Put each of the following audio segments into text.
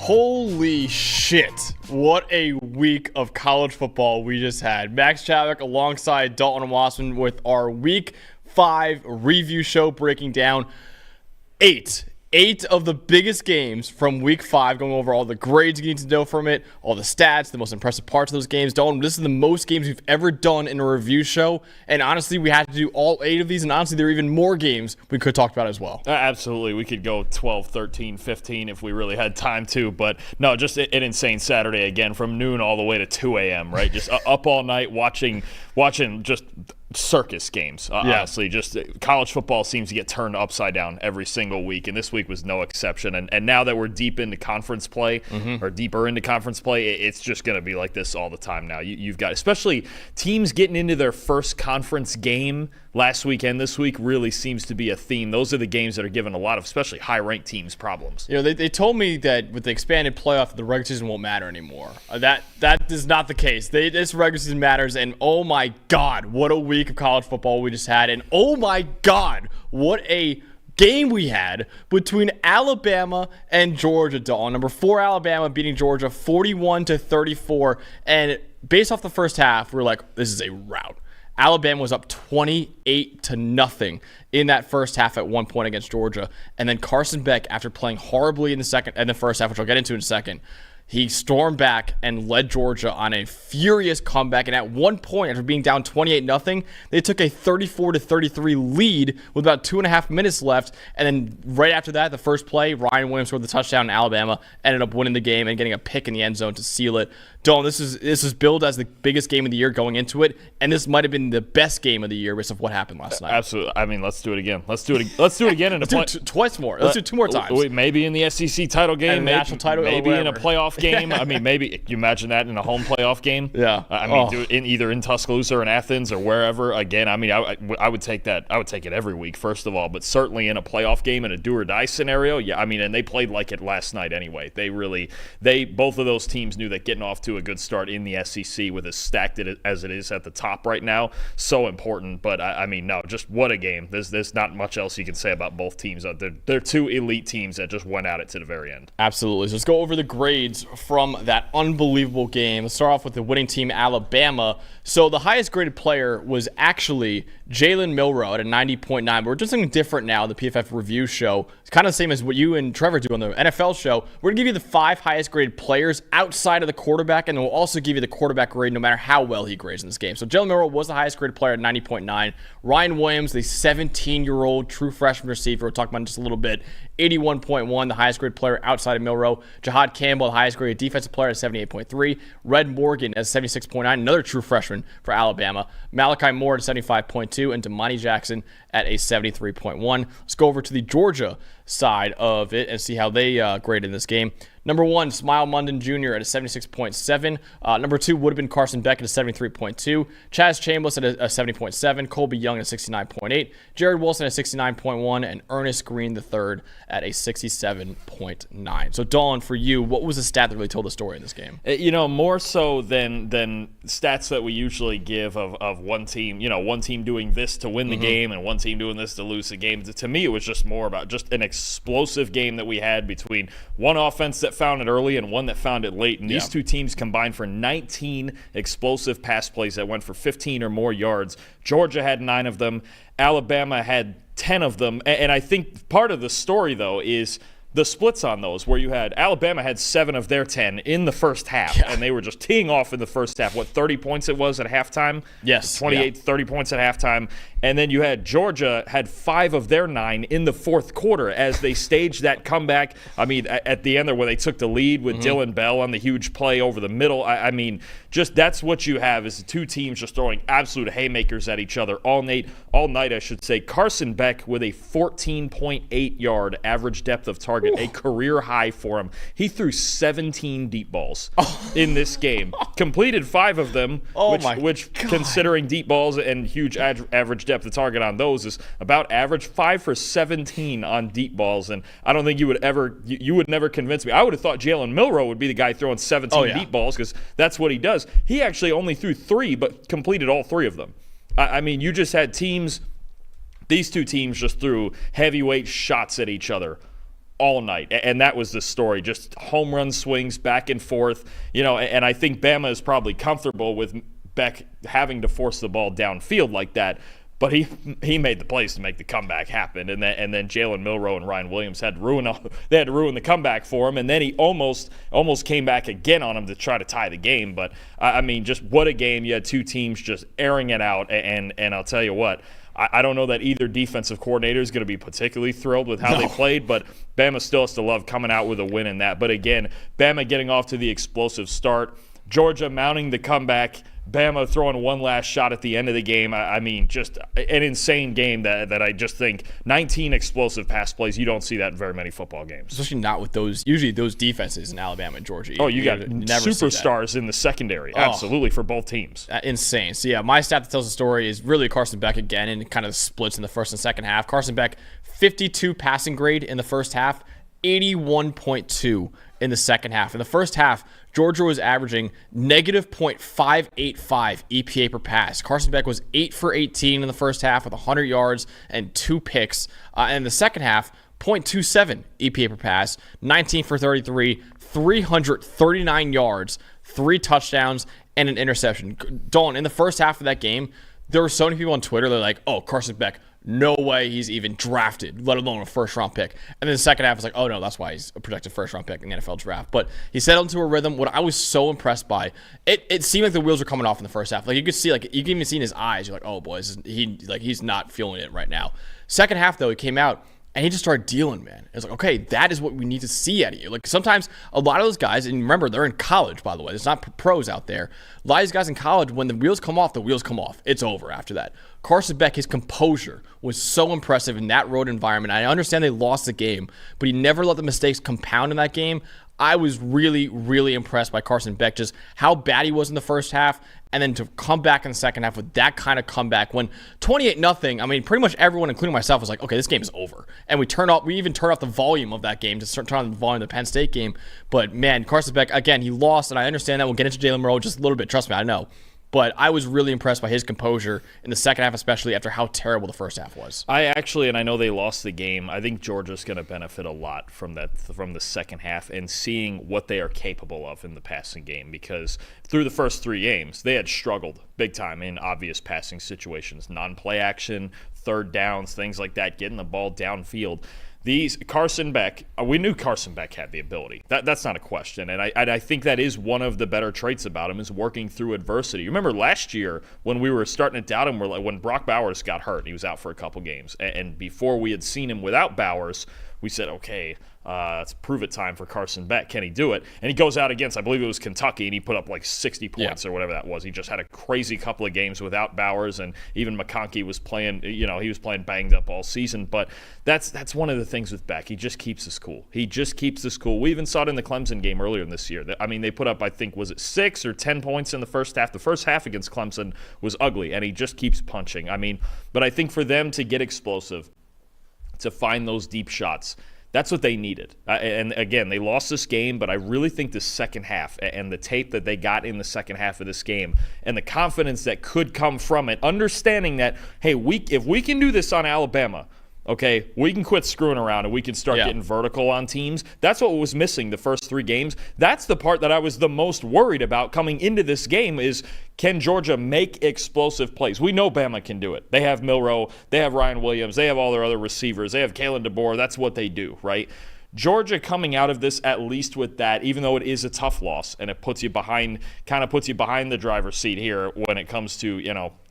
Holy shit. What a week of college football we just had. Max Chadwick alongside Dalton and Wasserman with our Week 5 review show breaking down eight of the biggest games from Week 5, going over all the grades you need to know from it, all the stats, the most impressive parts of those games. Dalton, this is the most games we've ever done in a review show, and honestly, we had to do all 8 of these, and honestly, there are even more games we could talk about as well. Absolutely. We could go 12, 13, 15 if we really had time to, but no, just an insane Saturday again from noon all the way to 2 a.m., right? Just up all night watching just circus games. Honestly, just college football seems to get turned upside down every single week, and this week was no exception. And now that we're deep into conference play, or deeper into conference play, it's just going to be like this all the time now. You've got, especially teams getting into their first conference game last week and this week really seems to be a theme. Those are the games that are giving a lot of, especially high-ranked teams, problems. You know, they told me that with the expanded playoff, the regular season won't matter anymore. That is not the case. This regular season matters, and oh my God, what a week of college football we just had, and oh my God, what a game we had between Alabama and Georgia, Dalton. Number 4 Alabama beating Georgia 41-34, and based off the first half, we're like, this is a rout. Alabama was up 28-0 in that first half at one point against Georgia. And then Carson Beck, after playing horribly in the first half, which I'll get into in a second, he stormed back and led Georgia on a furious comeback. And at one point, after being down 28-0, they took a 34-33 lead with about 2.5 minutes left. And then right after that, the first play, Ryan Williams scored the touchdown, and Alabama ended up winning the game and getting a pick in the end zone to seal it. Dalton, this is billed as the biggest game of the year going into it, and this might have been the best game of the year based off what happened last night. Absolutely. I mean, let's do it again. Let's do it again in twice more. Let's do 2 more times. Maybe in the SEC title game, and national title, maybe in a playoff game. I mean, maybe you imagine that in a home playoff game. Yeah. I mean, do it either in Tuscaloosa or in Athens or wherever. Again, I mean, I would take that. I would take it every week, first of all, but certainly in a playoff game in a do or die scenario. Yeah. I mean, and they played like it last night anyway. Both of those teams knew that getting off to a good start in the SEC with as stacked as it is at the top right now, so important. But I mean, no, just what a game. There's not much else you can say about both teams. They're 2 elite teams that just went at it to the very end. Absolutely. So let's go over the grades from that unbelievable game. Let's start off with the winning team, Alabama. So the highest graded player was actually Jalen Milroe at a 90.9. We're doing something different now, the PFF review show. It's kind of the same as what you and Trevor do on the NFL show. We're going to give you the 5 highest graded players outside of the quarterback, and then we'll also give you the quarterback grade no matter how well he grades in this game. So Jalen Milroe was the highest graded player at 90.9. Ryan Williams, the 17-year-old true freshman receiver, we'll talk about in just a little bit, 81.1, the highest graded player outside of Milroe. Jahad Campbell, the highest graded defensive player at 78.3. Red Morgan at 76.9, another true freshman for Alabama. Malachi Moore at 75.2, and Damani Jackson at a 73.1. Let's go over to the Georgia side of it and see how they graded in this game. Number 1, Smile Munden Jr. at a 76.7. Number 2 would have been Carson Beck at a 73.2. Chaz Chambliss at a 70.7. Colby Young at a 69.8. Jared Wilson at a 69.1. And Ernest Green III at a 67.9. So, Dawn, for you, what was the stat that really told the story in this game? You know, more so than stats that we usually give of one team, one team doing this to win the game and one team doing this to lose the game. To me, it was just more about just an explosive game that we had between one offense that found it early and one that found it late. And these two teams combined for 19 explosive pass plays that went for 15 or more yards. Georgia had 9 of them. Alabama had 10 of them. And I think part of the story, though, is the splits on those, where you had Alabama had 7 of their 10 in the first half, and they were just teeing off in the first half. 30 points it was at halftime? Yes. 30 points at halftime. And then you had Georgia had 5 of their 9 in the fourth quarter as they staged that comeback. I mean, at the end there where they took the lead with Dylan Bell on the huge play over the middle. I mean, just that's what you have is the two teams just throwing absolute haymakers at each other all night, I should say. Carson Beck with a 14.8 yard average depth of target, a career high for him. He threw 17 deep balls in this game. Completed 5 of them, which considering deep balls and huge average depth of target on those is about average. 5 for 17 on deep balls, and I don't think you would never convince me. I would have thought Jalen Milroe would be the guy throwing 17 deep balls because that's what he does. He actually only threw 3, but completed all 3 of them. I mean, you just had these two teams just threw heavyweight shots at each other all night, and that was the story. Just home run swings back and forth, and I think Bama is probably comfortable with Beck having to force the ball downfield like that. But he made the plays to make the comeback happen, and then Jalen Milroe and Ryan Williams had to ruin the comeback for him, and then he almost came back again on him to try to tie the game. But I mean, just what a game! You had two teams just airing it out, and I'll tell you what. I don't know that either defensive coordinator is going to be particularly thrilled with how they played, but Bama still has to love coming out with a win in that. But again, Bama getting off to the explosive start, Georgia mounting the comeback, Bama throwing one last shot at the end of the game. I mean, just an insane game that I just think 19 explosive pass plays. You don't see that in very many football games. Especially not with usually those defenses in Alabama and Georgia. You got superstars in the secondary. Absolutely, for both teams. Insane. So, yeah, my stat that tells the story is really Carson Beck again, and kind of splits in the first and second half. Carson Beck, 52 passing grade in the first half, 81.2 in the second half. In the first half, Georgia was averaging negative .585 EPA per pass. Carson Beck was 8 for 18 in the first half with 100 yards and 2 picks. And in the second half, .27 EPA per pass, 19 for 33, 339 yards, 3 touchdowns, and an interception. Dalton, in the first half of that game, there were so many people on Twitter that were like, oh, Carson Beck, no way he's even drafted, let alone a first-round pick. And then the second half was like, oh, no, that's why he's a projected first-round pick in the NFL draft. But he settled into a rhythm. What I was so impressed by, it seemed like the wheels were coming off in the first half. Like, you could see, you can even see in his eyes, you're like, oh, boy, he's not feeling it right now. Second half, though, he came out, and he just started dealing, man. It's like, okay, that is what we need to see out of you. Like, sometimes a lot of those guys, and remember, they're in college, by the way. There's not pros out there. A lot of these guys in college, when the wheels come off, the wheels come off. It's over after that. Carson Beck, his composure was so impressive in that road environment. I understand they lost the game, but he never let the mistakes compound in that game. I was really, really impressed by Carson Beck, just how bad he was in the first half, and then to come back in the second half with that kind of comeback when 28-0, I mean, pretty much everyone, including myself, was like, okay, this game is over. And we even turned off the volume of that game to turn on the volume of the Penn State game. But, man, Carson Beck, again, he lost, and I understand that. We'll get into Jalen Monroe just a little bit. Trust me, I know. But I was really impressed by his composure in the second half, especially after how terrible the first half was. And I know they lost the game. I think Georgia's going to benefit a lot from the second half and seeing what they are capable of in the passing game, because through the first 3 games, they had struggled big time in obvious passing situations, non-play action, third downs, things like that, getting the ball downfield. Carson Beck, we knew Carson Beck had the ability. That's not a question. And I think that is one of the better traits about him, is working through adversity. You remember last year when we were starting to doubt him, when Brock Bowers got hurt, he was out for a couple games. And before we had seen him without Bowers, we said, okay, it's prove it time for Carson Beck. Can he do it? And he goes out against, I believe it was Kentucky, and he put up like 60 points or whatever that was. He just had a crazy couple of games without Bowers, and even McConkey was playing, he was playing banged up all season. But that's one of the things with Beck. He just keeps us cool. We even saw it in the Clemson game earlier in this year. I mean, they put up, I think, was it 6 or 10 points in the first half? The first half against Clemson was ugly, and he just keeps punching. I mean, but I think for them to get explosive, to find those deep shots, that's what they needed. And again, they lost this game, but I really think the second half and the tape that they got in the second half of this game and the confidence that could come from it, understanding that, hey, if we can do this on Alabama, okay, we can quit screwing around and we can start getting vertical on teams. That's what was missing the first 3 games. That's the part that I was the most worried about coming into this game is, can Georgia make explosive plays? We know Bama can do it. They have Milroe. They have Ryan Williams. They have all their other receivers. They have Kalen DeBoer. That's what they do, right? Georgia coming out of this at least with that, even though it is a tough loss and it puts you behind the driver's seat here when it comes to,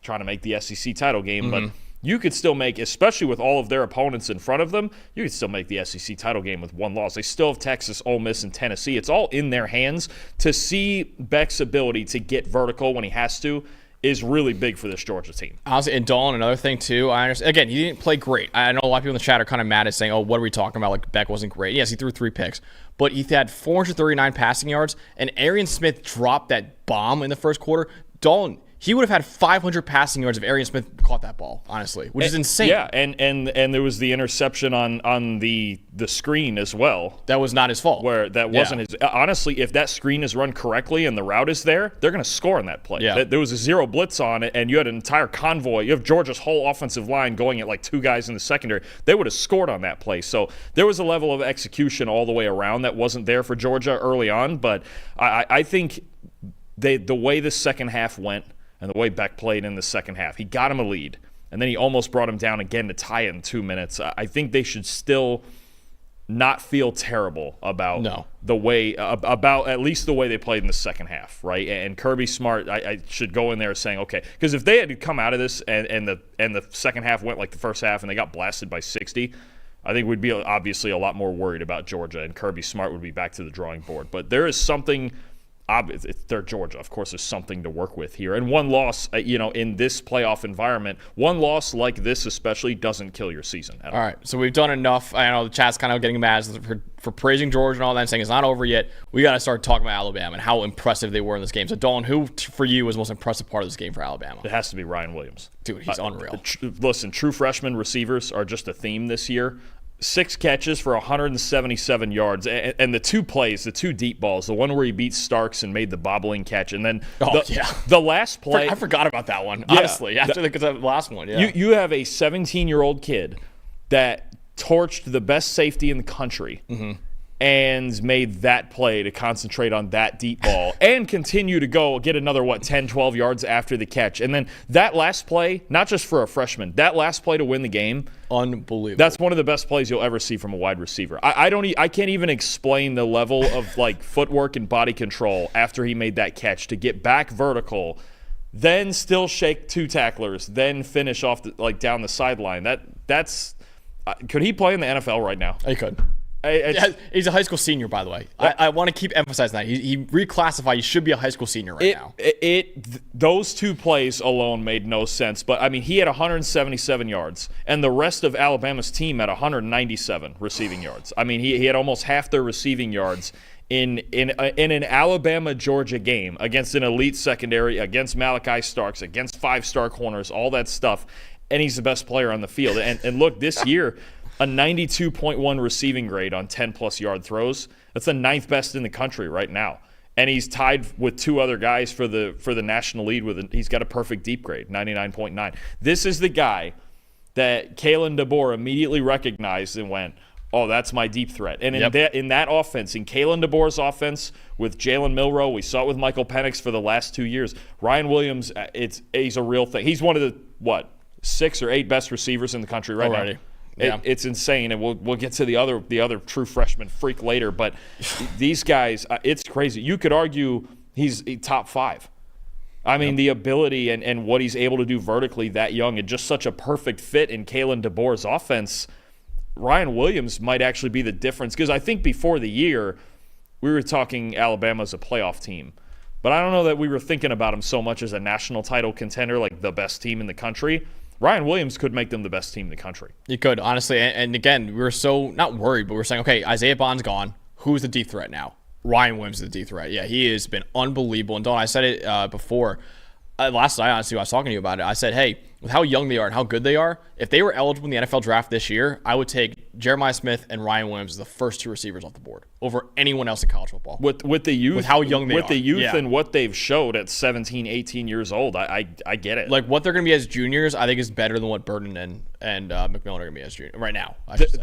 trying to make the SEC title game. But you could still make, especially with all of their opponents in front of them, you could still make the SEC title game with 1 loss. They still have Texas, Ole Miss, and Tennessee. It's all in their hands. To see Beck's ability to get vertical when he has to is really big for this Georgia team. Honestly, and Dalton, another thing too, I understand. Again, he didn't play great. I know a lot of people in the chat are kind of mad at saying, oh, what are we talking about? Like, Beck wasn't great. Yes, he threw 3 picks. But he had 439 passing yards, and Arian Smith dropped that bomb in the first quarter. Dalton, he would have had 500 passing yards if Arian Smith caught that ball, honestly, which is insane. Yeah, and there was the interception on the screen as well. That was not his fault. Where that wasn't his. Honestly, if that screen is run correctly and the route is there, they're going to score on that play. Yeah. There was a zero blitz on it, and you had an entire convoy. You have Georgia's whole offensive line going at like 2 guys in the secondary. They would have scored on that play. So there was a level of execution all the way around that wasn't there for Georgia early on. But I think the way the second half went, and the way Beck played in the second half, he got him a lead, and then he almost brought him down again to tie it in 2 minutes. I think they should still not feel terrible about the way, about at least the way they played in the second half, right? And Kirby Smart, I should go in there saying, okay, because if they had come out of this and the second half went like the first half and they got blasted by 60, I think we'd be obviously a lot more worried about Georgia, and Kirby Smart would be back to the drawing board. But there is something. They're Georgia. Of course, there's something to work with here. And one loss, in this playoff environment, one loss like this especially doesn't kill your season at all. All right, so we've done enough. I know the chat's kind of getting mad for praising Georgia and all that, and saying it's not over yet. We got to start talking about Alabama and how impressive they were in this game. So, Dalton, who for you was the most impressive part of this game for Alabama? It has to be Ryan Williams. Dude, he's unreal. Listen, true freshman receivers are just a theme this year. 6 catches for 177 yards, and the 2 plays, the 2 deep balls, the one where he beat Starks and made the bobbling catch, and then the last play. I forgot about that one, honestly, after the last one. Yeah. You have a 17-year-old kid that torched the best safety in the country and made that play to concentrate on that deep ball and continue to go get another, 10, 12 yards after the catch. And then that last play, not just for a freshman, that last play to win the game, unbelievable. That's one of the best plays you'll ever see from a wide receiver. I can't even explain the level of footwork and body control after he made that catch to get back vertical, then still shake 2 tacklers, then finish off down the sideline. That's could he play in the NFL right now? He could. He's a high school senior, by the way. I want to keep emphasizing that. He reclassified. He should be a high school senior now. Those 2 plays alone made no sense. But, I mean, he had 177 yards, and the rest of Alabama's team had 197 receiving yards. I mean, he had almost half their receiving yards in an Alabama-Georgia game against an elite secondary, against Malachi Starks, against 5-star corners, all that stuff. And he's the best player on the field. And look, this year – a 92.1 receiving grade on 10-plus yard throws. That's the 9th best in the country right now. And he's tied with 2 other guys for the national lead. He's got a perfect deep grade, 99.9. This is the guy that Kalen DeBoer immediately recognized and went, oh, that's my deep threat. And in that offense, in Kalen DeBoer's offense with Jalen Milroe, we saw it with Michael Penix for the last 2 years. Ryan Williams, he's a real thing. He's one of the, 6 or 8 best receivers in the country right now. Yeah. It's insane, and we'll get to the other true freshman freak later. But these guys, it's crazy. You could argue he's top 5. I mean, the ability and what he's able to do vertically that young, and just such a perfect fit in Kalen DeBoer's offense. Ryan Williams might actually be the difference, because I think before the year we were talking Alabama as a playoff team, but I don't know that we were thinking about him so much as a national title contender, like the best team in the country. Ryan Williams could make them the best team in the country. He could, honestly. And again, we were so not worried, but we're saying, okay, Isaiah Bond's gone. Who's the deep threat now? Ryan Williams is the deep threat. Yeah, he has been unbelievable. And Don, I said it before. Last night, honestly, when I was talking to you about it, I said, hey, with how young they are and how good they are, if they were eligible in the NFL draft this year, I would take Jeremiah Smith and Ryan Williams as the first 2 receivers off the board over anyone else in college football. With the youth, with how young they are. With the youth and what they've showed at 17, 18 years old, I get it. Like, what they're going to be as juniors, I think is better than what Burden and McMillan are going to be as juniors right now.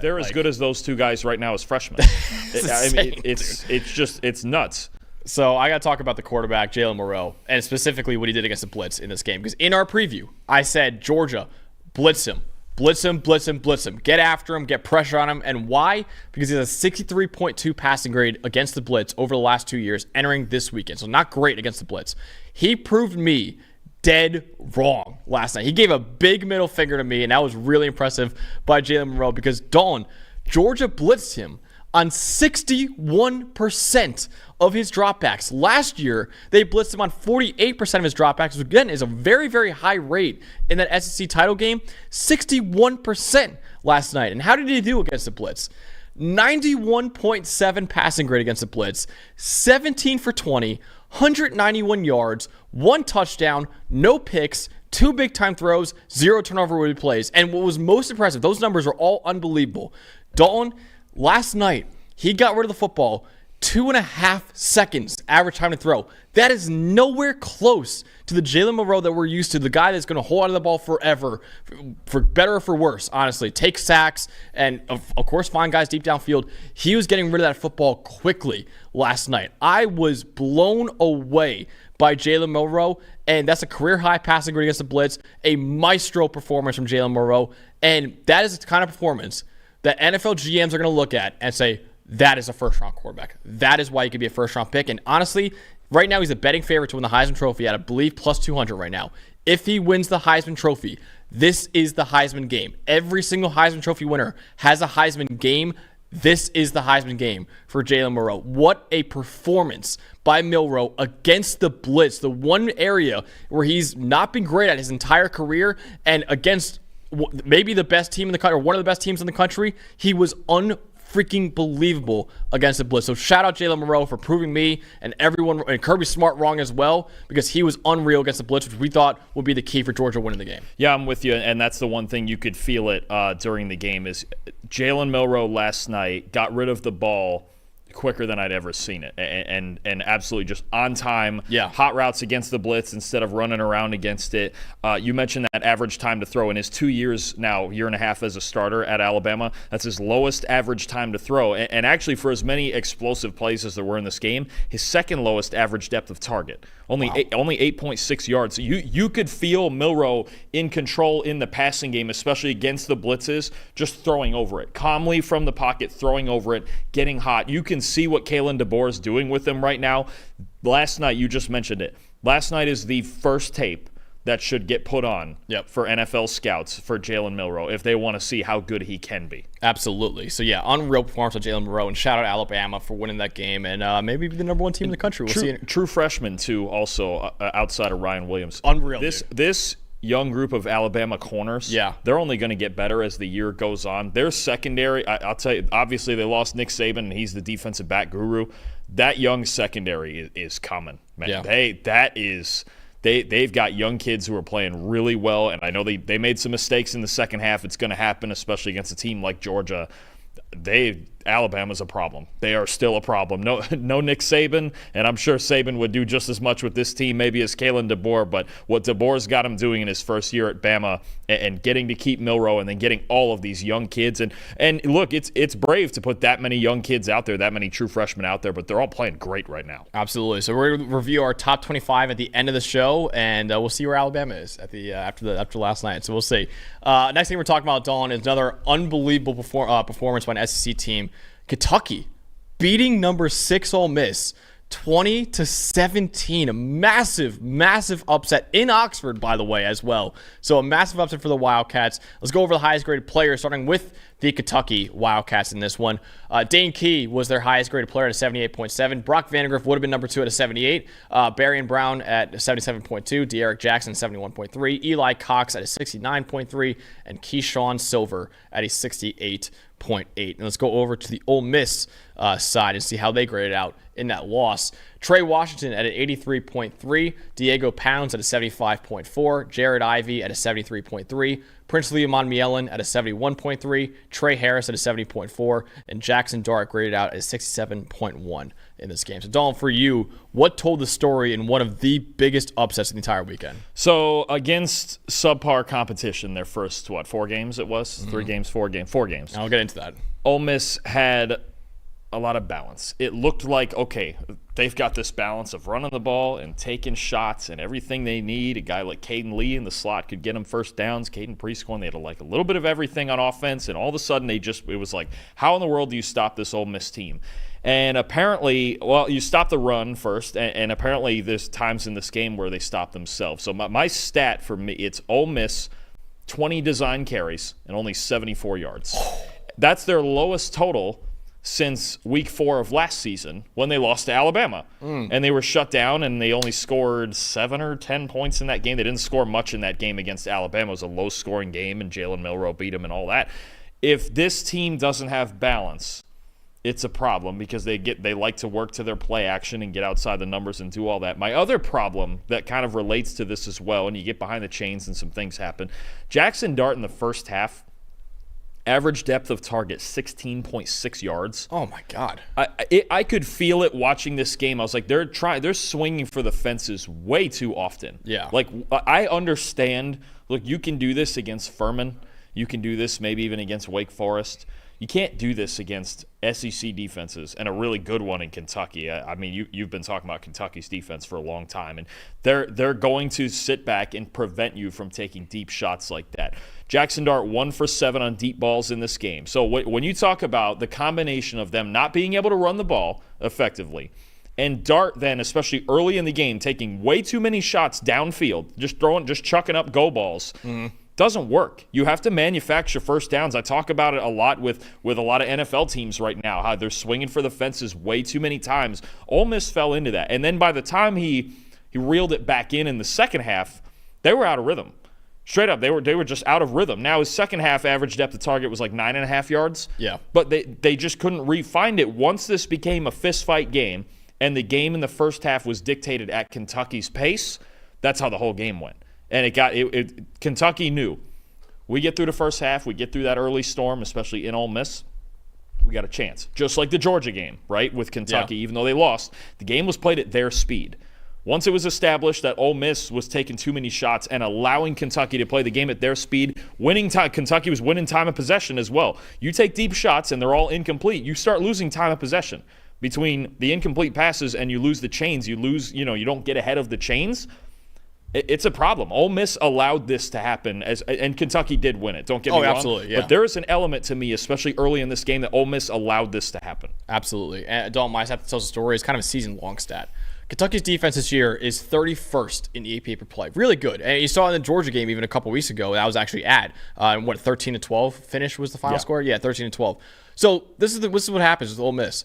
They're as good as those 2 guys right now as freshmen. It's nuts. So I got to talk about the quarterback, Jalen Milroe, and specifically what he did against the blitz in this game. Because in our preview, I said, Georgia, blitz him. Blitz him, blitz him, blitz him. Get after him, get pressure on him. And why? Because he has a 63.2 passing grade against the blitz over the last 2 years, entering this weekend. So not great against the blitz. He proved me dead wrong last night. He gave a big middle finger to me, and that was really impressive by Jalen Milroe, because Dalton, Georgia blitzed him on 61% of his dropbacks. Last year, they blitzed him on 48% of his dropbacks, which again is a very, very high rate in that SEC title game. 61% last night. And how did he do against the blitz? 91.7 passing grade against the blitz, 17 for 20, 191 yards, 1 touchdown, no picks, 2 big-time throws, 0 turnover-worthy plays. And what was most impressive, those numbers are all unbelievable. Dalton, last night, he got rid of the football 2.5 seconds average time to throw. That is nowhere close to the Jalen Milroe that we're used to, the guy that's going to hold on to the ball forever, for better or for worse, honestly. Take sacks and, of course, find guys deep downfield. He was getting rid of that football quickly last night. I was blown away by Jalen Milroe, and that's a career-high passing grade against the blitz, a maestro performance from Jalen Milroe, and that is the kind of performance that NFL GMs are going to look at and say, that is a first-round quarterback. That is why he could be a first-round pick. And honestly, right now he's a betting favorite to win the Heisman Trophy at, I believe, plus 200 right now. If he wins the Heisman Trophy, this is the Heisman game. Every single Heisman Trophy winner has a Heisman game. This is the Heisman game for Jalen Milroe. What a performance by Milroe against the blitz, the one area where he's not been great at his entire career, and against maybe the best team in the country, or one of the best teams in the country. He was freaking believable against the blitz. So shout out Jalen Milroe for proving me and everyone, and Kirby Smart, wrong as well, because he was unreal against the blitz, which we thought would be the key for Georgia winning the game. Yeah, I'm with you, and that's the one thing you could feel it during the game is Jalen Milroe last night got rid of the ball quicker than I'd ever seen it, and absolutely just on time. Yeah. Hot routes against the blitz instead of running around against it. You mentioned that average time to throw in his 2 years now, year and a half as a starter at Alabama. That's his lowest average time to throw, and actually for as many explosive plays as there were in this game, his second lowest average depth of target. Only 8.6 yards. So you could feel Milroe in control in the passing game, especially against the blitzes, just throwing over it. Calmly from the pocket, throwing over it, getting hot. You can see what Kalen DeBoer is doing with him right now. Last night, you just mentioned it. Last night is the first tape that should get put on for NFL scouts for Jalen Milroe if they want to see how good he can be. Absolutely. So, yeah, unreal performance of Jalen Milroe, and shout out Alabama for winning that game and maybe be the number one team in the country. We'll see. True freshman, too, also outside of Ryan Williams. Unreal. This young group of Alabama corners, they're only going to get better as the year goes on. Their secondary, I'll tell you, obviously they lost Nick Saban, and he's the defensive back guru. That young secondary is coming, man. Yeah. They've got young kids who are playing really well, and I know they made some mistakes in the second half. It's going to happen, especially against a team like Georgia. Alabama's a problem. They are still a problem. No Nick Saban, and I'm sure Saban would do just as much with this team maybe as Kalen DeBoer, but what DeBoer's got him doing in his first year at Bama and getting to keep Milroe and then getting all of these young kids. And look, it's brave to put that many young kids out there, that many true freshmen out there, but they're all playing great right now. Absolutely. So we're going to review our top 25 at the end of the show, and we'll see where Alabama is at the after last night. So we'll see. Next thing we're talking about, Dawn, is another unbelievable performance by an SEC team. Kentucky beating number 6 Ole Miss 20-17. A massive upset in Oxford, by the way, as well. So a massive upset for the Wildcats. Let's go over the highest graded player, starting with the Kentucky Wildcats in this one. Dane Key was their highest graded player at a 78.7. Brock Vandegrift would have been number 2 at a 78. Barry Brown at 77.2. De'Aaron Jackson 71.3. Eli Cox at a 69.3. And Keyshawn Silver at a 68.8. And let's go over to the Ole Miss side and see how they graded out in that loss. Trey Washington at an 83.3. Diego Pounds at a 75.4. Jared Ivey at a 73.3. Princely Iman at a 71.3. Trey Harris at a 70.4. And Jackson Dart graded out at a 67.1 in this game. So, Dalton, for you, what told the story in one of the biggest upsets of the entire weekend? So, against subpar competition, their first, 4 games it was? 3 games, 4 games. I'll get into that. Ole Miss had a lot of balance. It looked like, okay, they've got this balance of running the ball and taking shots and everything they need. A guy like Caden Lee in the slot could get them first downs. Caden Prescorn, they had a little bit of everything on offense, and all of a sudden it was like, how in the world do you stop this Ole Miss team? And apparently, you stop the run first, and apparently there's times in this game where they stop themselves. So my stat for me, it's Ole Miss, 20 design carries and only 74 yards. That's their lowest total since week 4 of last season when they lost to Alabama. And they were shut down, and they only scored 7 or 10 points in that game. They didn't score much in that game against Alabama. It was a low-scoring game, and Jalen Milroe beat them and all that. If this team doesn't have balance, it's a problem because they like to work to their play action and get outside the numbers and do all that. My other problem that kind of relates to this as well, and you get behind the chains and some things happen. Jackson Dart in the first half, average depth of target 16.6 yards. Oh my God! I could feel it watching this game. I was like, they're swinging for the fences way too often. Yeah. Like I understand. Look, you can do this against Furman. You can do this maybe even against Wake Forest. You can't do this against SEC defenses and a really good one in Kentucky. I mean, you've been talking about Kentucky's defense for a long time, and they're going to sit back and prevent you from taking deep shots like that. Jackson Dart 1 for 7 on deep balls in this game. So when you talk about the combination of them not being able to run the ball effectively, and Dart then, especially early in the game, taking way too many shots downfield, just chucking up go balls. Mm-hmm. Doesn't work. You have to manufacture first downs. I talk about it a lot with a lot of NFL teams right now, how they're swinging for the fences way too many times. Ole Miss fell into that. And then by the time he reeled it back in the second half, they were out of rhythm. Straight up, they were just out of rhythm. Now his second half average depth of target was like 9.5 yards. Yeah. But they just couldn't re-find it. Once this became a fist fight game and the game in the first half was dictated at Kentucky's pace, that's how the whole game went. And Kentucky knew, we get through the first half, we get through that early storm, especially in Ole Miss, we got a chance. Just like the Georgia game, right, with Kentucky, even though they lost, the game was played at their speed. Once it was established that Ole Miss was taking too many shots and allowing Kentucky to play the game at their speed, Kentucky was winning time of possession as well. You take deep shots and they're all incomplete, you start losing time of possession. Between the incomplete passes and you lose the chains, you don't get ahead of the chains. It's a problem. Ole Miss allowed this to happen, and Kentucky did win it. Don't get me wrong. Absolutely, yeah. But there is an element to me, especially early in this game, that Ole Miss allowed this to happen. Absolutely. And Dalton, my have to tell the story. It's kind of a season-long stat. Kentucky's defense this year is 31st in EPA per play. Really good. And you saw in the Georgia game even a couple weeks ago, that was actually 13-12 finish was the final score? Yeah, 13-12. So this is what happens with Ole Miss.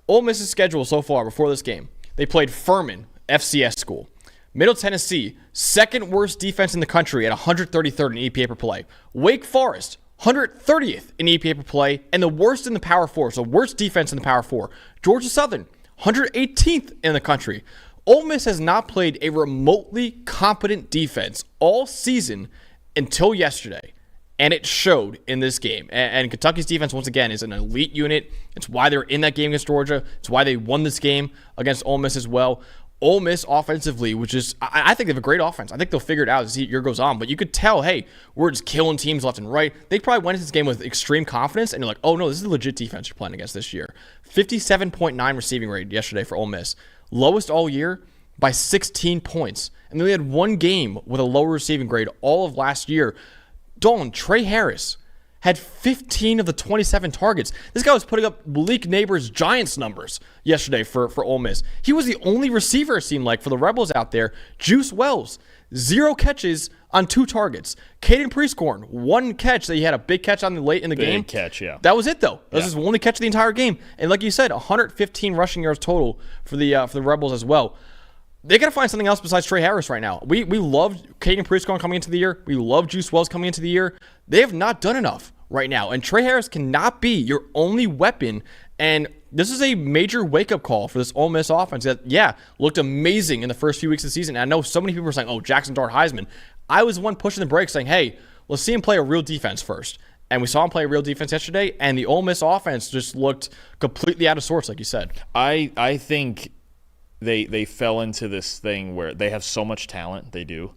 Ole Miss's schedule so far before this game, they played Furman, FCS school. Middle Tennessee, second worst defense in the country at 133rd in EPA per play. Wake Forest, 130th in EPA per play, and the worst in the Power 4, so worst defense in the Power 4. Georgia Southern, 118th in the country. Ole Miss has not played a remotely competent defense all season until yesterday, and it showed in this game. And Kentucky's defense, once again, is an elite unit. It's why they're in that game against Georgia. It's why they won this game against Ole Miss as well. Ole Miss offensively, which is, I think they have a great offense. I think they'll figure it out as the year goes on. But you could tell, hey, we're just killing teams left and right. They probably went into this game with extreme confidence, and you're like, oh, no, this is a legit defense you're playing against this year. 57.9 receiving rate yesterday for Ole Miss. Lowest all year by 16 points. And then they had one game with a lower receiving grade all of last year. Dalton, Trey Harris had 15 of the 27 targets. This guy was putting up Malik Neighbors' Giants numbers yesterday for Ole Miss. He was the only receiver, it seemed like, for the Rebels out there. Juice Wells, 0 catches on 2 targets. Caden Prieskorn, 1 catch that he had a big catch on late in the game. Big catch, yeah. That was it, though. That was his only catch of the entire game. And like you said, 115 rushing yards total for the Rebels as well. They got to find something else besides Trey Harris right now. We loved Caden Prieskorn coming into the year. We love Juice Wells coming into the year. They have not done enough right now. And Trey Harris cannot be your only weapon. And this is a major wake-up call for this Ole Miss offense that, looked amazing in the first few weeks of the season. And I know so many people were saying, oh, Jackson Dart Heisman. I was the one pushing the brakes saying, hey, let's see him play a real defense first. And we saw him play a real defense yesterday, and the Ole Miss offense just looked completely out of sorts, like you said. I think they fell into this thing where they have so much talent, they do.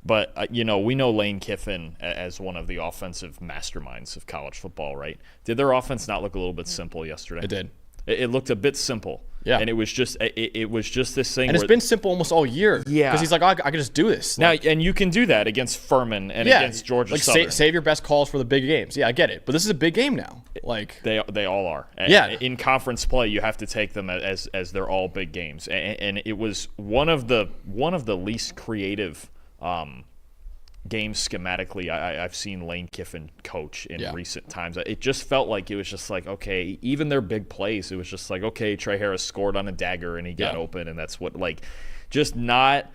But, we know Lane Kiffin as one of the offensive masterminds of college football, right? Did their offense not look a little bit simple yesterday? It did. It looked a bit simple. Yeah. And it was just this thing. And it's been simple almost all year. Yeah. Because he's like, I can just do this. Now, and you can do that against Furman and against Georgia Southern. Save your best calls for the big games. Yeah, I get it. But this is a big game now. They all are. Yeah. In conference play, you have to take them as they're all big games. And it was one of the least creative games schematically I've seen Lane Kiffin coach in recent times. It just felt like it was just like, okay, even their big plays, it was just like, okay, Trey Harris scored on a dagger and he got open, and that's what, just not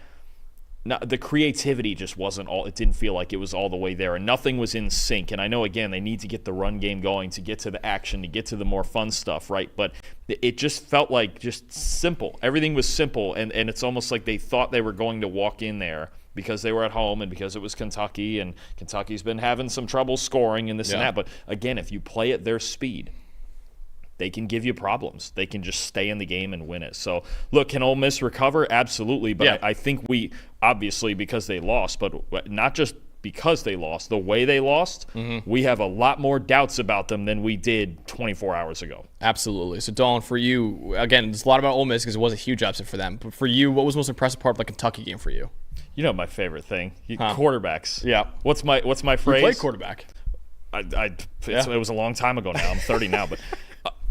the creativity just wasn't all. It didn't feel like it was all the way there, and nothing was in sync. And I know, again, they need to get the run game going to get to the action, to get to the more fun stuff, right? But it just felt like just simple. Everything was simple, and it's almost like they thought they were going to walk in there because they were at home and because it was Kentucky, and Kentucky's been having some trouble scoring and this and that. But again, if you play at their speed, they can give you problems. They can just stay in the game and win it. So, look, can Ole Miss recover? Absolutely. But I think we, obviously because they lost, but not just because they lost, the way they lost, we have a lot more doubts about them than we did 24 hours ago. Absolutely. So, Dalton, for you, again, there's a lot about Ole Miss because it was a huge upset for them. But for you, what was the most impressive part of the Kentucky game for you? You know my favorite thing. Quarterbacks. Yeah. What's my phrase? You played quarterback. It was a long time ago now. I'm 30 now, but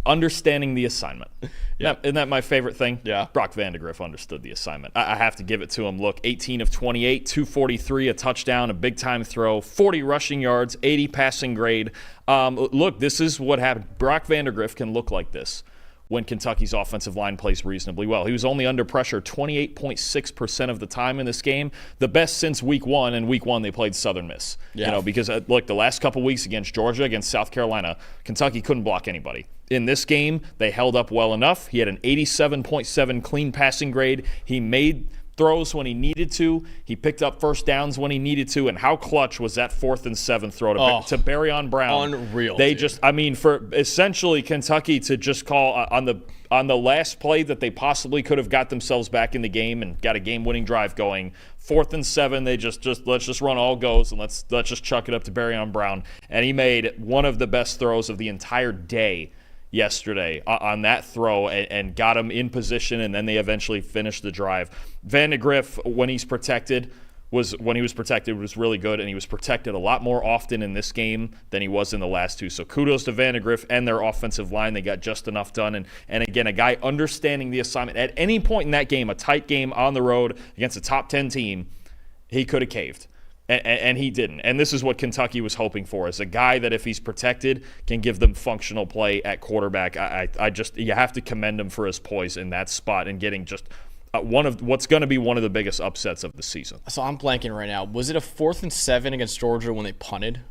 understanding the assignment. Isn't that my favorite thing? Yeah. Brock Vandegrift understood the assignment. I have to give it to him. Look, 18 of 28, 243, a touchdown, a big-time throw, 40 rushing yards, 80 passing grade. Look, this is what happened. Brock Vandegrift can look like this when Kentucky's offensive line plays reasonably well. He was only under pressure 28.6% of the time in this game, the best since week one, and week one they played Southern Miss. Because look, the last couple weeks against Georgia, against South Carolina, Kentucky couldn't block anybody. In this game, they held up well enough. He had an 87.7 clean passing grade. He made throws when he needed to. He picked up first downs when he needed to. And how clutch was that 4th and 7 throw to Barryon Brown? Unreal. For essentially Kentucky to just call on the last play that they possibly could have got themselves back in the game and got a game-winning drive going. 4th and 7, they just let's just run all goes and let's just chuck it up to Barryon Brown. And he made one of the best throws of the entire day yesterday on that throw and got him in position, and then they eventually finished the drive. Vandegrift, when he was protected, was really good, and he was protected a lot more often in this game than he was in the last two. So kudos to Vandegrift and their offensive line. They got just enough done. And again, a guy understanding the assignment. At any point in that game, a tight game on the road against a top 10 team, he could have caved. And he didn't. And this is what Kentucky was hoping for, is a guy that if he's protected can give them functional play at quarterback. You have to commend him for his poise in that spot and getting just one of what's going to be one of the biggest upsets of the season. So I'm blanking right now. Was it a 4th and 7 against Georgia when they punted?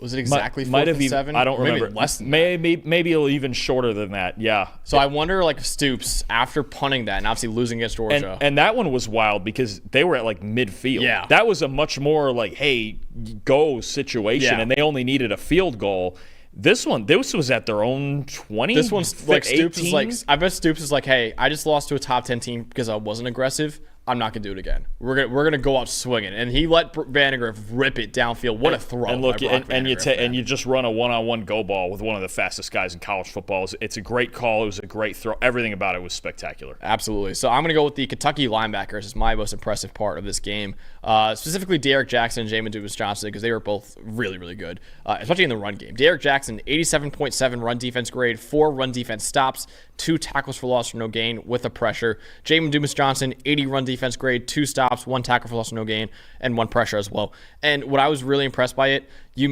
Was it exactly 4th and 7? I don't remember. Maybe less than maybe even shorter than that. Yeah. So I wonder, like, Stoops, after punting that and obviously losing against Georgia. And that one was wild because they were at, like, midfield. Yeah. That was a much more, like, hey, go situation, and they only needed a field goal. This was at their own 20. This one's like 18? Stoops is like, I bet Stoops is like, hey, I just lost to a top 10 team because I wasn't aggressive. I'm not gonna do it again. We're gonna go out swinging, and he let Vandegrift rip it downfield. What a throw! And look, and you just run a one-on-one go ball with one of the fastest guys in college football. It's a great call. It was a great throw. Everything about it was spectacular. Absolutely. So I'm gonna go with the Kentucky linebackers as my most impressive part of this game. Specifically, Derek Jackson and Jamin Davis-Johnson, because they were both really, really good, especially in the run game. Derek Jackson, 87.7 run defense grade, 4 run defense stops, 2 tackles for loss for no gain with a pressure. Jamin Davis-Johnson, 80 run defense grade, 2 stops, 1 tackle for loss for no gain, and 1 pressure as well. And what I was really impressed by it, they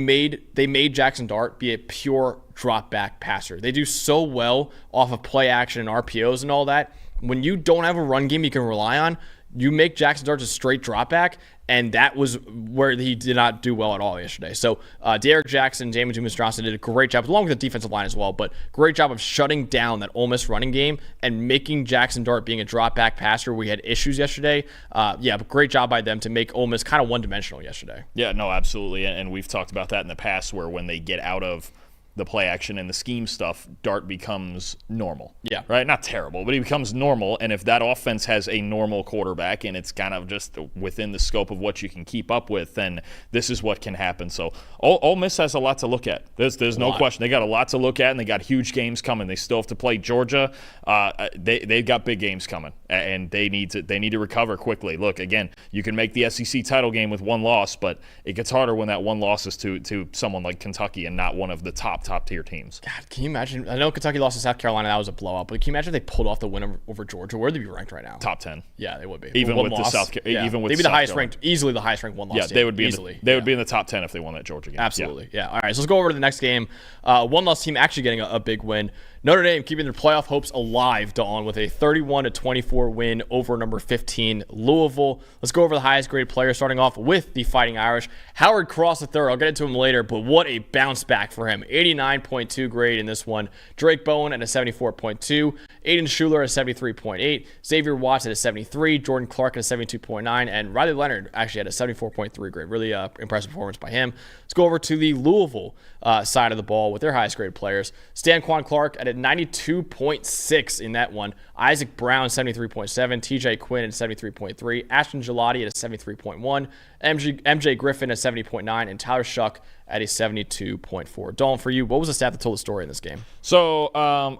made Jackson Dart be a pure drop back passer. They do so well off of play action and RPOs and all that. When you don't have a run game you can rely on, you make Jackson Dart a straight drop back, and that was where he did not do well at all yesterday. So Derek Jackson, Jamin Davis-Johnson did a great job, along with the defensive line as well, but great job of shutting down that Ole Miss running game and making Jackson Dart being a drop back passer. We had issues yesterday. But great job by them to make Ole Miss kind of one-dimensional yesterday. Yeah, no, absolutely, and we've talked about that in the past where when they get out of the play action and the scheme stuff, Dart becomes normal. Yeah. Right? Not terrible, but he becomes normal. And if that offense has a normal quarterback and it's kind of just within the scope of what you can keep up with, then this is what can happen. So Ole Miss has a lot to look at. There's no question. They got a lot to look at, and they got huge games coming. They still have to play Georgia. They've got big games coming, and they need to recover quickly. Look, again, you can make the SEC title game with 1 loss, but it gets harder when that 1 loss is to someone like Kentucky and not one of the top tier teams. God, can you imagine? I know Kentucky lost to South Carolina. That was a blowout. But can you imagine if they pulled off the win over Georgia? Where would they be ranked right now? Top 10. Yeah, they would be. Even with loss. Even with they'd be South the highest Carolina. ranked, easily the highest ranked 1 loss. Yeah, they would be easily. They would be in the top 10 if they won that Georgia game. Absolutely. Yeah. All right. So let's go over to the next game. 1 loss team actually getting a big win. Notre Dame keeping their playoff hopes alive, Dawn, with a 31-24 win over number 15 Louisville. Let's go over the highest graded player, starting off with the Fighting Irish. Howard Cross III, I'll get into him later, but what a bounce back for him. 89.2 grade in this one. Drake Bowen at a 74.2. Aiden Schuler at a 73.8. Xavier Watts at a 73. Jordan Clark at a 72.9. And Riley Leonard actually had a 74.3 grade. Really impressive performance by him. Let's go over to the Louisville side of the ball with their highest graded players. Stanquan Clark at a 92.6 in that one. Isaac Brown, 73.7. TJ Quinn at 73.3. Ashton Gelati at a 73.1. MJ Griffin at 70.9. And Tyler Shuck at a 72.4. Dalton, for you, what was the stat that told the story in this game? So,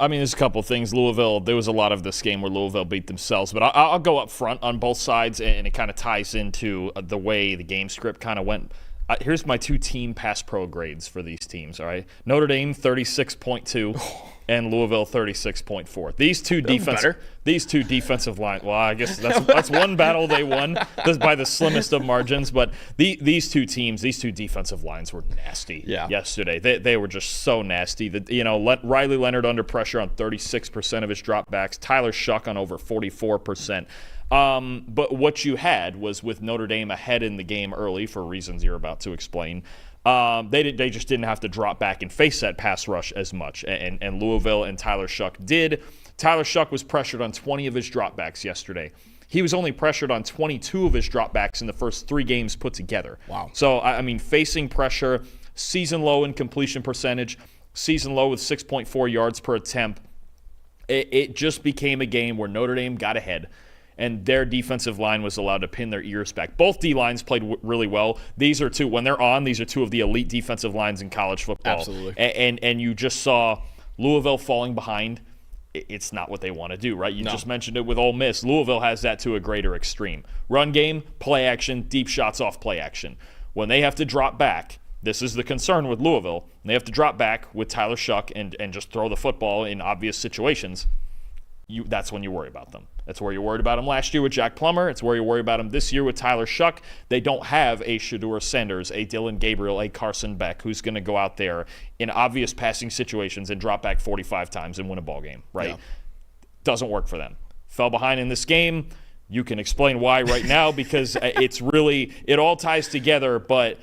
there's a couple things. Louisville, there was a lot of this game where Louisville beat themselves, but I'll go up front on both sides, and it kind of ties into the way the game script kind of went. Here's my two team pass pro grades for these teams, all right? Notre Dame, 36.2, and Louisville, 36.4. These two defensive line. Well, I guess that's one battle they won by the slimmest of margins, but these two teams, these two defensive lines were nasty yesterday. They were just so nasty. Riley Leonard under pressure on 36% of his dropbacks, Tyler Shuck on over 44%. But what you had was, with Notre Dame ahead in the game early for reasons you're about to explain, they just didn't have to drop back and face that pass rush as much, and Louisville and Tyler Shuck did. Tyler Shuck was pressured on 20 of his dropbacks yesterday. He was only pressured on 22 of his dropbacks in the first 3 games put together. Wow. So, facing pressure, season low in completion percentage, season low with 6.4 yards per attempt. It just became a game where Notre Dame got ahead, and their defensive line was allowed to pin their ears back. Both D-lines played really well. These are two of the elite defensive lines in college football. Absolutely. And you just saw Louisville falling behind. It's not what they want to do, right? You just mentioned it with Ole Miss. Louisville has that to a greater extreme. Run game, play action, deep shots off play action. When they have to drop back, this is the concern with Louisville. When they have to drop back with Tyler Shuck and just throw the football in obvious situations, that's when you worry about them. That's where you worried about them last year with Jack Plummer. It's where you worry about them this year with Tyler Shuck. They don't have a Shedeur Sanders, a Dylan Gabriel, a Carson Beck who's going to go out there in obvious passing situations and drop back 45 times and win a ball game, right? Yeah. Doesn't work for them. Fell behind in this game. You can explain why right now, because it all ties together, but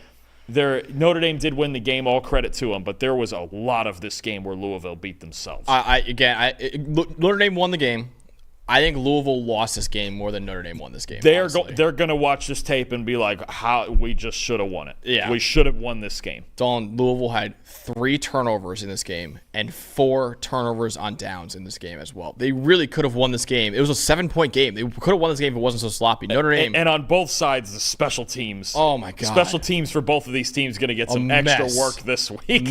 Notre Dame did win the game, all credit to them, but there was a lot of this game where Louisville beat themselves. Notre Dame won the game. I think Louisville lost this game more than Notre Dame won this game. They're going to watch this tape and be like, "How we just should have won it. Yeah, we should have won this game." Louisville had 3 turnovers in this game and 4 turnovers on downs in this game as well. They really could have won this game. It was a 7-point game. They could have won this game if it wasn't so sloppy. Notre Dame, and on both sides, the special teams. Oh my God, special teams for both of these teams going to get some extra work this week.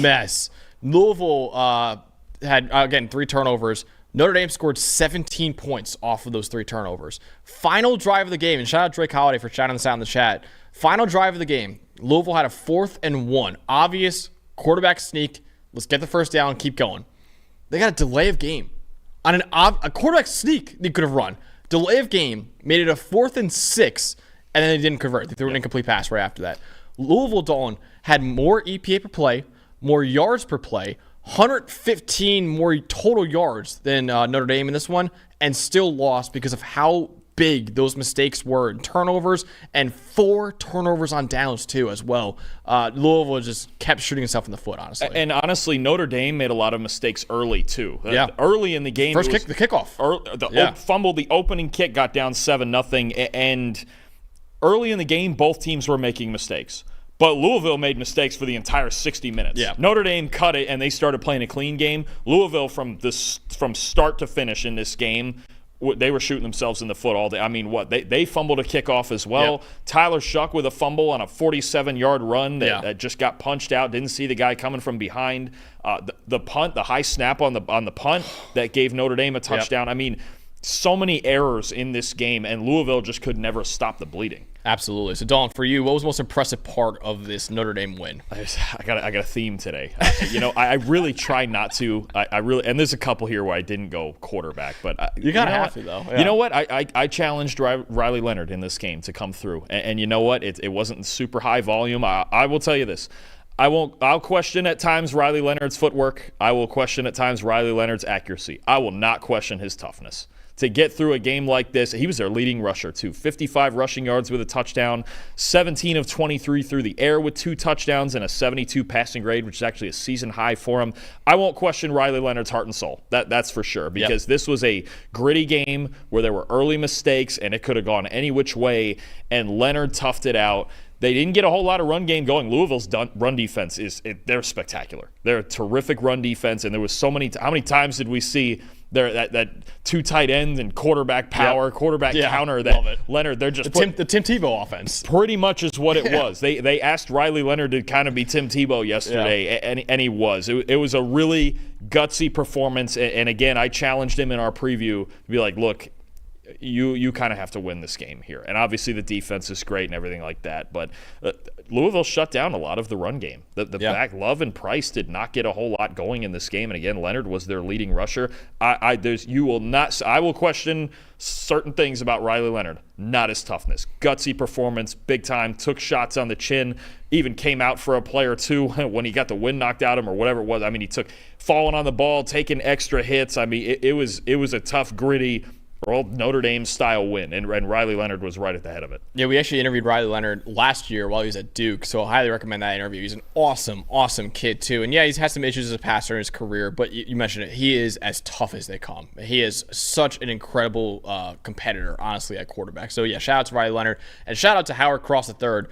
Louisville had again 3 turnovers. Notre Dame scored 17 points off of those 3 turnovers. Final drive of the game, and shout out Drake Holiday for shouting this out in the chat. Final drive of the game, Louisville had a 4th and 1. Obvious quarterback sneak. Let's get the first down, keep going. They got a delay of game. On a quarterback sneak they could have run. Delay of game made it a 4th and 6, and then they didn't convert. They threw an incomplete pass right after that. Louisville, Dalton, had more EPA per play, more yards per play, 115 more total yards than Notre Dame in this one, and still lost because of how big those mistakes were in turnovers, and 4 turnovers on downs too as well. Louisville just kept shooting itself in the foot, honestly. And honestly, Notre Dame made a lot of mistakes early too. Early in the game, the kickoff. Fumble, the opening kick got down 7-0, and early in the game, both teams were making mistakes. But Louisville made mistakes for the entire 60 minutes. Yeah. Notre Dame cut it, and they started playing a clean game. Louisville, from start to finish in this game, they were shooting themselves in the foot all day. They fumbled a kickoff as well. Yep. Tyler Shuck with a fumble on a 47-yard run that just got punched out. Didn't see the guy coming from behind. The punt, the high snap on the punt that gave Notre Dame a touchdown. Yep. So many errors in this game, and Louisville just could never stop the bleeding. Absolutely. So, Dalton, for you, what was the most impressive part of this Notre Dame win? I got a theme today. I really try not to. And there's a couple here where I didn't go quarterback, but you gotta have to though. Yeah. You know what? I challenged Riley Leonard in this game to come through, and you know what? It wasn't super high volume. I will tell you this. I'll question at times Riley Leonard's footwork. I will question at times Riley Leonard's accuracy. I will not question his toughness. To get through a game like this, he was their leading rusher too. 55 rushing yards with a touchdown, 17 of 23 through the air with 2 touchdowns, and a 72 passing grade, which is actually a season high for him. I won't question Riley Leonard's heart and soul. That's for sure, because this was a gritty game where there were early mistakes and it could have gone any which way, and Leonard toughed it out. They didn't get a whole lot of run game going. Louisville's run defense they're spectacular. They're a terrific run defense, and there was how many times did we see that 2 tight ends and quarterback power, quarterback counter that Leonard, they're just the Tim Tebow offense. Pretty much is what it was. They asked Riley Leonard to kind of be Tim Tebow yesterday, and he was. It was a really gutsy performance, and again, I challenged him in our preview to be like, look, you kind of have to win this game here. And obviously the defense is great and everything like that, but Louisville shut down a lot of the run game. The back, Love and Price did not get a whole lot going in this game, and again, Leonard was their leading rusher. I will question certain things about Riley Leonard, not his toughness. Gutsy performance, big time, took shots on the chin, even came out for a play or two when he got the wind knocked out of him or whatever it was. I mean, he took falling on the ball, taking extra hits. I mean, it was a tough, gritty, old Notre Dame style win, and Riley Leonard was right at the head of it. Yeah, we actually interviewed Riley Leonard last year while he was at Duke, so I highly recommend that interview. He's an awesome kid too, and yeah, he's had some issues as a passer in his career, but you mentioned it, he is as tough as they come. He is such an incredible competitor, honestly, at quarterback. So yeah, shout out to Riley Leonard, and shout out to Howard Cross III,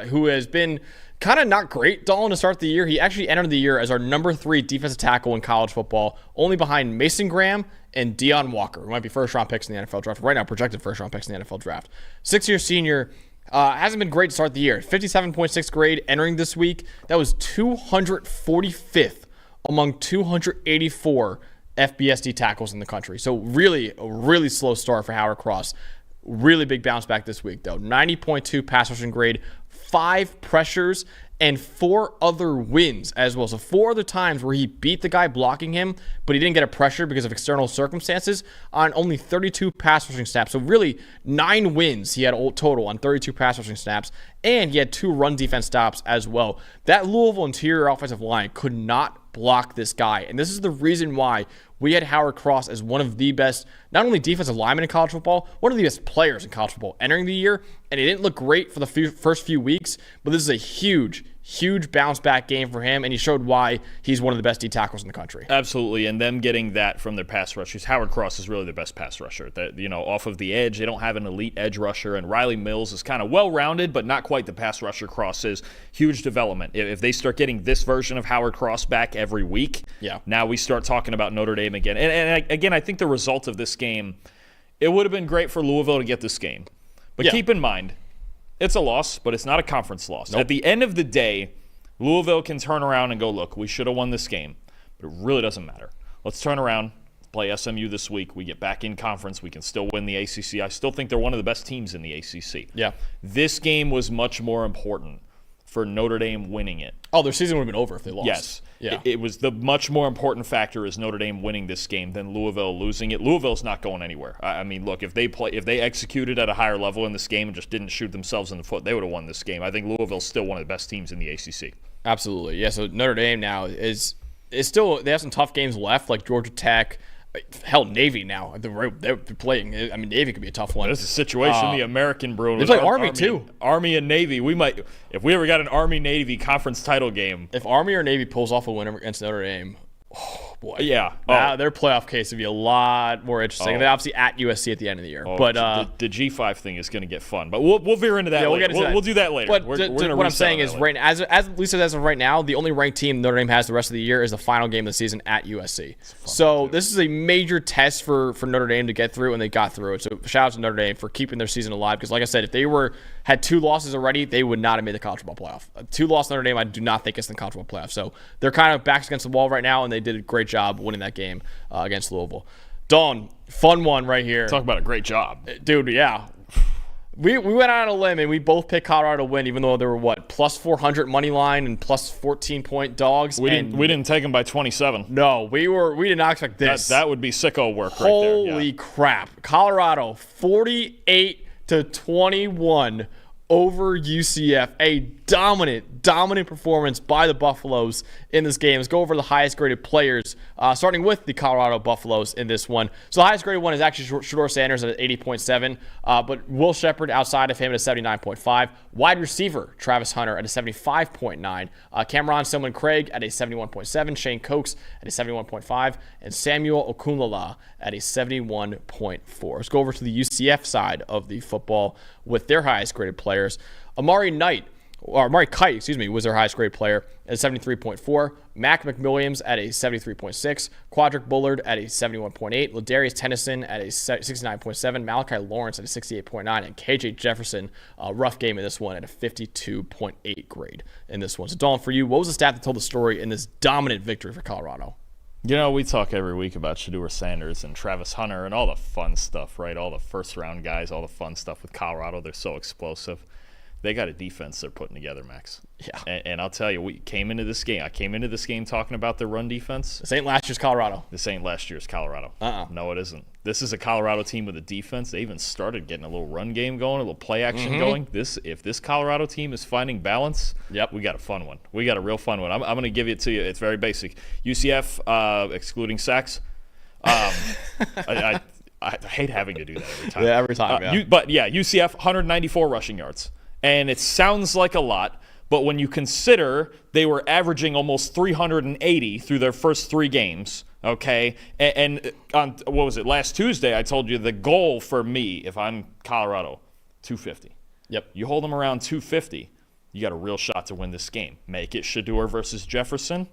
who has been kind of not great, Dalton, to start the year. He actually entered the year as our number 3 defensive tackle in college football, only behind Mason Graham and Deion Walker, who might be first-round picks in the NFL draft. Right now, projected first-round picks in the NFL draft. 6-year senior, hasn't been great to start the year. 57.6 grade entering this week. That was 245th among 284 FBS tackles in the country. So really, a really slow start for Howard Cross. Really big bounce back this week, though. 90.2 pass rushing grade, 5 pressures, and 4 other wins as well. So 4 other times where he beat the guy blocking him, but he didn't get a pressure because of external circumstances on only 32 pass rushing snaps. So really 9 wins he had total on 32 pass rushing snaps, and he had 2 run defense stops as well. That Louisville interior offensive line could not block this guy, and this is the reason why we had Howard Cross as one of the best, not only defensive linemen in college football, one of the best players in college football entering the year. And it didn't look great for the first few weeks, but this is a huge bounce back game for him, and he showed why he's one of the best D tackles in the country. Absolutely, and them getting that from their pass rushers. Howard Cross is really their best pass rusher. That, off of the edge, they don't have an elite edge rusher, and Riley Mills is kind of well-rounded, but not quite the pass rusher Cross is. Huge development. If they start getting this version of Howard Cross back every week, now we start talking about Notre Dame again. And again, I think the result of this game, it would have been great for Louisville to get this game. But keep in mind, it's a loss, but it's not a conference loss. Nope. At the end of the day, Louisville can turn around and go, look, we should have won this game. But it really doesn't matter. Let's turn around, play SMU this week. We get back in conference. We can still win the ACC. I still think they're one of the best teams in the ACC. Yeah. This game was much more important for Notre Dame winning it. Oh, their season would have been over if they lost. Yes. Yeah. It was the much more important factor is Notre Dame winning this game than Louisville losing it. Louisville's not going anywhere. I mean, look, if they executed at a higher level in this game and just didn't shoot themselves in the foot, they would have won this game. I think Louisville's still one of the best teams in the ACC. Absolutely. Yeah, so Notre Dame now is still, they have some tough games left, like Georgia Tech. Hell, Navy now. They're playing. I mean, Navy could be a tough one. This is a situation the American Bruins. They play Army too. Army and Navy. We might, if we ever got an Army-Navy conference title game. If Army or Navy pulls off a win against Notre Dame, oh boy. Yeah. Their playoff case would be a lot more interesting. And they're obviously at USC at the end of the year. But the G5 thing is going to get fun. But we'll veer into that later. We'll do that later. But what I'm saying is, right as of right now, the only ranked team Notre Dame has the rest of the year is the final game of the season at USC. So this is a major test for Notre Dame to get through, and they got through it. So shout out to Notre Dame for keeping their season alive. Because like I said, if they had 2 losses already, they would not have made the college football playoff. 2-loss Notre Dame, I do not think it's in the college football playoff. So they're kind of backs against the wall right now, and they did a great job winning that game against Louisville. Dawn, fun one right here. Talk about a great job. Dude, yeah. We went out on a limb, and we both picked Colorado to win, even though they were, plus 400 money line and plus 14-point dogs. We didn't take them by 27. No, we did not expect this. That would be sicko work Holy crap. Colorado, 48-21 over UCF. A dominant performance by the Buffaloes in this game. Let's go over the highest graded players, starting with the Colorado Buffaloes in this one. So the highest graded one is actually Shedeur Sanders at 80.7, but Will Shepherd outside of him at a 79.5. Wide receiver Travis Hunter at a 75.9. Cameron Stillman Craig at a 71.7. Shane Cokes at a 71.5. And Samuel Okunlala at a 71.4. Let's go over to the UCF side of the football with their highest graded players. Amari Kite, was their highest graded player at a 73.4. Mac McWilliams at a 73.6. Quadric Bullard at a 71.8. Ladarius Tennyson at a 69.7. Malachi Lawrence at a 68.9. And KJ Jefferson, rough game in this one, at a 52.8 grade in this one. So, Dalton, for you, what was the stat that told the story in this dominant victory for Colorado? You know, we talk every week about Shedeur Sanders and Travis Hunter and all the fun stuff, right? All the first-round guys, all the fun stuff with Colorado. They're so explosive. They got a defense they're putting together, Max. Yeah. And I'll tell you, I came into this game talking about their run defense. This ain't last year's Colorado. This ain't last year's Colorado. No, it isn't. This is a Colorado team with a defense. They even started getting a little run game going, a little play action going. If this Colorado team is finding balance, we got a fun one. We got a real fun one. I'm going to give it to you. It's very basic. UCF, excluding sacks. I hate having to do that every time. Yeah, every time, But UCF, 194 rushing yards. And it sounds like a lot, but when you consider they were averaging almost 380 through their first 3 games, okay? And on, what was it, last Tuesday, I told you the goal for me, if I'm Colorado, 250. Yep. You hold them around 250, you got a real shot to win this game. Make it Shedeur versus Jefferson.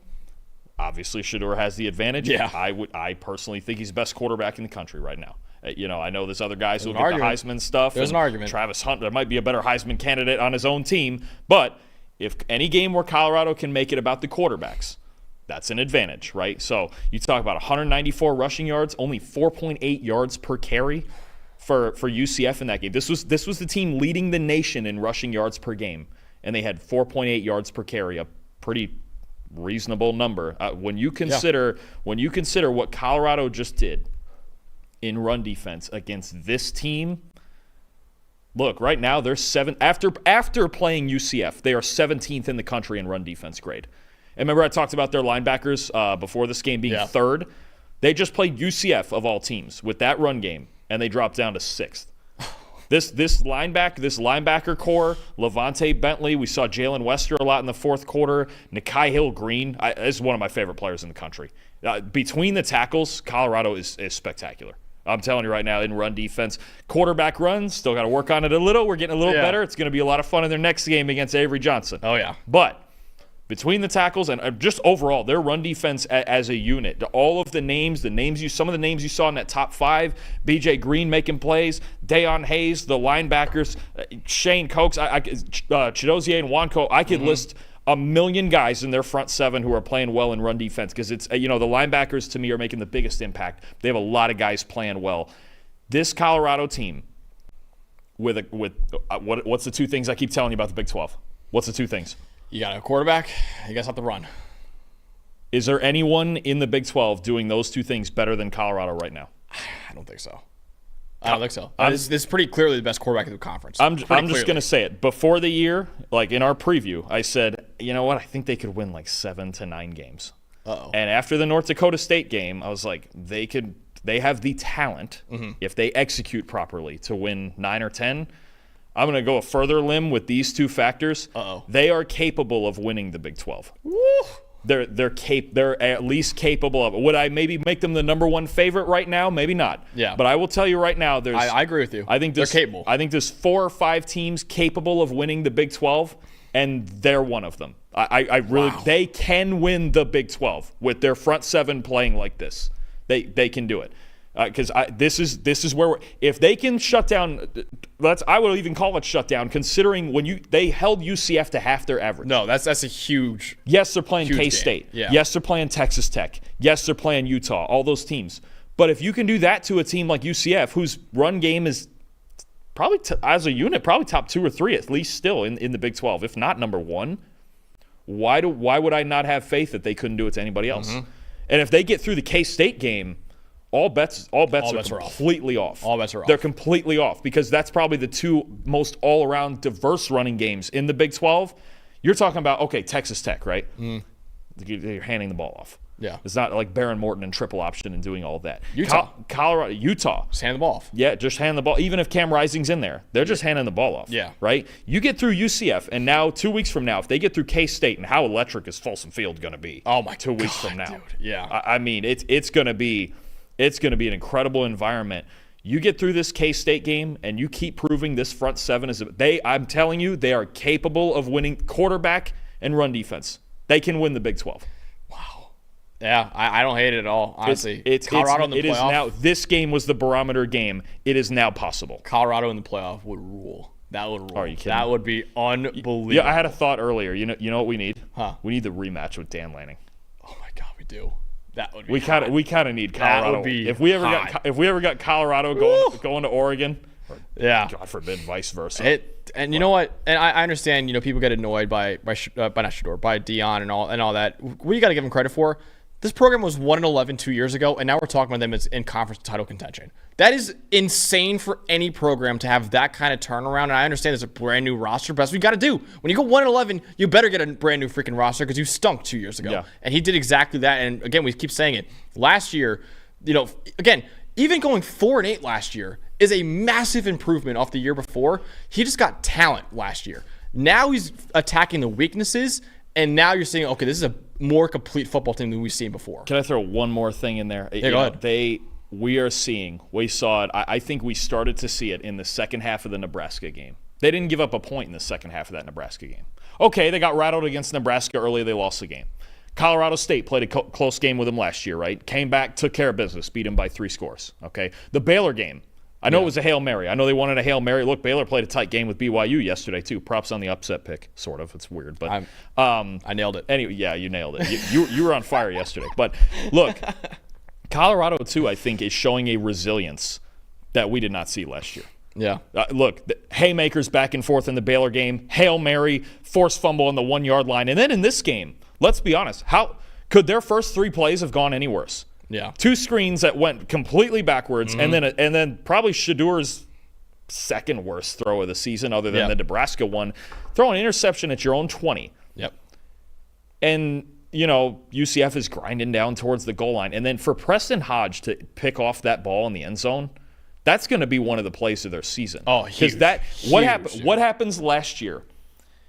Obviously, Shedeur has the advantage. Yeah. I personally think he's the best quarterback in the country right now. I know there's other guys who get the argument. Heisman stuff. There's an argument. Travis Hunter might be a better Heisman candidate on his own team. But if any game where Colorado can make it about the quarterbacks, that's an advantage, right? So you talk about 194 rushing yards, only 4.8 yards per carry for UCF in that game. This was the team leading the nation in rushing yards per game, and they had 4.8 yards per carry, a pretty reasonable number. When you consider what Colorado just did in run defense against this team, look, right now they're after playing UCF, they are 17th in the country in run defense grade. And remember I talked about their linebackers before this game being 3rd? They just played UCF of all teams with that run game, and they dropped down to 6th. This linebacker core, Levante Bentley, we saw Jalen Wester a lot in the 4th quarter. Nikai Hill-Green is one of my favorite players in the country. Between the tackles, Colorado is spectacular. I'm telling you right now, in run defense. Quarterback runs, still got to work on it a little. We're getting a little better. It's going to be a lot of fun in their next game against Avery Johnson. Oh, yeah. But between the tackles and just overall, their run defense as a unit, all of some of the names you saw in that top 5, BJ Green making plays, Dayon Hayes, the linebackers, Shane Cokes, Chidozie and Wanko, I could list a million guys in their front 7 who are playing well in run defense because it's the linebackers to me are making the biggest impact. They have a lot of guys playing well. This Colorado team what's the 2 things I keep telling you about the Big 12? What's the 2 things? You got a quarterback, you guys have to run. Is there anyone in the Big 12 doing those 2 things better than Colorado right now? I don't think so. This is pretty clearly the best quarterback in the conference. I'm just going to say it. Before the year, like in our preview, I said, you know what? I think they could win like 7 to 9 games. Uh-oh. And after the North Dakota State game, I was like, they have the talent, if they execute properly, to win 9 or 10. I'm going to go a further limb with these 2 factors. Uh-oh. They are capable of winning the Big 12. Woo! They're at least capable of it. Would I maybe make them the number 1 favorite right now? Maybe not. Yeah. But I will tell you right now, I agree with you. I think they're capable. I think there's 4 or 5 teams capable of winning the Big 12, and they're one of them. I really They can win the Big 12 with their front 7 playing like this. They can do it. Because this is where if they can shut down, I would even call it shut down, considering they held UCF to half their average. No, that's a huge. Yes, they're playing K-State. Yeah. Yes, they're playing Texas Tech. Yes, they're playing Utah. All those teams. But if you can do that to a team like UCF, whose run game is probably as a unit probably top 2 or 3 at least still in the Big 12, if not number 1, why would I not have faith that they couldn't do it to anybody else? And if they get through the K-State game, all bets are are completely off. All bets are off. They're completely off because that's probably the two most all-around diverse running games in the Big 12. You're talking about, okay, Texas Tech, right? You're handing the ball off. Yeah. It's not like Baron Morton and triple option and doing all that. Utah. Utah. Just hand the ball off. Yeah, just hand the ball. Even if Cam Rising's in there, they're just handing the ball off. Yeah. Right? You get through UCF, and now 2 weeks from now, if they get through K-State, and how electric is Folsom Field going to be? Oh, my 2 weeks from now. Dude. Yeah. I mean, it's going to be an incredible environment. You get through this K-State game, and you keep proving this front seven I'm telling you, they are capable of winning quarterback and run defense. They can win the Big 12. Yeah, I don't hate it at all, honestly. Colorado in the playoff. This game was the barometer game. It is now possible. Colorado in the playoff would rule. That would rule. Are you kidding? That would be unbelievable. Yeah, I had a thought earlier. You know what we need? Huh? We need the rematch with Dan Lanning. Oh my God, we do. That would be. We kind of need Colorado. That would be if we ever got Colorado going to Oregon. Or, yeah. God forbid, vice versa. And you know what? And I understand. People get annoyed by Dion and all that. What you got to give him credit for? This program was 1-11 2 years ago, and now we're talking about them as in conference title contention. That is insane for any program to have that kind of turnaround. And I understand it's a brand new roster, but that's what you got to do. When you go 1-11, you better get a brand new freaking roster because you stunk 2 years ago. Yeah. And he did exactly that. And again, we keep saying it. Last year, again, even going 4-8 last year is a massive improvement off the year before. He just got talent last year. Now he's attacking the weaknesses, and now you're saying, okay, this is a more complete football team than we've seen before. Can I throw one more thing in there? Yeah, go ahead. We saw it. I think we started to see it in the second half of the Nebraska game. They didn't give up a point in the second half of that Nebraska game. Okay, they got rattled against Nebraska early. They lost the game. Colorado State played a close game with them last year, right? Came back, took care of business, beat them by 3 scores. Okay, the Baylor game. I know it was a Hail Mary. I know they wanted a Hail Mary. Look, Baylor played a tight game with BYU yesterday, too. Props on the upset pick, sort of. It's weird. But I nailed it. Anyway, yeah, you nailed it. You were on fire yesterday. But, look, Colorado, too, I think, is showing a resilience that we did not see last year. Yeah. Look, the haymakers back and forth in the Baylor game, Hail Mary, forced fumble on the 1-yard line. And then in this game, let's be honest, how could their first 3 plays have gone any worse? Yeah. 2 screens that went completely backwards, and then probably Shadur's second worst throw of the season, other than the Nebraska one. Throw an interception at your own 20. Yep. And UCF is grinding down towards the goal line, and then for Preston Hodge to pick off that ball in the end zone, that's going to be one of the plays of their season. Oh, huge. What happens last year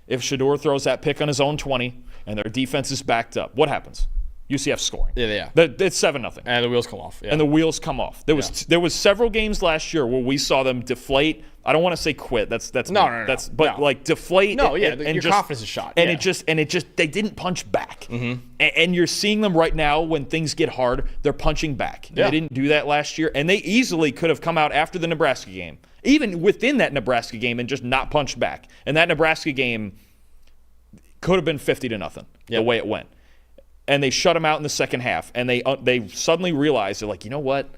if Shadur throws that pick on his own 20 and their defense is backed up? What happens? UCF scoring. Yeah. It's 7-0. And the wheels come off. Yeah. And the wheels come off. There was several games last year where we saw them deflate. I don't want to say quit. That's no. Like deflate. No, yeah. Your confidence is shot. And it just they didn't punch back. Mm-hmm. And you're seeing them right now when things get hard. They're punching back. Yeah. They didn't do that last year, and they easily could have come out after the Nebraska game, even within that Nebraska game, and just not punched back. And that Nebraska game could have been 50-0 the way it went. And they shut them out in the second half, and they suddenly realized, they're like, you know what?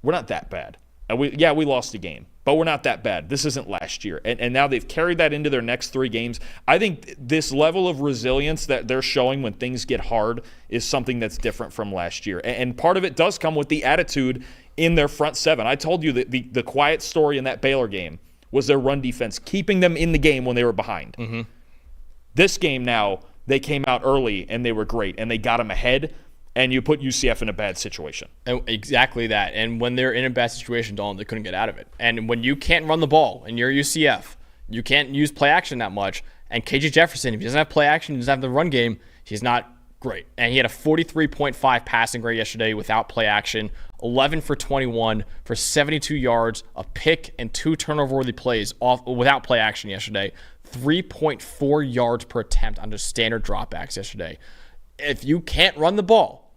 We're not that bad. And we lost the game, but we're not that bad. This isn't last year. And now they've carried that into their next 3 games. I think this level of resilience that they're showing when things get hard is something that's different from last year. And part of it does come with the attitude in their front 7. I told you that the quiet story in that Baylor game was their run defense, keeping them in the game when they were behind. Mm-hmm. This game now, they came out early, and they were great, and they got them ahead, and you put UCF in a bad situation. And exactly that. And when they're in a bad situation, Dalton, they couldn't get out of it. And when you can't run the ball, and you're UCF, you can't use play action that much. And KJ Jefferson, if he doesn't have play action, he doesn't have the run game, he's not great. And he had a 43.5 passing grade yesterday without play action, 11 for 21 for 72 yards, a pick, and 2 turnover-worthy plays without play action yesterday. 3.4 yards per attempt on just standard dropbacks yesterday. If you can't run the ball,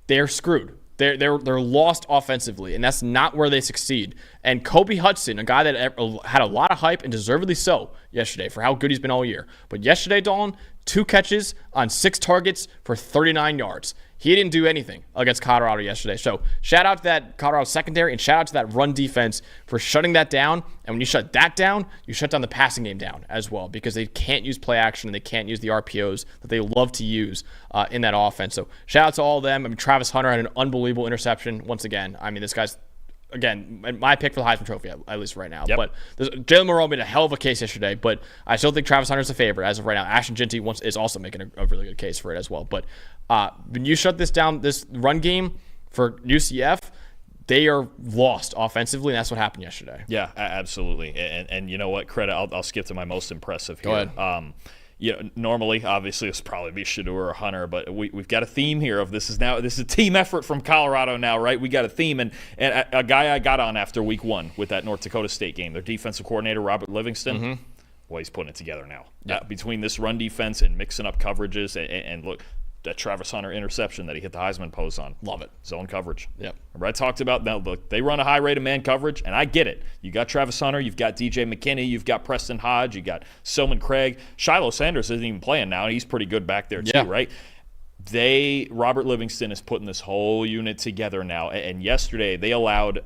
they're screwed. They're lost offensively, and that's not where they succeed. And Kobe Hudson, a guy that had a lot of hype, and deservedly so yesterday for how good he's been all year. But yesterday, Dalton, 2 catches on 6 targets for 39 yards. He didn't do anything against Colorado yesterday. So shout out to that Colorado secondary and shout out to that run defense for shutting that down. And when you shut that down, you shut down the passing game down as well because they can't use play action and they can't use the RPOs that they love to use in that offense. So shout out to all of them. I mean, Travis Hunter had an unbelievable interception once again. I mean, this guy's, again, my pick for the Heisman Trophy, at least right now. Yep. But Jalen Monroe made a hell of a case yesterday, but I still think Travis Hunter's a favorite as of right now. Ashton Ginty is also making a really good case for it as well. But when you shut this down, this run game for UCF, they are lost offensively, and that's what happened yesterday. Yeah, absolutely. And you know what? Credit, I'll skip to my most impressive here. Go ahead. Normally, obviously, this would probably be Shedeur or Hunter, but we've got a theme here of this is a team effort from Colorado now, right? We got a theme, and a guy I got on after week 1 with that North Dakota State game, their defensive coordinator, Robert Livingston, well, he's putting it together now. Yeah. Between this run defense and mixing up coverages, and look, that Travis Hunter interception that he hit the Heisman pose on. Love it. Zone coverage. Yep. Remember I talked about that. Look, they run a high rate of man coverage, and I get it. You got Travis Hunter, you've got DJ McKinney, you've got Preston Hodge, you got Silman Craig. Shiloh Sanders isn't even playing now, and he's pretty good back there too, right? Robert Livingston is putting this whole unit together now, and yesterday they allowed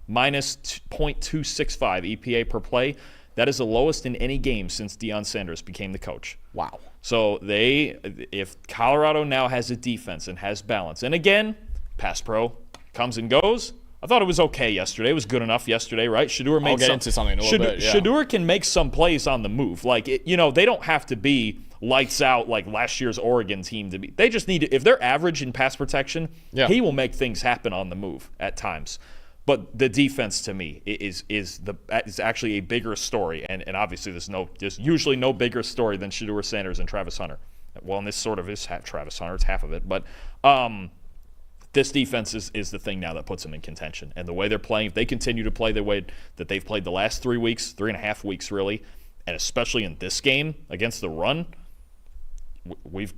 minus .265 EPA per play. That is the lowest in any game since Deion Sanders became the coach. Wow. So if Colorado now has a defense and has balance, and again, pass pro comes and goes. I thought it was okay yesterday. It was good enough yesterday, right? Shedeur made I'll get into something in a little bit. Yeah. Shedeur can make some plays on the move. Like, they don't have to be lights out like last year's Oregon team to be. They just need to, if they're average in pass protection, he will make things happen on the move at times. But the defense, to me, is actually a bigger story, and obviously there's usually no bigger story than Shedeur Sanders and Travis Hunter. Well, and this sort of is Travis Hunter; it's half of it. But this defense is the thing now that puts them in contention, and the way they're playing, if they continue to play the way that they've played the last 3 weeks, 3.5 weeks really, and especially in this game against the run, we've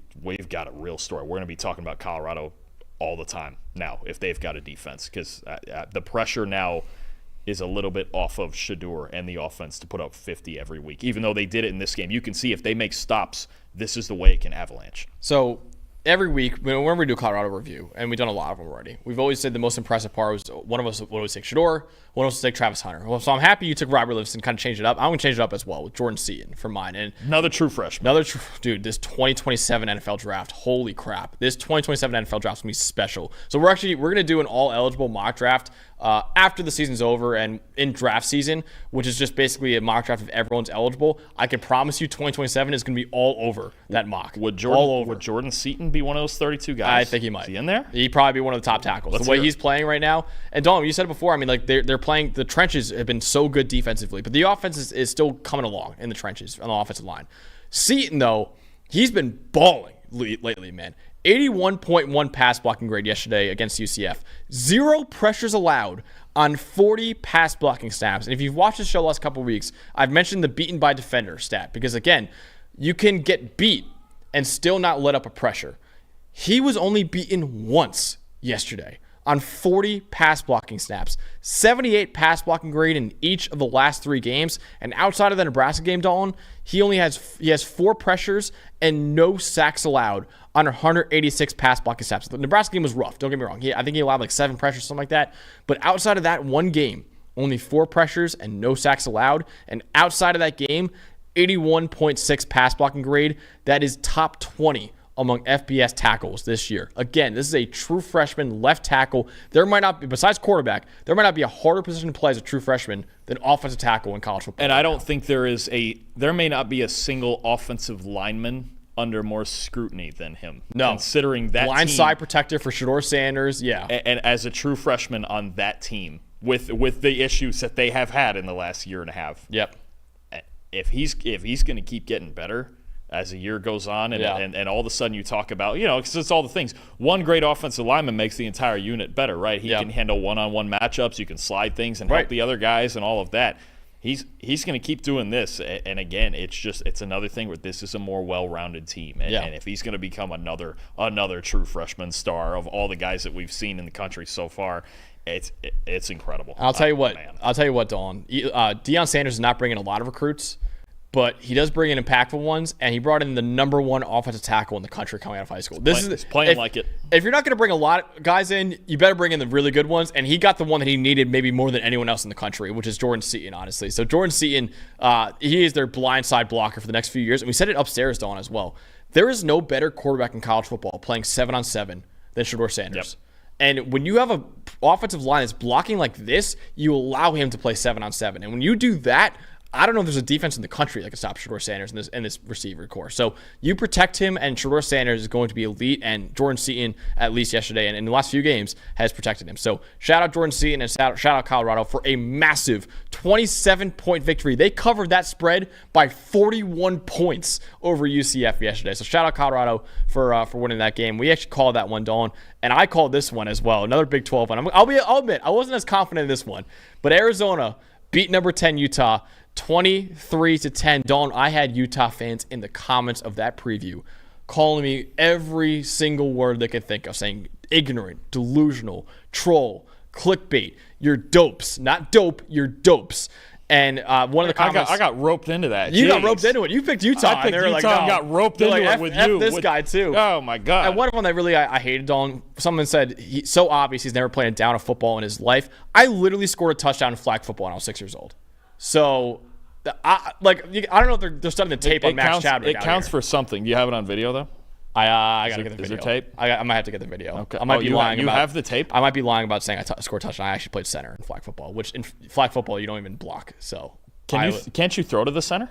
got a real story. We're going to be talking about Colorado all the time now if they've got a defense, because the pressure now is a little bit off of Shedeur and the offense to put up 50 every week. Even though they did it in this game, you can see if they make stops, this is the way it can avalanche. So every week, whenever we do Colorado review, and we've done a lot of them already, we've always said the most impressive part was one of us would always take Shedeur, one of us would take Travis Hunter. Well, so I'm happy you took Robert Livingston, kind of changed it up. I'm going to change it up as well with Jordan Seaton for mine. And another true freshman. Dude, this 2027 NFL draft, holy crap. This 2027 NFL draft is going to be special. So we're going to do an all-eligible mock draft after the season's over and in draft season, which is just basically a mock draft if everyone's eligible. I can promise you 2027 is going to be all over that mock. Would Jordan Seaton be one of those 32 guys? I think he might. Is he in there? He'd probably be one of the top tackles. The way he's playing right now. And Dalton, you said it before, I mean, like they're playing, the trenches have been so good defensively, but the offense is still coming along in the trenches on the offensive line. Seaton, though, he's been balling lately, man. 81.1 pass blocking grade yesterday against UCF. 0 pressures allowed on 40 pass blocking snaps. And if you've watched the show the last couple of weeks, I've mentioned the beaten by defender stat because, again, you can get beat and still not let up a pressure. He was only beaten once yesterday on 40 pass blocking snaps. 78 pass blocking grade in each of the last 3 games. And outside of the Nebraska game, Dalton, he has 4 pressures and no sacks allowed on 186 pass blocking snaps. The Nebraska game was rough, don't get me wrong. I think he allowed like 7 pressures, something like that. But outside of that one game, only 4 pressures and no sacks allowed. And outside of that game, 81.6 pass blocking grade. That is top 20 among FBS tackles this year. Again, this is a true freshman left tackle. There might not be, besides quarterback, there might not be a harder position to play as a true freshman than offensive tackle in college football. And I don't think there may not be a single offensive lineman under more scrutiny than him. No. Considering that blind team, side protector for Shedeur Sanders, yeah. And as a true freshman on that team, with the issues that they have had in the last year and a half. Yep. If he's going to keep getting better as the year goes on, and all of a sudden you talk about, because it's all the things. One great offensive lineman makes the entire unit better, right? He can handle one-on-one matchups. You can slide things and help the other guys and all of that. He's going to keep doing this, and again, it's another thing where this is a more well-rounded team, and if he's going to become another true freshman star of all the guys that we've seen in the country so far, it's incredible. I'll tell you what, Dawn. Deion Sanders is not bringing a lot of recruits. but he does bring in impactful ones, and he brought in the number 1 offensive tackle in the country coming out of high school. He's playing like it. If you're not going to bring a lot of guys in, you better bring in the really good ones, and he got the one that he needed maybe more than anyone else in the country, which is Jordan Seaton, honestly. So Jordan Seaton, he is their blindside blocker for the next few years, and we said it upstairs, Dawn, as well. There is no better quarterback in college football playing 7-on-7 than Shedeur Sanders. Yep. And when you have an offensive line that's blocking like this, you allow him to play 7-on-7. And when you do that, I don't know if there's a defense in the country that can stop Shedeur Sanders in this receiver core. So you protect him, and Shedeur Sanders is going to be elite, and Jordan Seaton, at least yesterday and in the last few games, has protected him. So shout out Jordan Seaton and shout out Colorado for a massive 27-point victory. They covered that spread by 41 points over UCF yesterday. So shout out Colorado for winning that game. We actually called that one, Dawn, and I called this one as well. Another Big 12 one. I'll admit, I wasn't as confident in this one, but Arizona beat number 10 Utah 23-10. Dawn, I had Utah fans in the comments of that preview calling me every single word they could think of, saying ignorant, delusional, troll, clickbait. You're dopes. Not dope, you're dopes. And one of the comments... I got roped into that. You got roped into it. You picked Utah. I picked Utah and got roped into it with you. This guy, too. Oh, my God. And one of them that really I hated, Dawn, someone said, so obvious he's never played a down of football in his life. I literally scored a touchdown in flag football when I was 6 years old. So, I don't know if they're studying the tape on Max Chadwick. It counts for something. Do you have it on video, though? I got to get the video. Is there tape? I might have to get the video. Okay. I might be lying. You have the tape? I might be lying about saying I scored a touchdown. I actually played center in flag football, which in flag football you don't even block. So can't you throw to the center?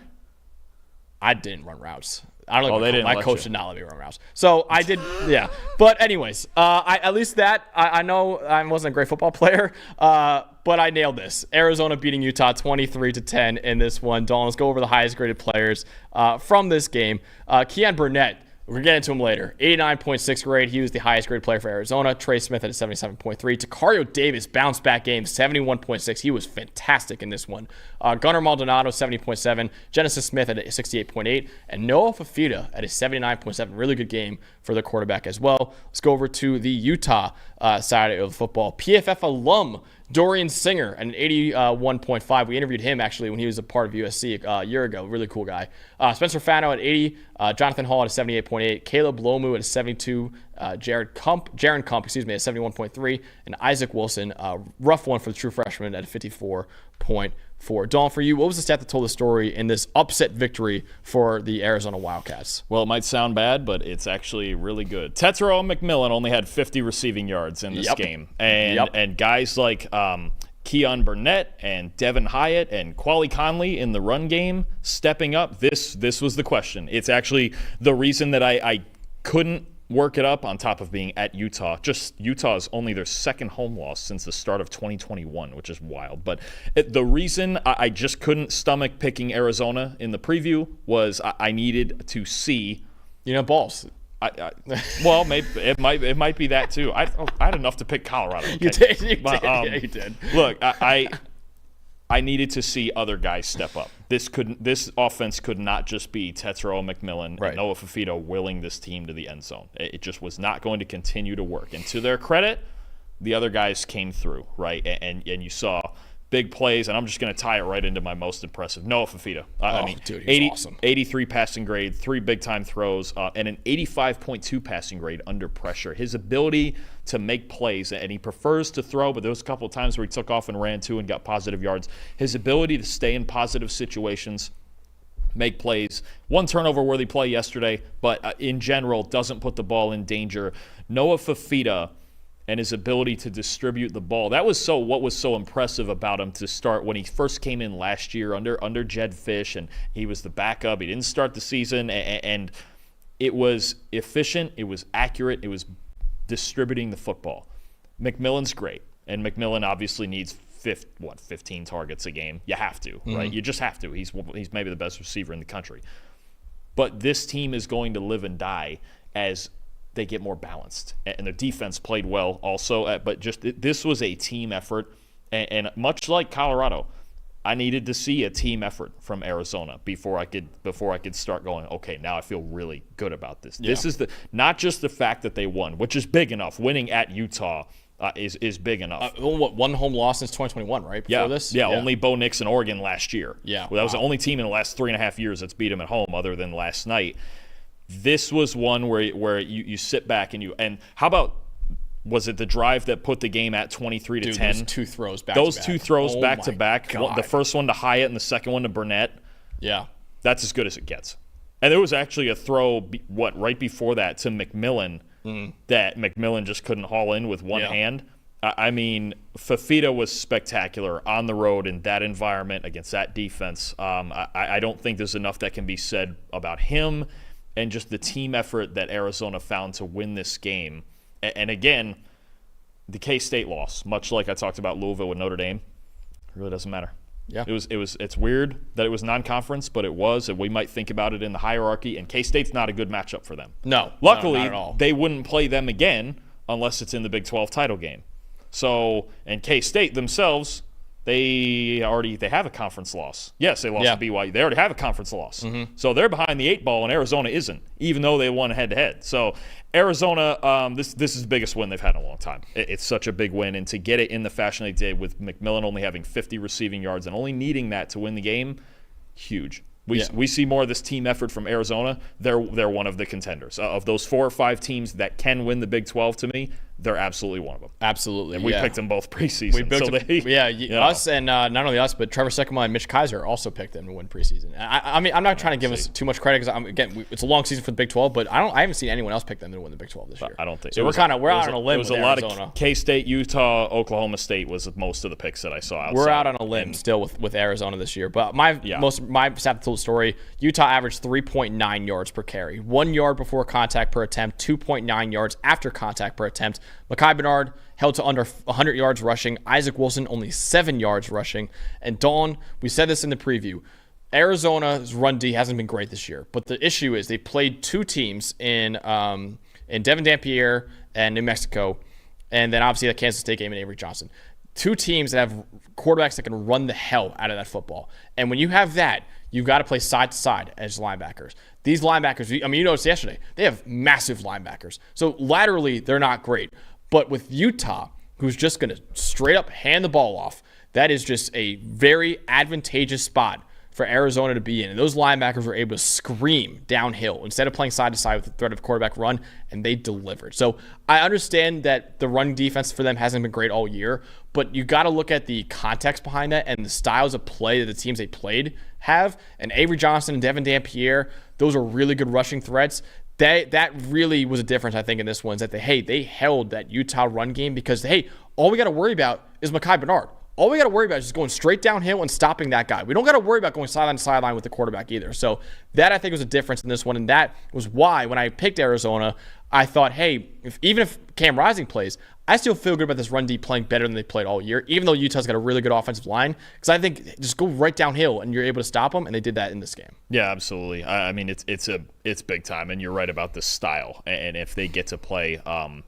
I didn't run routes. I don't know. My coach did not let me run routes. So I did, yeah. But anyways, at least that I know I wasn't a great football player, but I nailed this. Arizona beating Utah 23-10 in this one. Dawn, let's go over the highest graded players from this game. Keon Burnett. We're getting to him later. 89.6 grade. He was the highest grade player for Arizona. Trey Smith had a 77.3. Takario Davis, bounce back game, 71.6. He was fantastic in this one. Gunnar Maldonado, 70.7. Genesis Smith at a 68.8. And Noah Fafita at a 79.7. Really good game for the quarterback as well. Let's go over to the Utah side of football. PFF alum Dorian Singer at an 81.5. We interviewed him actually when he was a part of USC a year ago. Really cool guy. Spencer Fano at 80. Jonathan Hall at a 78.8. Caleb Lomu at a 72. Jaron Kump, at 71.3. And Isaac Wilson, rough one for the true freshman at a 54.4. Dawn, for you, what was the stat that told the story in this upset victory for the Arizona Wildcats? Well, it might sound bad, but it's actually really good. Tetsuo McMillan only had 50 receiving yards in this game. And guys like Keon Burnett and Devin Hyatt and Quali Conley in the run game stepping up. This was the question. It's actually the reason that I couldn't work it up on top of being at Utah. Just Utah is only their second home loss since the start of 2021, which is wild. But the reason I just couldn't stomach picking Arizona in the preview was I needed to see, balls. Well, maybe it might be that too. I had enough to pick Colorado. Okay? You did. Yeah, you did. Look, I needed to see other guys step up. This offense could not just be Tetsuo McMillan and Noah Fafita willing this team to the end zone. It just was not going to continue to work. And to their credit, the other guys came through, right? And you saw big plays, and I'm just going to tie it right into my most impressive. Noah Fafita. Dude, he was awesome. 83 passing grade, 3 big-time throws, and an 85.2 passing grade under pressure. His ability to make plays, and he prefers to throw, but there was a couple of times where he took off and ran too and got positive yards. His ability to stay in positive situations, make plays. One turnover-worthy play yesterday, but in general doesn't put the ball in danger. Noah Fafita and his ability to distribute the ball. That was what was so impressive about him to start when he first came in last year under Jed Fish, and he was the backup. He didn't start the season, and it was efficient, it was accurate, it was distributing the football. McMillan's great, and McMillan obviously needs 15 targets a game. You have to, right? You just have to. He's maybe the best receiver in the country. But this team is going to live and die as they get more balanced. And their defense played well also, but this was a team effort. And much like Colorado, I needed to see a team effort from Arizona before I could start going, okay, now I feel really good about this. Yeah. This is not just the fact that they won, which is big enough. Winning at Utah is big enough. One home loss since 2021, right? Before this? Yeah, only Bo Nix and Oregon last year. Yeah. Well, that was the only team in the last 3.5 years that's beat them at home other than last night. This was one where you sit back and how about, was it the drive that put the game at 23-10? Those two throws back Those to back. two throws Oh back my to back. God. The first one to Hyatt and the second one to Burnett. Yeah. That's as good as it gets. And there was actually a throw, right before that to McMillan that McMillan just couldn't haul in with one hand. I mean, Fafita was spectacular on the road in that environment against that defense. I don't think there's enough that can be said about him and just the team effort that Arizona found to win this game. And again, the K-State loss, much like I talked about Louisville with Notre Dame, really doesn't matter. Yeah. It's weird that it was non-conference, but it was, and we might think about it in the hierarchy, and K-State's not a good matchup for them. No. Luckily, not at all. they wouldn't play them again unless it's in the Big 12 title game. So, and K-State themselves, they have a conference loss. Yes, they lost to BYU. They already have a conference loss. So they're behind the 8 ball, and Arizona isn't, even though they won head-to-head. So Arizona, this is the biggest win they've had in a long time. It's such a big win, and to get it in the fashion they did with McMillan only having 50 receiving yards and only needing that to win the game, huge. We see more of this team effort from Arizona. They're one of the contenders. Of those 4 or 5 teams that can win the Big 12 to me, they're absolutely one of them. Absolutely. And we picked them both preseason. Us and not only us, but Trevor Sikkema and Mitch Kaiser also picked them to win preseason. I mean, I'm not trying to give us too much credit because it's a long season for the Big 12, but I haven't seen anyone else pick them to win the Big 12 this year. I don't think so. We're out on a limb. It was with a lot Arizona. of K-State, Utah, Oklahoma State was most of the picks that I saw outside. We're out on a limb still with Arizona this year. But my stat told story, Utah averaged 3.9 yards per carry, 1 yard before contact per attempt, 2.9 yards after contact per attempt. Mekhi Bernard held to under 100 yards rushing. Isaac Wilson only 7 yards rushing. And Dalton, we said this in the preview, Arizona's run D hasn't been great this year. But the issue is they played 2 teams in Devin Dampierre and New Mexico, and then obviously the Kansas State game and Avery Johnson. 2 teams that have quarterbacks that can run the hell out of that football. And when you have that, you've got to play side to side as linebackers. These linebackers, I mean, you noticed yesterday, they have massive linebackers. So laterally, they're not great. But with Utah, who's just going to straight up hand the ball off, that is just a very advantageous spot for Arizona to be in. And those linebackers were able to scream downhill instead of playing side to side with the threat of quarterback run, and they delivered. So I understand that the run defense for them hasn't been great all year, but you got to look at the context behind that and the styles of play that the teams they played have. And Avery Johnson and Devin Dampierre, those are really good rushing threats. That really was a difference, I think, in this one, is that they held that Utah run game because, all we got to worry about is Mekhi Bernard. All we got to worry about is just going straight downhill and stopping that guy. We don't got to worry about going sideline to sideline with the quarterback either. So that, I think, was a difference in this one, and that was why when I picked Arizona, I thought, even if Cam Rising plays, I still feel good about this run D playing better than they played all year, even though Utah's got a really good offensive line, because I think just go right downhill and you're able to stop them, and they did that in this game. Yeah, absolutely. I mean, it's big time, and you're right about the style, and if they get to play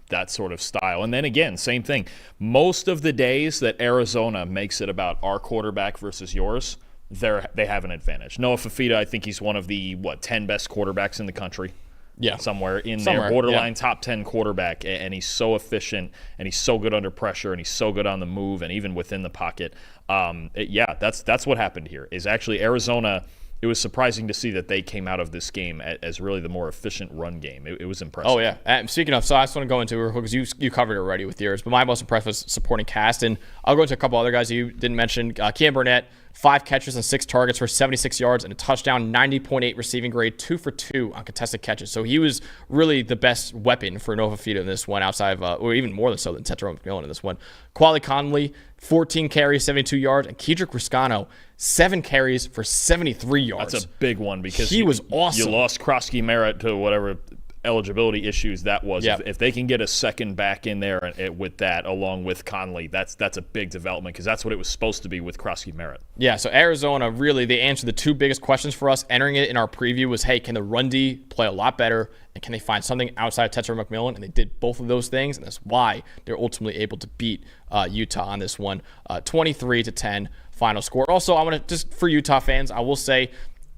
that sort of style. And then again, same thing. Most of the days that Arizona makes it about our quarterback versus yours, they have an advantage. Noah Fafita, I think he's one of the 10 best quarterbacks in the country. Yeah, somewhere there, borderline top 10 quarterback, and he's so efficient, and he's so good under pressure, and he's so good on the move, and even within the pocket. That's what happened here. Is actually Arizona. It was surprising to see that they came out of this game as really the more efficient run game. It was impressive. Oh yeah. And speaking of, so I just want to go into it because you covered it already with yours, but my most impressive was supporting cast, and I'll go into a couple other guys you didn't mention. Kean Burnett, 5 catches and 6 targets for 76 yards and a touchdown, 90.8 receiving grade, 2 for 2 on contested catches. So he was really the best weapon for Nova Fafita in this one, outside of, or even more than so than Tetra McMillan in this one. Quali Conley, 14 carries, 72 yards, and Kedrick Riscano, 7 carries for 73 yards. That's a big one because he was awesome. You lost Krosky Merritt to whatever eligibility issues that was. Yep. If they can get a second back in there with that, along with Conley, that's a big development because that's what it was supposed to be with Krosky Merritt. Yeah, so Arizona, really, they answered the 2 biggest questions for us entering it in our preview was, can the run D play a lot better, and can they find something outside of Tetra McMillan? And they did both of those things, and that's why they're ultimately able to beat Utah on this one, 23-10 final score. Also, I want to, just for Utah fans, I will say,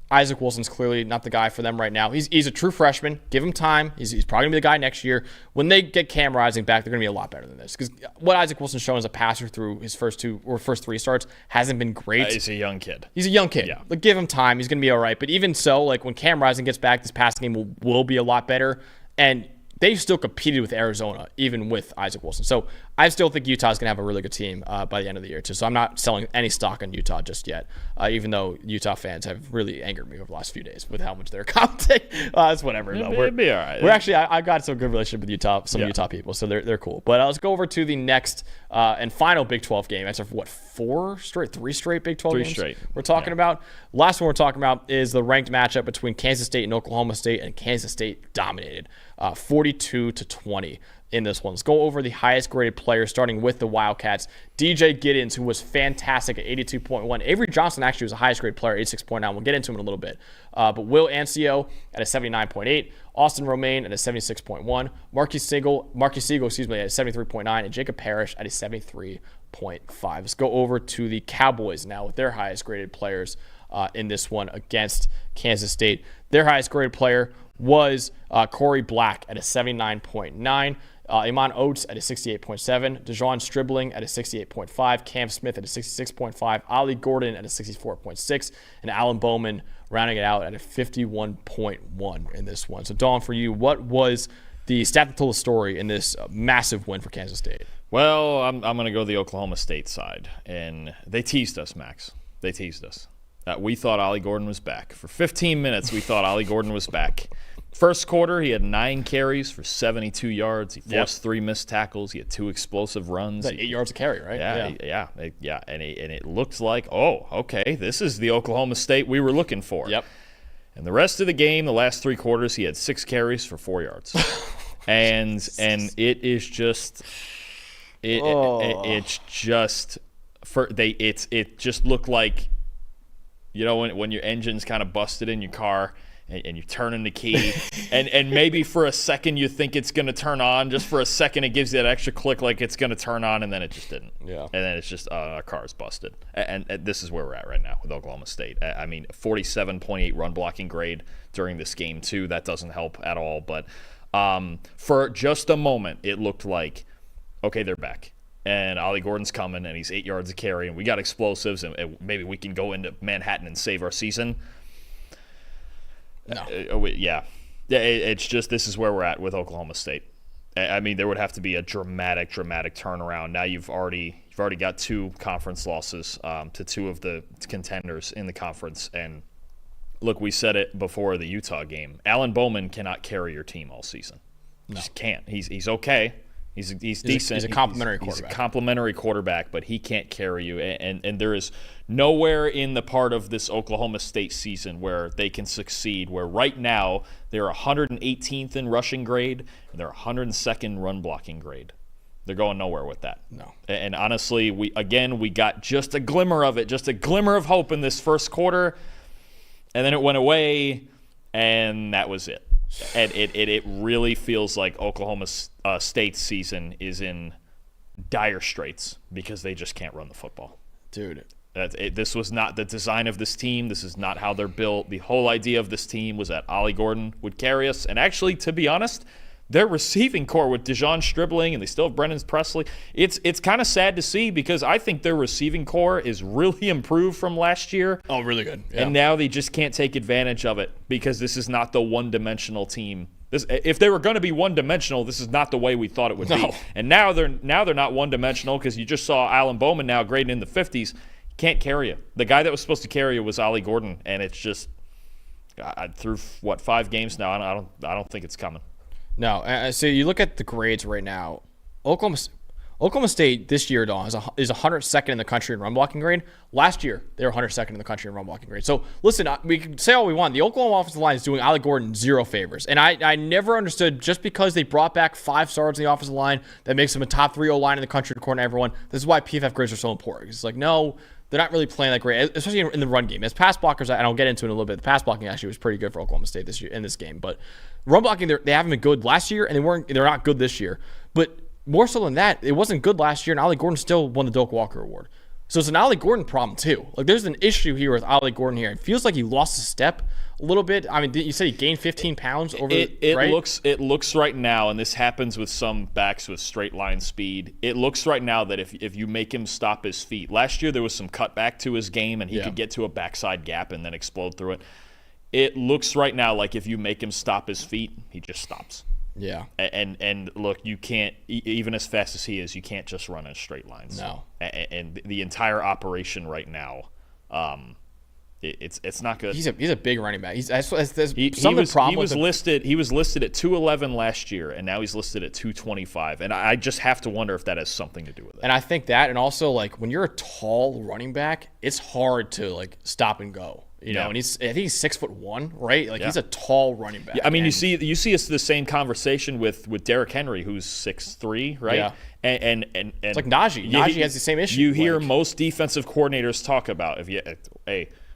Isaac Wilson's clearly not the guy for them right now. He's a true freshman. Give him time. He's probably going to be the guy next year. When they get Cam Rising back, they're going to be a lot better than this. Because what Isaac Wilson's shown as a passer through his first 3 starts hasn't been great. He's a young kid. He's a young kid. Yeah. Like, give him time. He's going to be all right. But even so, like when Cam Rising gets back, this passing game will be a lot better. And they've still competed with Arizona, even with Isaac Wilson. So I still think Utah's going to have a really good team by the end of the year, too. So I'm not selling any stock on Utah just yet, even though Utah fans have really angered me over the last few days with how much they're commenting. It's whatever. It'd be all right. We're actually, I got some good relationship with Utah, Utah people, so they're cool. But let's go over to the next and final Big 12 game. That's what, 3 straight Big 12 games? 3 straight. We're talking about. Last one we're talking about is the ranked matchup between Kansas State and Oklahoma State, and Kansas State dominated 42-20 in this one. Let's go over the highest graded players, starting with the Wildcats. DJ Giddens, who was fantastic at 82.1. Avery Johnson actually was the highest graded player, 86.9. We'll get into him in a little bit. But Will Ancio at a 79.8. Austin Romaine at a 76.1. Marquis Siegel, at a 73.9. And Jacob Parrish at a 73.5. Let's go over to the Cowboys now with their highest graded players in this one against Kansas State. Their highest graded player was Corey Black at a 79.9. Iman Oates at a 68.7, DeJuan Stribling at a 68.5, Cam Smith at a 66.5, Ollie Gordon at a 64.6, and Alan Bowman rounding it out at a 51.1 in this one. So, Dawn, for you, what was the stat that told the story in this massive win for Kansas State? Well, I'm going to go the Oklahoma State side, and they teased us, Max. They teased us. We thought Ollie Gordon was back. For 15 minutes, we thought Ollie Gordon was back. First quarter, he had 9 carries for 72 yards. He forced 3 missed tackles. He had 2 explosive runs. 8 yards a carry, right? Yeah. And it looked like, okay, this is the Oklahoma State we were looking for. Yep. And the rest of the game, the last 3 quarters, he had 6 carries for 4 yards. and it is just it just looked like, you know, when your engine's kind of busted in your car and you're turning the key and maybe for a second you think it's going to turn on. Just for a second it gives you that extra click like it's going to turn on, and then it just didn't. Yeah. And then it's just our car's busted. And this is where we're at right now with Oklahoma State. I mean, 47.8 run blocking grade during this game too. That doesn't help at all. But for just a moment it looked like, okay, they're back. And Ollie Gordon's coming, and he's 8 yards a carry, and we got explosives, and maybe we can go into Manhattan and save our season. No. It's just, this is where we're at with Oklahoma State. I mean, there would have to be a dramatic turnaround. Now you've already got 2 conference losses to 2 of the contenders in the conference. And look, we said it before the Utah game. Alan Bowman cannot carry your team all season. No. Just can't. He's okay. He's decent. He's a complimentary quarterback. He's a complimentary quarterback, but he can't carry you. And there is nowhere in the part of this Oklahoma State season where they can succeed, where right now they're 118th in rushing grade and they're 102nd run blocking grade. They're going nowhere with that. No. And honestly, we got just a glimmer of it, just a glimmer of hope in this first quarter, and then it went away, and that was it. And it really feels like Oklahoma State's season is in dire straits because they just can't run the football. Dude. This was not the design of this team. This is not how they're built. The whole idea of this team was that Ollie Gordon would carry us. And actually, to be honest, their receiving core with DeJuan Stribling, and they still have Brendan Presley, it's kind of sad to see because I think their receiving core is really improved from last year. Oh, really good. Yeah. And now they just can't take advantage of it because this is not the one-dimensional team. If they were going to be one-dimensional, this is not the way we thought it would be. And now they're not one-dimensional because you just saw Alan Bowman now grading in the 50s. He can't carry you. The guy that was supposed to carry you was Ollie Gordon, and it's just through 5 games now. I don't think it's coming. No, so you look at the grades right now. Oklahoma State this year, Dawn, is 102nd in the country in run blocking grade. Last year, they were 102nd in the country in run blocking grade. So, listen, we can say all we want. The Oklahoma offensive line is doing Ollie Gordon 0 favors. And I never understood, just because they brought back 5 stars in the offensive line, that makes them a top 3 O-line in the country according to everyone. This is why PFF grades are so important. It's like, no, they're not really playing that great, especially in the run game. As pass blockers, and I'll get into it in a little bit, the pass blocking actually was pretty good for Oklahoma State this year in this game. But run blocking, they haven't been good last year, and they're not good this year. But more so than that, it wasn't good last year, and Ollie Gordon still won the Doak Walker Award. So it's an Ollie Gordon problem too. Like there's an issue here with Ollie Gordon here. It feels like he lost a step a little bit. I mean, you said he gained 15 pounds over right? It looks right now, and this happens with some backs with straight line speed. It looks right now that if you make him stop his feet. Last year there was some cutback to his game, and he could get to a backside gap and then explode through it. It looks right now like if you make him stop his feet, he just stops. Yeah. And look, you can't, even as fast as he is, you can't just run in straight lines. No. And the entire operation right now, it's not good. He's a big running back. He was listed at 211 last year, and now he's listed at 225. And I just have to wonder if that has something to do with it. And I think that, and also like when you're a tall running back, it's hard to like stop and go. You know, and I think he's 6'1", right? Like he's a tall running back. Yeah, I mean, you see the same conversation with Derrick Henry, who's 6'3", right? Yeah. And it's like Najee. Najee has the same issue. You hear most defensive coordinators talk about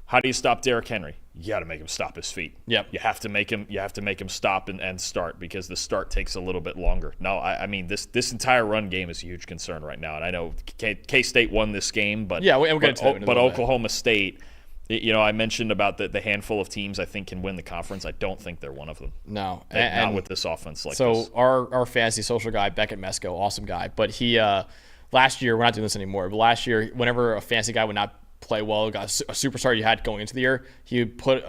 how do you stop Derrick Henry? You got to make him stop his feet. Yep. You have to make him stop and start, because the start takes a little bit longer. No, I mean this entire run game is a huge concern right now, and I know K-State won this game, but Oklahoma State. You know, I mentioned about the handful of teams I think can win the conference. I don't think they're one of them. No. Not with this offense like this. So our fantasy social guy, Beckett Mesco, awesome guy. But he, last year, we're not doing this anymore, but last year, whenever a fantasy guy would not play well, got a superstar you had going into the year, he would put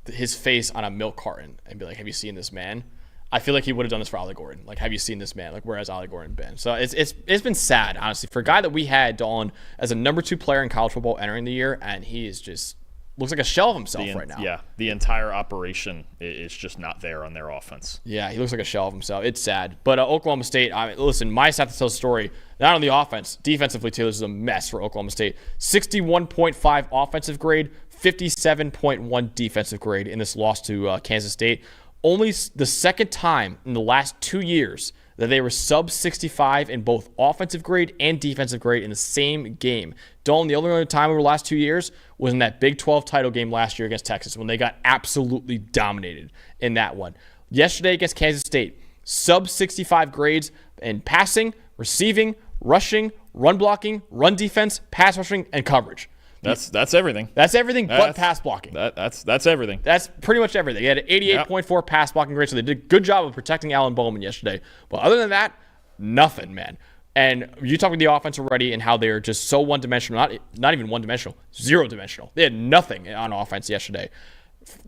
his face on a milk carton and be like, have you seen this man? I feel like he would have done this for Ollie Gordon. Like, have you seen this man? Like, where has Ollie Gordon been? So it's been sad, honestly, for a guy that we had, Dalton, as a number 2 player in college football entering the year, and he is just looks like a shell of himself right now. Yeah, the entire operation is just not there on their offense. Yeah, he looks like a shell of himself. It's sad. But Oklahoma State, I mean, listen, my stat to tell the story, not on the offense, defensively too, this is a mess for Oklahoma State. 61.5 offensive grade, 57.1 defensive grade in this loss to Kansas State. Only the second time in the last 2 years that they were sub 65 in both offensive grade and defensive grade in the same game. Dalton, the only other time over the last 2 years was in that Big 12 title game last year against Texas when they got absolutely dominated in that one. Yesterday against Kansas State, sub 65 grades in passing, receiving, rushing, run blocking, run defense, pass rushing, and coverage. That's everything. That's everything but pass blocking. That's everything. That's pretty much everything. They had an 88.4 pass blocking grade, so they did a good job of protecting Alan Bowman yesterday. But other than that, nothing, man. And you talked about the offense already and how they're just so one-dimensional. Not even one-dimensional, zero-dimensional. They had nothing on offense yesterday.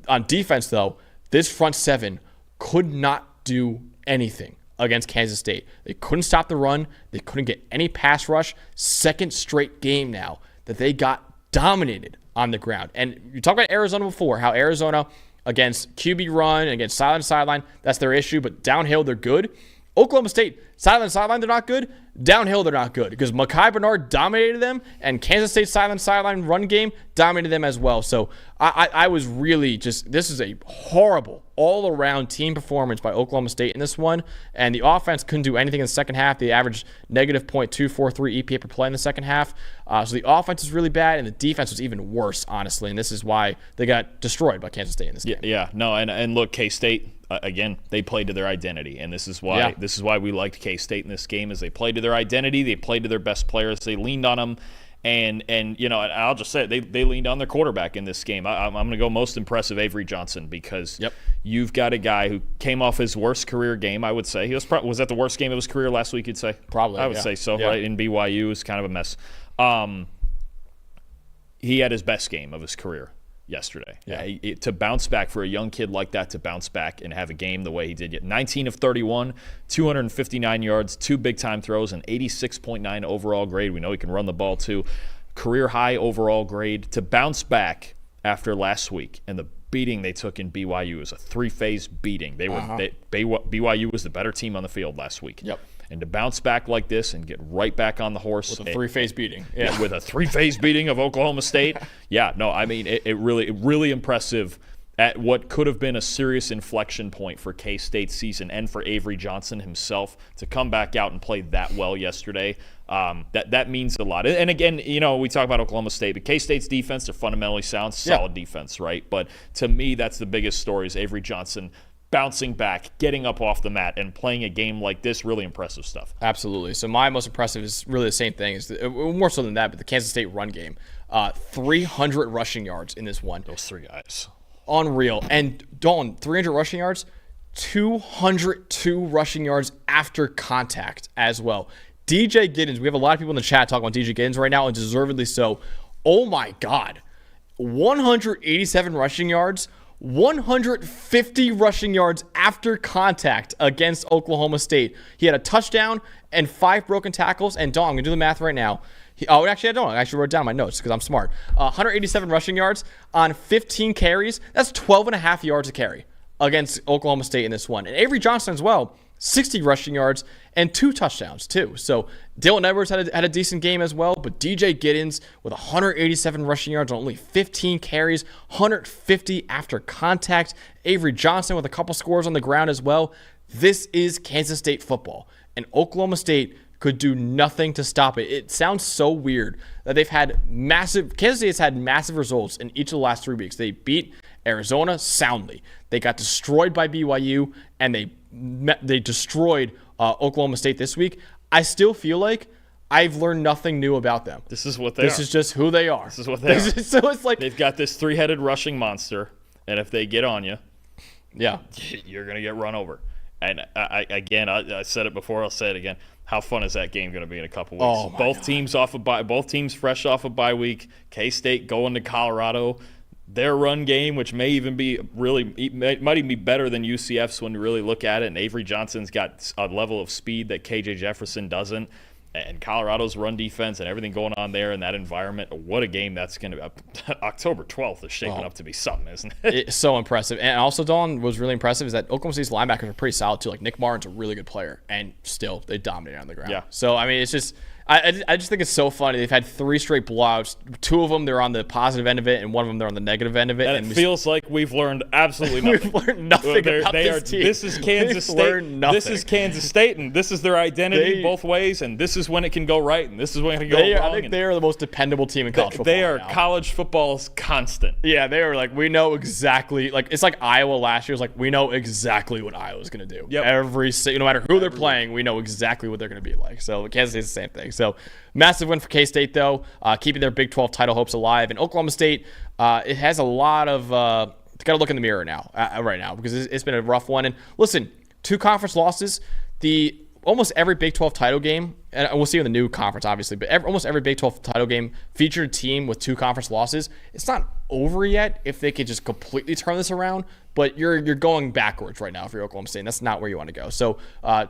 On defense, though, this front seven could not do anything against Kansas State. They couldn't stop the run. They couldn't get any pass rush. Second straight game now that they got dominated on the ground. And you talked about Arizona before, how Arizona against QB run and against sideline, that's their issue, but downhill, they're good. Oklahoma State, sideline, they're not good. Downhill, they're not good because Mekhi Bernard dominated them, and Kansas State sideline run game dominated them as well. So I was really this is a horrible all-around team performance by Oklahoma State in this one, and the offense couldn't do anything in the second half. They averaged negative .243 EPA per play in the second half. So the offense is really bad, and the defense was even worse, honestly, and this is why they got destroyed by Kansas State in this game. Yeah, no, and look, K-State, again, they played to their identity, and this is why we liked K-State in this game, is they played to their identity, they played to their best players, they leaned on them, and you know, I'll just say it, they leaned on their quarterback in this game. I'm going to go most impressive Avery Johnson, because you've got a guy who came off his worst career game, I would say. He was that the worst game of his career last week, you'd say? Probably, I would say so, right? In BYU, it was kind of a mess. He had his best game of his career yesterday. To bounce back for a young kid like that, to bounce back and have a game the way he did. 19 of 31, 259 yards, 2 big-time throws, an 86.9 overall grade. We know he can run the ball too. Career high overall grade. To bounce back after last week and the beating they took in BYU was a 3-phase beating. BYU was the better team on the field last week. And to bounce back like this and get right back on the horse. With a 3-phase beating. With a 3-phase beating of Oklahoma State. I mean, it really impressive at what could have been a serious inflection point for K-State's season and for Avery Johnson himself to come back out and play that well yesterday. That means a lot. And again, you know, we talk about Oklahoma State, but K-State's defense, they're fundamentally sound, solid defense, right? But to me, that's the biggest story is Avery Johnson bouncing back, getting up off the mat, and playing a game like this. Really impressive stuff. Absolutely. So my most impressive is really the same thing. More so than that, but the Kansas State run game. 300 rushing yards in this one. Those three guys. Unreal. And Dalton, 300 rushing yards, 202 rushing yards after contact as well. DJ Giddens, we have a lot of people in the chat talking about DJ Giddens right now, and deservedly so. Oh my God. 187 rushing yards, 150 rushing yards after contact against Oklahoma State. He had a touchdown and 5 broken tackles. And Dawn, I'm going to do the math right now. Actually, I don't. I actually wrote down my notes because I'm smart. 187 rushing yards on 15 carries. That's 12 and a half yards a carry against Oklahoma State in this one. And Avery Johnson as well, 60 rushing yards and 2 touchdowns too. So Dylan Edwards had a decent game as well, but DJ Giddens with 187 rushing yards on only 15 carries, 150 after contact. Avery Johnson with a couple scores on the ground as well. This is Kansas State football, and Oklahoma State could do nothing to stop it. It sounds so weird that Kansas State has had massive results in each of the last 3 weeks. They beat Arizona soundly. They got destroyed by BYU, and they destroyed Oklahoma State this week. I still feel like I've learned nothing new about them. This is what they are. This is just who they are. This is what they are. So it's like they've got this 3-headed rushing monster, and if they get on you, yeah, you're going to get run over. And I said it before, I'll say it again. How fun is that game going to be in a couple weeks? Oh both teams fresh off a bye week. K-State going to Colorado. Their run game, which may even be might even be better than UCF's when you really look at it. And Avery Johnson's got a level of speed that KJ Jefferson doesn't. And Colorado's run defense and everything going on there in that environment. What a game that's going to be. October 12th is shaping up to be something, isn't it? It's so impressive. And also, Dawn, was really impressive is that Oklahoma State's linebackers are pretty solid too. Like Nick Martin's a really good player, and still they dominate on the ground. Yeah. So, I mean, it's just – I just think it's so funny. They've had 3 straight blowouts. 2 of them, they're on the positive end of it, and 1 of them, they're on the negative end of it. And it feels like we've learned absolutely nothing. We've learned nothing about this team. This is Kansas State. This is Kansas State, and this is their identity both ways, and this is when it can go right, and this is when it can go wrong. I think they are the most dependable team in college football. They are college football's constant. Yeah, they are like, we know exactly. Like, it's like Iowa last year. It's like, we know exactly what Iowa's going to do. Yep. No matter who they're playing, we know exactly what they're going to be like. So, Kansas State's the same thing. So, massive win for K-State, though, keeping their Big 12 title hopes alive. And Oklahoma State, it has a lot of got to look in the mirror now, right now, because it's been a rough one. And listen, 2 conference losses. Almost every Big 12 title game, and we'll see in the new conference, obviously, but almost every Big 12 title game featured a team with 2 conference losses. It's not over yet if they could just completely turn this around, but you're going backwards right now for Oklahoma State, and that's not where you want to go. So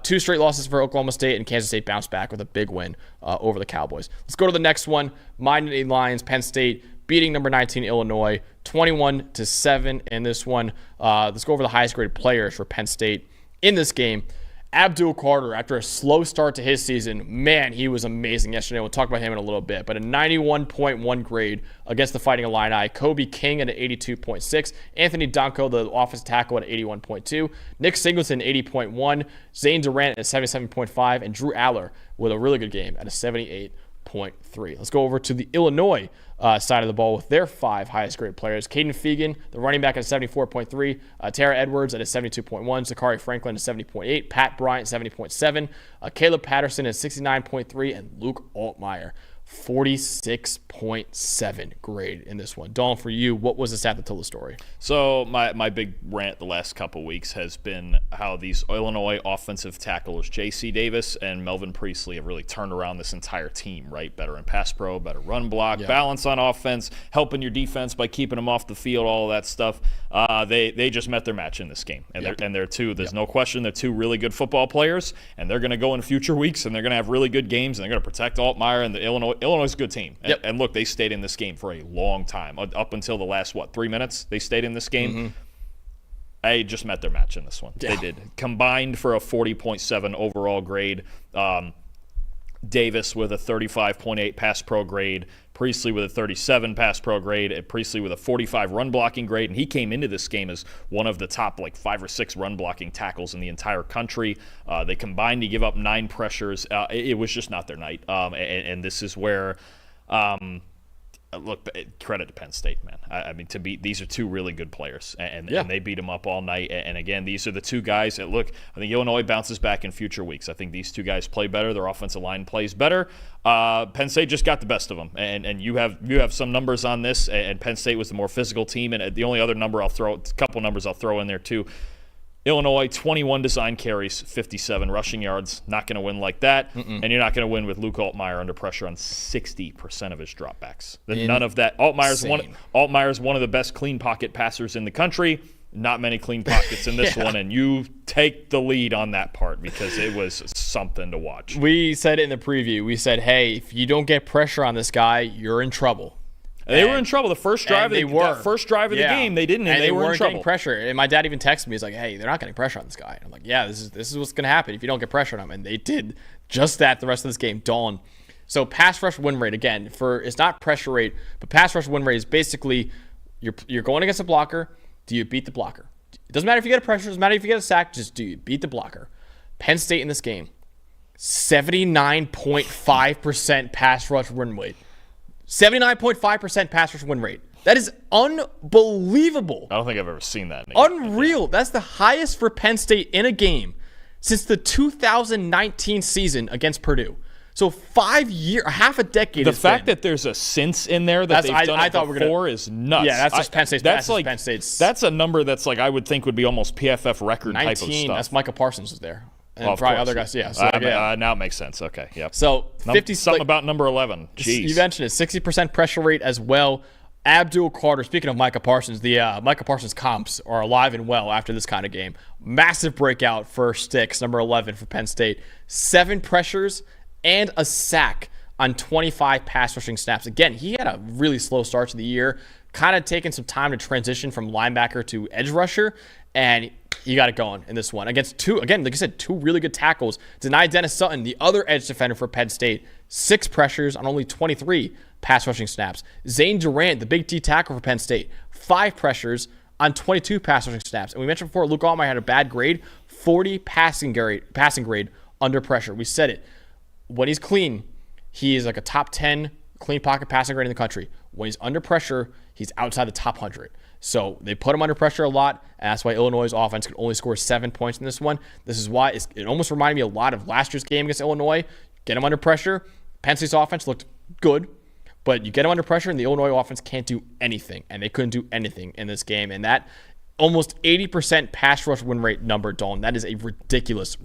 2 straight losses for Oklahoma State, and Kansas State bounced back with a big win over the Cowboys. Let's go to the next one. Mighty Lions, Penn State beating number 19 Illinois 21-7 in this one. Let's go over the highest graded players for Penn State in this game. Abdul Carter, after a slow start to his season, man, he was amazing yesterday. We'll talk about him in a little bit. But a 91.1 grade against the Fighting Illini. Kobe King at an 82.6. Anthony Donko, the offensive tackle, at 81.2. Nick Singleton, 80.1. Zane Durant at 77.5. And Drew Aller with a really good game at a 78.3. Let's go over to the Illinois side of the ball with their 5 highest graded players. Caden Fegan, the running back, at 74.3. Tara Edwards at a 72.1. Zachary Franklin at 70.8. Pat Bryant, 70.7. Caleb Patterson at 69.3. And Luke Altmaier, 46.7 grade in this one. Dawn, for you, what was the stat that told the story? So my big rant the last couple weeks has been how these Illinois offensive tackles, J.C. Davis and Melvin Priestley, have really turned around this entire team, right? Better in pass pro, better run block, balance on offense, helping your defense by keeping them off the field, all of that stuff. They just met their match in this game. And they're 2. There's no question they're 2 really good football players, and they're going to go in future weeks, and they're going to have really good games, and they're going to protect Altmaier and the Illinois is a good team. And look, they stayed in this game for a long time. Up until the last, 3 minutes, they stayed in this game. Mm-hmm. They just met their match in this one. Yeah. They did. Combined for a 40.7 overall grade. Davis with a 35.8 pass pro grade. Priestley with a 37 pass pro grade. And Priestley with a 45 run blocking grade. And he came into this game as one of the top 5 or 6 run blocking tackles in the entire country. They combined to give up 9 pressures. It was just not their night. And this is where Look, credit to Penn State, man. I mean, these are two really good players, and they beat them up all night. And again, these are the two guys that look. I think Illinois bounces back in future weeks. I think these two guys play better. Their offensive line plays better. Penn State just got the best of them, and you have some numbers on this. And Penn State was the more physical team. And the only other number a couple numbers I'll throw in there too. Illinois, 21 design carries, 57 rushing yards. Not going to win like that. And you're not going to win with Luke Altmaier under pressure on 60% of his dropbacks. None of that. Altmaier's one of the best clean pocket passers in the country. Not many clean pockets in this one, and you take the lead on that part because it was something to watch. We said it in the preview. We said, hey, if you don't get pressure on this guy, you're in trouble. They were in trouble. The first drive of the game, they didn't, and they were in trouble. Getting pressure. And my dad even texted me. He's like, hey, they're not getting pressure on this guy. And I'm like, yeah, this is what's going to happen if you don't get pressure on him. And they did just that the rest of this game. Dalton. So pass rush win rate, again, it's not pressure rate, but pass rush win rate is basically you're going against a blocker. Do you beat the blocker? It doesn't matter if you get a pressure. It doesn't matter if you get a sack. Just do you beat the blocker? Penn State in this game, 79.5% pass rush win rate. 79.5% pass rush win rate. That is unbelievable. I don't think I've ever seen that. Unreal. That's the highest for Penn State in a game since the 2019 season against Purdue. So 5 years, half a decade. The fact that there's a since in there that they've done it before is nuts. Yeah, that's just Penn State's. Penn State's. That's a number that's like I would think would be almost PFF record 19, type of stuff. That's Micah Parsons was there. And probably other guys, yeah. So, now it makes sense. Okay, yep. So 50 something about number 11. Jeez. You mentioned it. 60% pressure rate as well. Abdul Carter. Speaking of Micah Parsons, the Micah Parsons comps are alive and well after this kind of game. Massive breakout for Sticks, number 11 for Penn State. 7 pressures and a sack on 25 pass rushing snaps. Again, he had a really slow start to the year. Kind of taking some time to transition from linebacker to edge rusher, and he got it going in this one. Against two really good tackles. Denied Dennis Sutton, the other edge defender for Penn State, 6 pressures on only 23 pass rushing snaps. Zane Durant, the big D tackle for Penn State, 5 pressures on 22 pass rushing snaps. And we mentioned before, Luke Altmaier had a bad grade, 40 passing grade under pressure. We said it. When he's clean, he is like a top 10 clean pocket passing grade in the country. When he's under pressure, he's outside the top 100. So they put him under pressure a lot, and that's why Illinois' offense could only score 7 points in this one. This is why it almost reminded me a lot of last year's game against Illinois. Get him under pressure. Penn State's offense looked good, but you get him under pressure, and the Illinois offense can't do anything, and they couldn't do anything in this game. And that almost 80% pass rush win rate number, Dalton. That is a ridiculous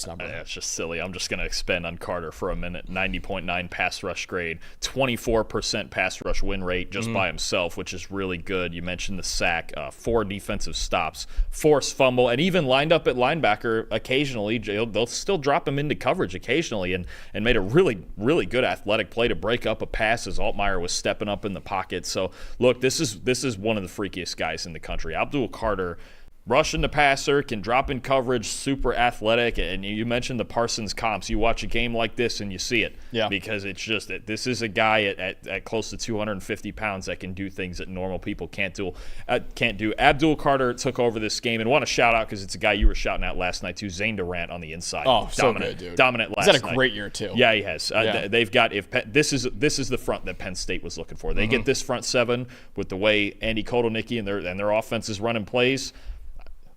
number. Yeah, it's just silly. I'm just going to expand on Carter for a minute. 90.9 pass rush grade, 24% pass rush win rate just by himself, which is really good. You mentioned the sack, 4 defensive stops, forced fumble, and even lined up at linebacker occasionally. They'll still drop him into coverage occasionally and made a really, really good athletic play to break up a pass as Altmaier was stepping up in the pocket. So, look, this is one of the freakiest guys in the country. Abdul Carter, rushing the passer, can drop in coverage, super athletic. And you mentioned the Parsons comps. You watch a game like this and you see it. Yeah. Because it's just that this is a guy at close to 250 pounds that can do things that normal people can't do. Abdul Carter took over this game, and want to shout out because it's a guy you were shouting out last night too, Zane Durant on the inside. Oh, so good, dude. Dominant last night. He's had a great year too. Yeah, he has. They've got this is the front that Penn State was looking for. They get this front 7 with the way Andy Kotelnicki and their offense is running plays.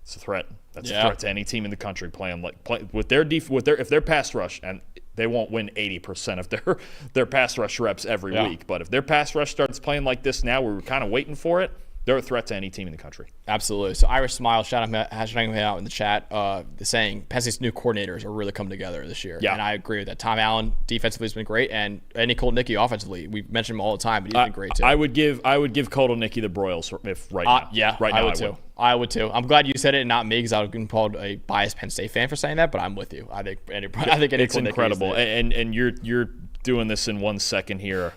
It's a threat. That's a threat to any team in the country playing with their if their pass rush, and they won't win 80% of their pass rush reps every week. But if their pass rush starts playing like this now, we were kind of waiting for it. They're a threat to any team in the country. Absolutely. So Irish Smile shouting him out in the chat, saying Penn State's new coordinators are really coming together this year. Yeah. And I agree with that. Tom Allen defensively has been great, and Andy Kotelnicki offensively. We mention him all the time, but he's been great too. I would give Kotelnicki the Broyles now. Yeah, right now I would too. I'm glad you said it and not me, because I would have been called a biased Penn State fan for saying that, but I'm with you. I think it's incredible. And you're doing this in 1 second here.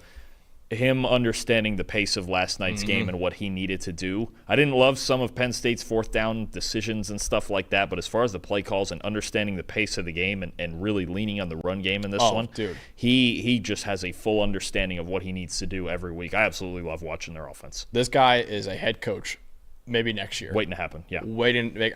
Him understanding the pace of last night's game and what he needed to do. I didn't love some of Penn State's 4th down decisions and stuff like that, but as far as the play calls and understanding the pace of the game and really leaning on the run game in this one, dude. He just has a full understanding of what he needs to do every week. I absolutely love watching their offense. This guy is a head coach Maybe next year. Waiting to happen, yeah.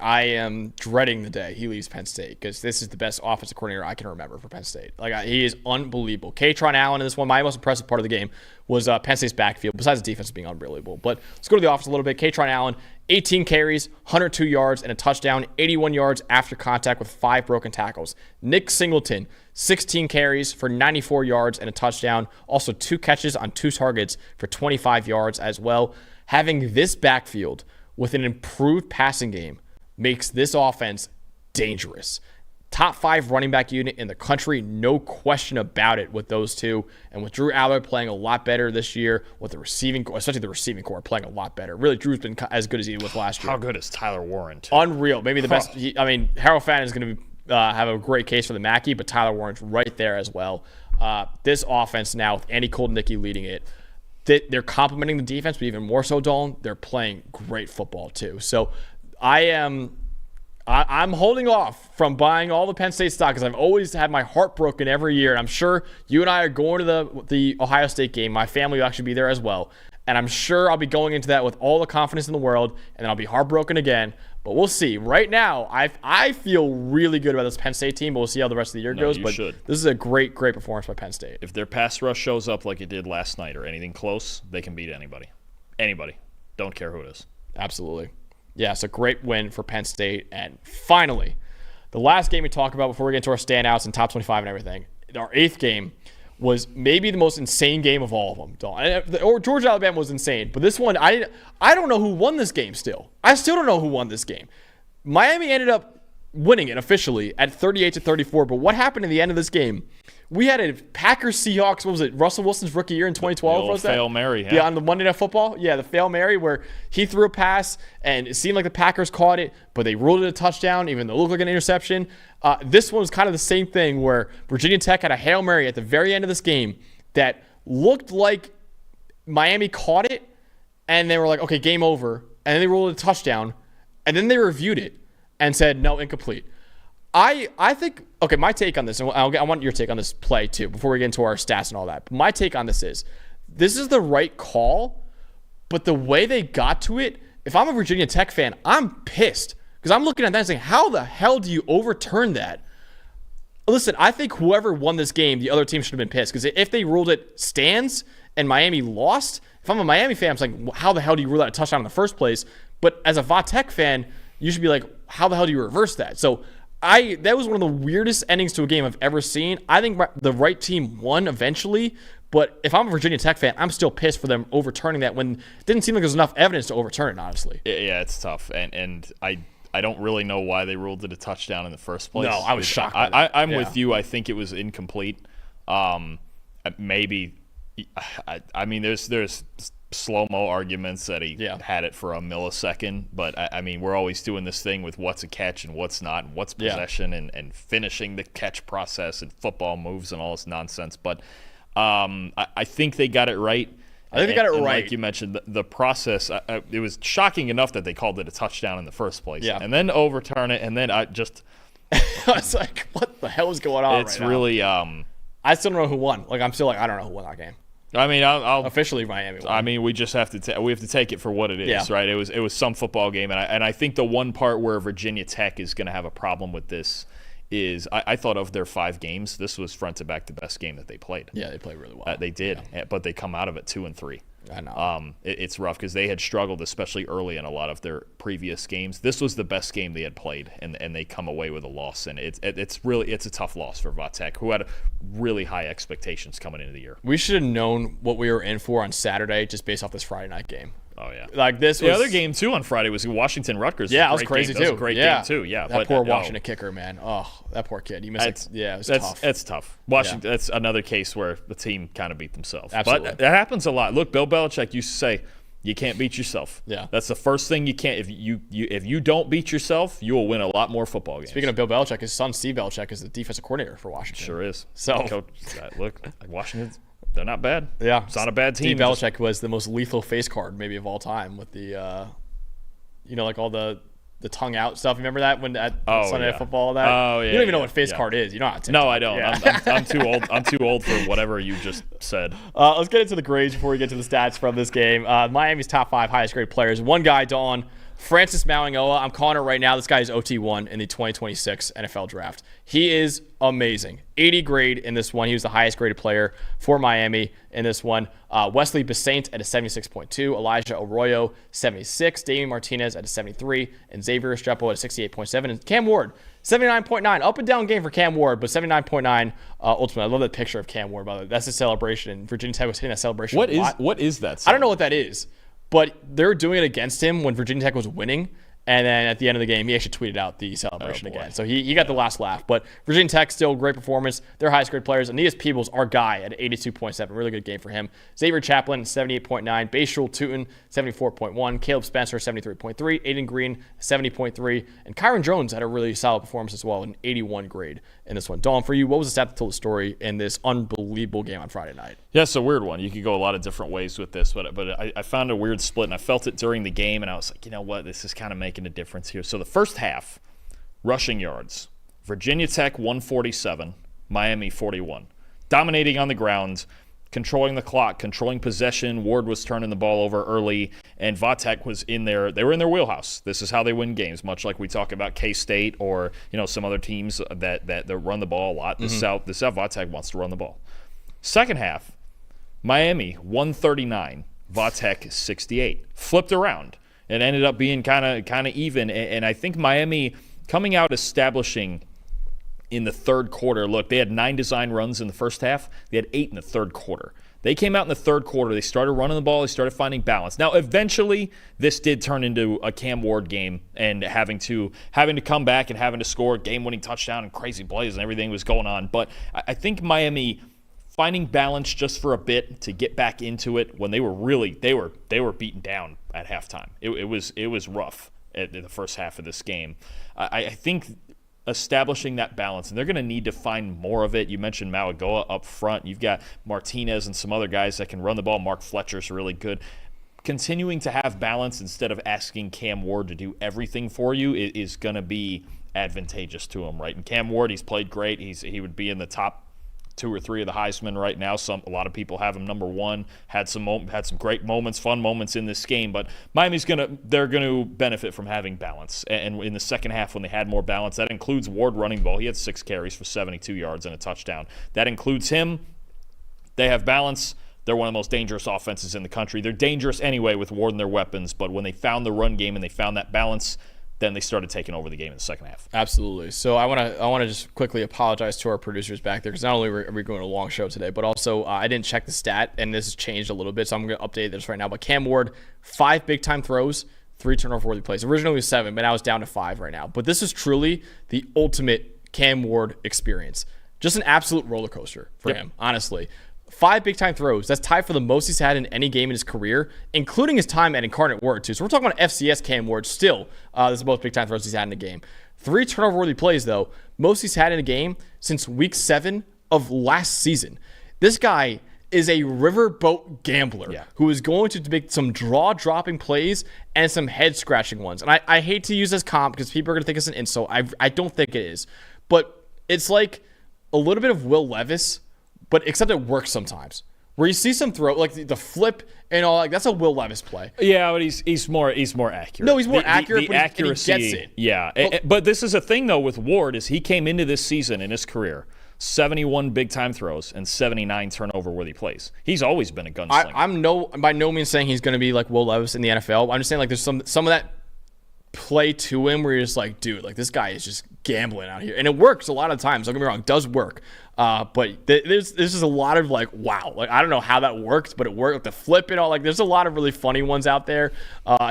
I am dreading the day he leaves Penn State because this is the best offensive coordinator I can remember for Penn State. He is unbelievable. Katron Allen in this one, my most impressive part of the game was Penn State's backfield, besides the defense being unbelievable. But let's go to the offense a little bit. Katron Allen, 18 carries, 102 yards, and a touchdown, 81 yards after contact with 5 broken tackles. Nick Singleton, 16 carries for 94 yards and a touchdown. Also 2 catches on 2 targets for 25 yards as well. Having this backfield with an improved passing game makes this offense dangerous. Top 5 running back unit in the country, no question about it with those two. And with Drew Aller playing a lot better this year, with the receiving, especially the receiving core playing a lot better. Really, Drew's been as good as he was last year. How good is Tyler Warren, too? Unreal. Maybe the best. Harold Fadden is going to have a great case for the Mackey, but Tyler Warren's right there as well. This offense now with Andy Koldnicki leading it, they're complementing the defense, but even more so, Dalton, they're playing great football too. So I'm holding off from buying all the Penn State stock because I've always had my heart broken every year. And I'm sure you and I are going to the Ohio State game. My family will actually be there as well. And I'm sure I'll be going into that with all the confidence in the world, and then I'll be heartbroken again. But we'll see. Right now, I feel really good about this Penn State team, but we'll see how the rest of the year goes. But this is a great performance by Penn State. If their pass rush shows up like it did last night or anything close, they can beat anybody. Anybody. Don't care who it is. Absolutely. Yeah, it's a great win for Penn State. And finally, the last game we talk about before we get into our standouts and top 25 and everything, our 8th game was maybe the most insane game of all of them. Or Georgia Alabama was insane, but this one I don't know who won this game still. I still don't know who won this game. Miami ended up winning it officially at 38-34, but what happened in the end of this game? We had a Packers Seahawks, what was it, Russell Wilson's rookie year in 2012? Was that? Fail Mary. Yeah, on the Monday Night Football. Yeah, the Fail Mary where he threw a pass and it seemed like the Packers caught it, but they ruled it a touchdown, even though it looked like an interception. This one was kind of the same thing where Virginia Tech had a Hail Mary at the very end of this game that looked like Miami caught it, and they were like, okay, game over. And then they ruled it a touchdown, and then they reviewed it and said, no, incomplete. I think, okay, my take on this, and I want your take on this play too, before we get into our stats and all that. But my take on this is the right call, but the way they got to it, if I'm a Virginia Tech fan, I'm pissed. Because I'm looking at that and saying, how the hell do you overturn that? Listen, I think whoever won this game, the other team should have been pissed. Because if they ruled it stands and Miami lost, if I'm a Miami fan, I'm like, how the hell do you rule out a touchdown in the first place? But as a Va Tech fan, you should be like, how the hell do you reverse that? So that was one of the weirdest endings to a game I've ever seen. I think the right team won eventually, but if I'm a Virginia Tech fan, I'm still pissed for them overturning that when it didn't seem like there was enough evidence to overturn it, honestly. Yeah, it's tough, and I don't really know why they ruled it a touchdown in the first place. No, I was shocked. I'm with you. I think it was incomplete. Maybe. I mean, there's slow-mo arguments that he had it for a millisecond, but I mean, we're always doing this thing with what's a catch and what's not, and what's possession and finishing the catch process and football moves and all this nonsense. But I think they got it right. I think they got it right. Like you mentioned, the process, it was shocking enough that they called it a touchdown in the first place. Yeah. And then overturn it, and then I was like, what the hell is going on It's really I still don't know who won. I'm still like, I don't know who won that game. I mean, I'll officially Miami won. I mean, we just have to take it for what it is, right? It was some football game, and I think the one part where Virginia Tech is going to have a problem with this is I thought of their 5 games, this was front to back the best game that they played. Yeah, they played really well. They did, but they come out of it 2-3. I know. It's rough because they had struggled, especially early in a lot of their previous games. This was the best game they had played, and they come away with a loss. And it's a tough loss for Va Tech, who had really high expectations coming into the year. We should have known what we were in for on Saturday just based off this Friday night game. Oh, yeah. The other game, too, on Friday was Washington-Rutgers. Yeah, that was crazy, too. That was a great game, too. Yeah, that poor Washington kicker, man. Oh, that poor kid. He missed it. Yeah, it was tough. That's tough. Washington, that's another case where the team kind of beat themselves. Absolutely. But that happens a lot. Look, Bill Belichick used to say, you can't beat yourself. Yeah. That's the first thing you can't. If you don't beat yourself, you will win a lot more football games. Speaking of Bill Belichick, his son Steve Belichick is the defensive coordinator for Washington. Sure is. So Coach, look, Washington's. They're not bad. Yeah. It's not a bad team. Steve Belichick was the most lethal face card maybe of all time with the, all the the tongue out stuff. Remember that when at Sunday Night Football? That oh yeah, you don't even know what face card is. You know how to. No, I don't. Yeah. I'm too old. I'm too old for whatever you just said. Let's get into the grades before we get to the stats from this game. Miami's top 5 highest graded players. One guy, Dawn, Francis Mauigoa. I'm calling it right now. This guy is OT1 in the 2026 NFL Draft. He is amazing. 80 grade in this one. He was the highest graded player for Miami in this one. Wesley Besaint at a 76.2. Elijah Arroyo, 76. Damian Martinez at a 73. And Xavier Estrepo at a 68.7. And Cam Ward, 79.9. Up and down game for Cam Ward, but 79.9 ultimately. I love that picture of Cam Ward, by the way. That's a celebration. And Virginia Tech was hitting that celebration What a lot. What is that? I don't know what that is. But they're doing it against him when Virginia Tech was winning. And then at the end of the game, he actually tweeted out the celebration again. So he got the last laugh. But Virginia Tech, still great performance. Their highest grade players. Aeneas Peebles, our guy, at 82.7. Really good game for him. Xavier Chaplin, 78.9. Bashul Tootin, 74.1. Caleb Spencer, 73.3. Aiden Green, 70.3. And Kyron Jones had a really solid performance as well, an 81 grade in this one. Dawn, for you, what was the stat that told the story in this unbelievable game on Friday night? Yeah, it's a weird one. You could go a lot of different ways with this, but I found a weird split, and I felt it during the game, and I was like, you know what, this is kind of making a difference here. So the first half, rushing yards, Virginia Tech 147, Miami 41. Dominating on the ground, controlling the clock, controlling possession. Ward was turning the ball over early, and Vatek was in there. They were in their wheelhouse. This is how they win games, much like we talk about K-State or some other teams that run the ball a lot. This is how Vatek wants to run the ball. Second half, Miami 139, Vatek 68. Flipped around and ended up being kind of even. And I think Miami coming out establishing in the third quarter. Look, they had 9 design runs in the first half. They had 8 in the third quarter. They came out in the third quarter. They started running the ball. They started finding balance. Now, eventually, this did turn into a Cam Ward game, and having to come back and having to score a game-winning touchdown and crazy plays and everything was going on. But I think Miami finding balance just for a bit to get back into it when they were beaten down at halftime. It was rough at the first half of this game. I think establishing that balance, and they're going to need to find more of it. You mentioned Mauigoa up front. You've got Martinez and some other guys that can run the ball. Mark Fletcher's really good. Continuing to have balance instead of asking Cam Ward to do everything for you is going to be advantageous to him, right? And Cam Ward, he's played great. He would be in the top 2 or 3 of the Heisman right now. A lot of people have him number 1. Had some great moments, fun moments in this game. But Miami's they're gonna benefit from having balance. And in the second half, when they had more balance, that includes Ward running the ball. He had 6 carries for 72 yards and a touchdown. That includes him. They have balance. They're one of the most dangerous offenses in the country. They're dangerous anyway with Ward and their weapons. But when they found the run game and they found that balance, then they started taking over the game in the second half. Absolutely. So I want to just quickly apologize to our producers back there, because not only are we going a long show today, but also I didn't check the stat, and this has changed a little bit, so I'm going to update this right now. But Cam Ward, 5 big-time throws, 3 turnover-worthy plays. Originally it was 7, but now it's down to 5 right now. But this is truly the ultimate Cam Ward experience. Just an absolute roller coaster for him, honestly. 5 big-time throws. That's tied for the most he's had in any game in his career, including his time at Incarnate Word, too. So we're talking about FCS Cam Ward still. This is the most big-time throws he's had in a game. 3 turnover-worthy plays, though. Most he's had in a game since Week 7 of last season. This guy is a riverboat gambler who is going to make some draw-dropping plays and some head-scratching ones. And I hate to use this comp because people are going to think it's an insult. I don't think it is. But it's like a little bit of Will Levis, but except it works sometimes. Where you see some throw, like the flip and all, like that's a Will Levis play. Yeah, but he's more accurate. No, he's more accurate, the but accuracy, he gets it. Yeah, but this is a thing though with Ward is he came into this season in his career 71 big time throws and 79 turnover-worthy plays. He's always been a gunslinger. I'm by no means saying he's going to be like Will Levis in the NFL. I'm just saying like there's some of that play to him where you're just like, dude, like this guy is just gambling out here, and it works a lot of times. Don't get me wrong, it does work. But there's just a lot of like, wow, like I don't know how that worked, but it worked. Like the flip and all, like there's a lot of really funny ones out there.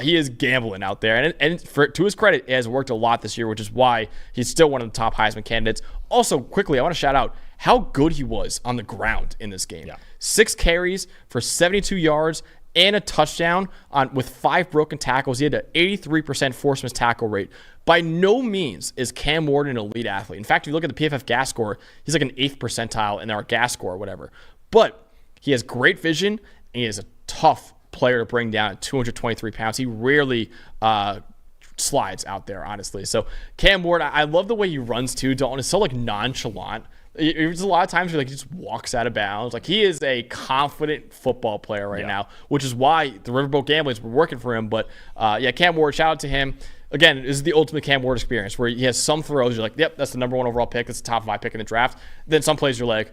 He is gambling out there, and to his credit, it has worked a lot this year, which is why he's still one of the top Heisman candidates. Also, quickly, I want to shout out how good he was on the ground in this game. 6 carries for 72 yards and a touchdown with 5 broken tackles. He had an 83% forced miss tackle rate. By no means is Cam Ward an elite athlete. In fact, if you look at the PFF gas score, he's like an 8th percentile in our gas score or whatever. But he has great vision, and he is a tough player to bring down at 223 pounds. He rarely slides out there, honestly. So Cam Ward, I love the way he runs too. Dalton is so like nonchalant. There's a lot of times where like he just walks out of bounds. Like he is a confident football player right now, which is why the Riverboat Gamblers were working for him. But Cam Ward, shout out to him. Again, this is the ultimate Cam Ward experience where he has some throws. You're like, yep, that's the number 1 overall pick. That's the top 5 pick in the draft. Then some plays you're like,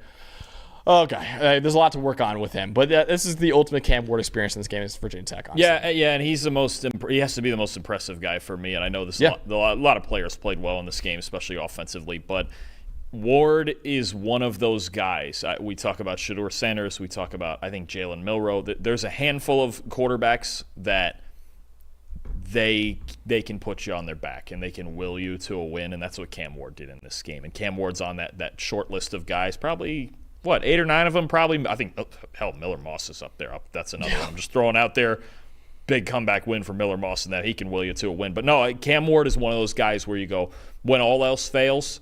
okay, there's a lot to work on with him. But this is the ultimate Cam Ward experience in this game. It's Virginia Tech, honestly. Yeah, and he's he has to be the most impressive guy for me. And I know a lot of players played well in this game, especially offensively. But Ward is one of those guys. We talk about Shedeur Sanders. We talk about, I think, Jalen Milroe. There's a handful of quarterbacks that they can put you on their back and they can will you to a win, and that's what Cam Ward did in this game. And Cam Ward's on that short list of guys, probably, 8 or 9 of them probably. I think, Miller Moss is up there. That's another one I'm just throwing out there. Big comeback win for Miller Moss, and that he can will you to a win. But no, Cam Ward is one of those guys where you go, when all else fails,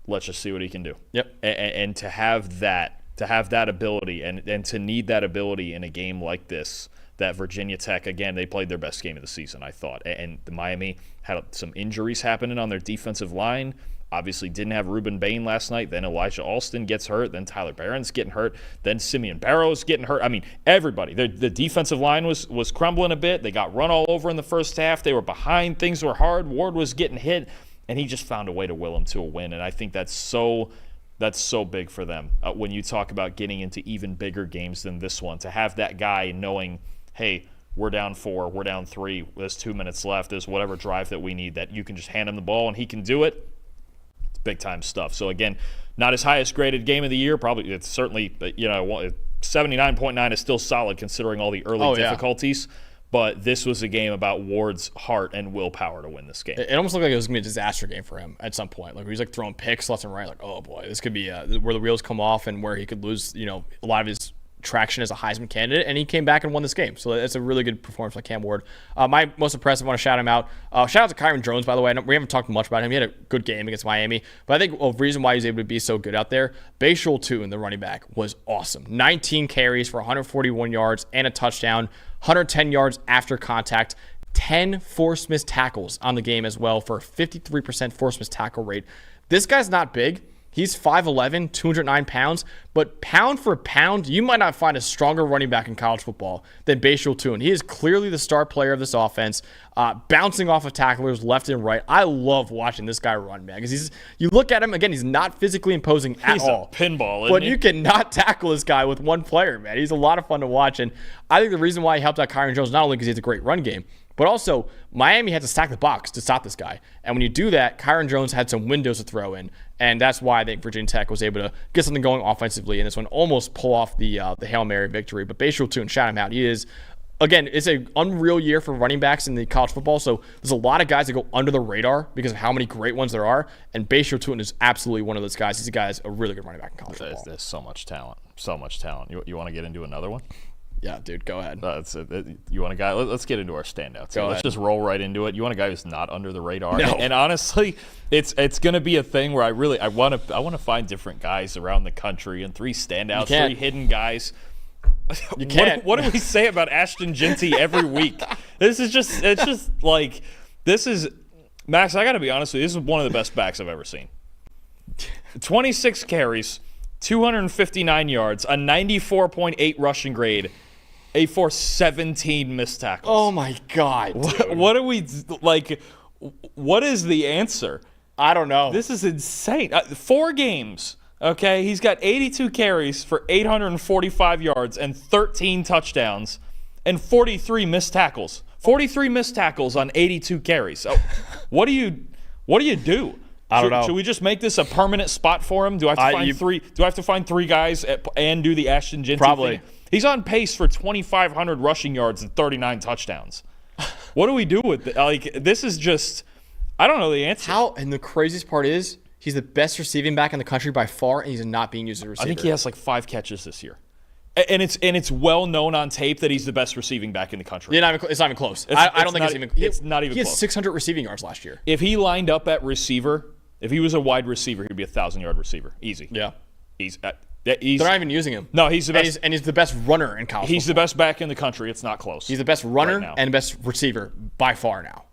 let's just see what he can do. Yep. And to have that ability and to need that ability in a game like this, that Virginia Tech, again, they played their best game of the season, I thought. And the Miami had some injuries happening on their defensive line. Obviously didn't have Ruben Bain last night. Then Elijah Alston gets hurt. Then Tyler Barron's getting hurt. Then Simeon Barrow's getting hurt. I mean, everybody. The defensive line was crumbling a bit. They got run all over in the first half. They were behind. Things were hard. Ward was getting hit. And he just found a way to will them to a win. And I think that's so big for them when you talk about getting into even bigger games than this one. To have that guy knowing, hey, we're down 4, we're down 3, there's 2 minutes left, there's whatever drive that we need, that you can just hand him the ball and he can do it. It's big-time stuff. So, again, not his highest-graded game of the year. Probably it's certainly, 79.9 is still solid considering all the early difficulties. But this was a game about Ward's heart and willpower to win this game. It almost looked like it was going to be a disaster game for him at some point. Like, he's like throwing picks left and right. Like, oh, boy, this could be where the wheels come off and where he could lose, a lot of his traction as a Heisman candidate, and he came back and won this game. So it's a really good performance by Cam Ward. My most impressive, I want to shout him out. Shout out to Kyron Jones, by the way. We haven't talked much about him. He had a good game against Miami, but I think the reason why he was able to be so good out there, Bashul Tune, the running back, was awesome. 19 carries for 141 yards and a touchdown, 110 yards after contact, 10 forced missed tackles on the game as well for a 53% forced missed tackle rate. This guy's not big. He's 5'11", 209 pounds, but pound for pound, you might not find a stronger running back in college football than Bashul Tune. He is clearly the star player of this offense, bouncing off of tacklers left and right. I love watching this guy run, man, because you look at him, again, he's not physically imposing at all. He's a pinball, but you cannot tackle this guy with one player, man. He's a lot of fun to watch, and I think the reason why he helped out Kyron Jones, not only because he has a great run game, but also, Miami had to stack the box to stop this guy. And when you do that, Kyron Jones had some windows to throw in. And that's why I think Virginia Tech was able to get something going offensively. And this one almost pull off the Hail Mary victory. But Bashul Tune, shout him out. He is, again, it's an unreal year for running backs in the college football. So there's a lot of guys that go under the radar because of how many great ones there are. And Bashul Tune is absolutely one of those guys. He's a really good running back in college football. There's so much talent. So much talent. You want to get into another one? Yeah, dude, go ahead. You want a guy? Let's get into our standouts. Let's just roll right into it. You want a guy who's not under the radar? No. And honestly, it's going to be a thing where I want to find different guys around the country and 3 standouts, 3 hidden guys. You can't. What do we say about Ashton Jeanty every week? This is Max. I got to be honest with you. This is one of the best backs I've ever seen. 26 carries, 259 yards, a 94.8 rushing grade. For 17 missed tackles. Oh my God! What do we like? What is the answer? I don't know. This is insane. 4 games. Okay, he's got 82 carries for 845 yards and 13 touchdowns, and 43 missed tackles. 43 missed tackles on 82 carries. So, what do you do? I don't know. Should we just make this a permanent spot for him? Do I have to find 3? Do I have to find 3 guys and do the Ashton Jeanty Probably. thing? He's on pace for 2,500 rushing yards and 39 touchdowns. What do we do with it? Like, this is just – I don't know the answer. And the craziest part is he's the best receiving back in the country by far, and he's not being used as a receiver. I think he has like 5 catches this year. And it's well known on tape that he's the best receiving back in the country. Yeah, it's not even close. I don't think it's even – It's not even close. He had 600 receiving yards last year. If he lined up at receiver, if he was a wide receiver, he'd be a 1,000-yard receiver. Easy. Yeah. They're not even using him. No, he's the best. And he's the best runner in college He's football. the best back in the country. It's not close. He's the best runner and best receiver by far now.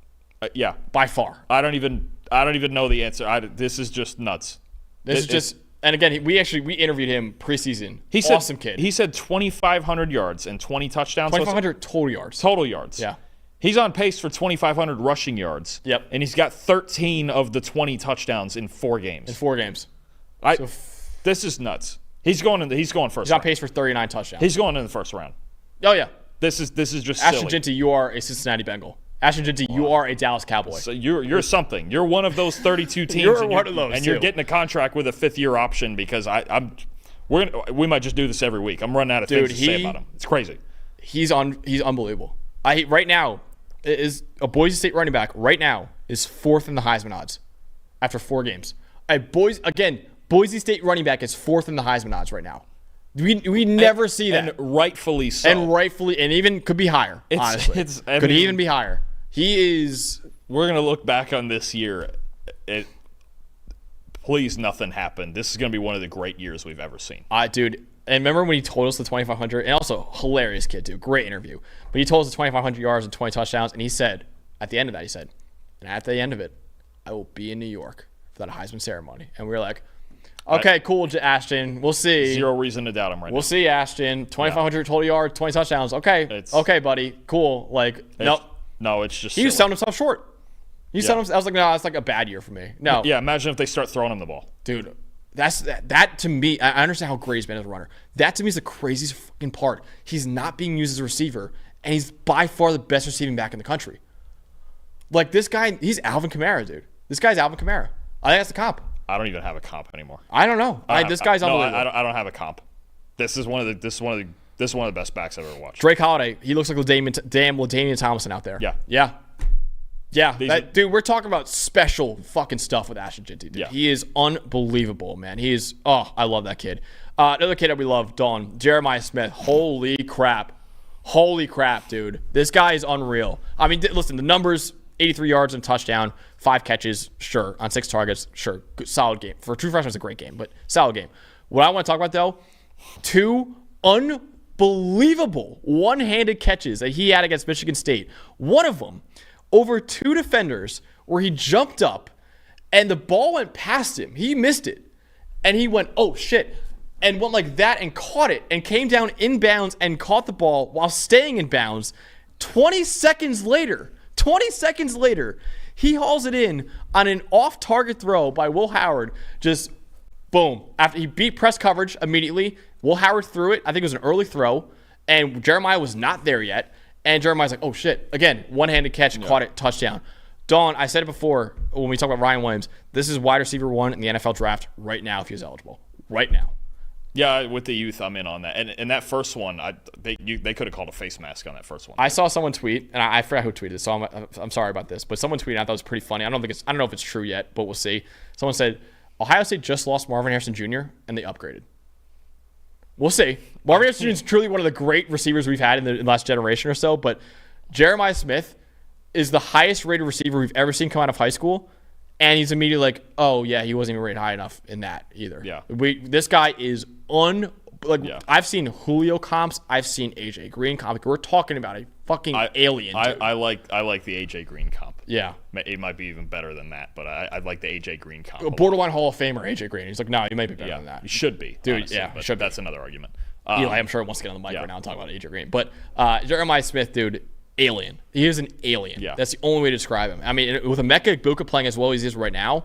Yeah. By far. I don't even know the answer. This is just nuts. This is just – and again, we interviewed him preseason. Awesome kid. He said 2,500 yards and 20 touchdowns. 2,500 total yards. Total yards. Yeah. He's on pace for 2,500 rushing yards. Yep. And he's got 13 of the 20 touchdowns in 4 games. This is nuts. He's going first. He's on pace for 39 touchdowns. He's going in the first round. Oh yeah. This is just Ashton silly. Jeanty, you are a Cincinnati Bengal. Ashton Jeanty, you are a Dallas Cowboy. So you're something. You're one of those 32 teams. You're one of those, and you're getting a contract with a 5th-year option because we might just do this every week. I'm running out of things to say about him. It's crazy. He's unbelievable. Right now is a Boise State running back. Right now is 4th in the Heisman odds after 4 games. Boise State running back is 4th in the Heisman odds right now. We never see that. And rightfully so. And even could be higher, honestly. Could even be higher. He is... We're going to look back on this year. Please, nothing happened. This is going to be one of the great years we've ever seen. Dude, and remember when he told us the 2,500? And also, hilarious kid, too. Great interview. But he told us the 2,500 yards and 20 touchdowns, and he said, at the end of that, and at the end of it, I will be in New York for that Heisman ceremony. And we were like... Okay, cool, Ashton. We'll see. Zero reason to doubt him right now. We'll see, Ashton. 2,500 total yards, 20 touchdowns. Okay, buddy. Cool. No, it's just he was selling himself short. I was like, no, it's like a bad year for me. No. Yeah, imagine if they start throwing him the ball. Dude, that to me, I understand how great he's been as a runner. That to me is the craziest fucking part. He's not being used as a receiver, and he's by far the best receiving back in the country. Like, this guy, he's Alvin Kamara, dude. This guy's Alvin Kamara. I think that's the comp. I don't even have a comp anymore. I don't know. This guy's unbelievable. I don't have a comp. This is one of the best backs I've ever watched. Drake Holiday, he looks like LaDainian Tomlinson out there. Yeah. Dude, we're talking about special fucking stuff with Ashton Jeanty, dude. Yeah. He is unbelievable, man. I love that kid. Another kid that we love, Dalton, Jeremiah Smith. Holy crap, dude. This guy is unreal. I mean, listen, the numbers. 83 yards and touchdown, 5 catches, sure. On 6 targets, sure. Good, solid game. For a true freshman, it's a great game, but solid game. What I want to talk about, though, 2 unbelievable one-handed catches that he had against Michigan State. One of them over 2 defenders where he jumped up and the ball went past him. He missed it. And he went, oh, shit, and went like that and caught it and came down in bounds and caught the ball while staying in bounds. 20 seconds later, he hauls it in on an off-target throw by Will Howard. Just boom. After he beat press coverage immediately, Will Howard threw it. I think it was an early throw, and Jeremiah was not there yet. And Jeremiah's like, oh, shit. Again, one-handed catch, caught it, touchdown. Dawn, I said it before when we talk about Ryan Williams, this is wide receiver 1 in the NFL draft right now if he was eligible. Right now. Yeah, with the youth, I'm in on that. And that first one, they could have called a face mask on that first one. I saw someone tweet, and I forgot who tweeted it, so I'm sorry about this, but someone tweeted, and I thought it was pretty funny. I don't know if it's true yet, but we'll see. Someone said, Ohio State just lost Marvin Harrison Jr., and they upgraded. We'll see. Marvin Harrison Jr. is truly one of the great receivers we've had in the last generation or so, but Jeremiah Smith is the highest-rated receiver we've ever seen come out of high school, and he's immediately like, oh, yeah, he wasn't even rated high enough in that either. Yeah. This guy is I've seen Julio comps. I've seen AJ Green comps. We're talking about a fucking alien. I like the AJ Green comp. Yeah. It might be even better than that, but I like the AJ Green comp. A borderline Hall of Famer, AJ Green. He's like, no, you might be better than that. You should be. Dude, honestly, yeah, should be. That's another argument. Eli, I'm sure wants to get on the mic right now and talk about AJ Green. But Jeremiah Smith, dude, alien. He is an alien. Yeah. That's the only way to describe him. I mean, with Emeka Egbuka playing as well as he is right now,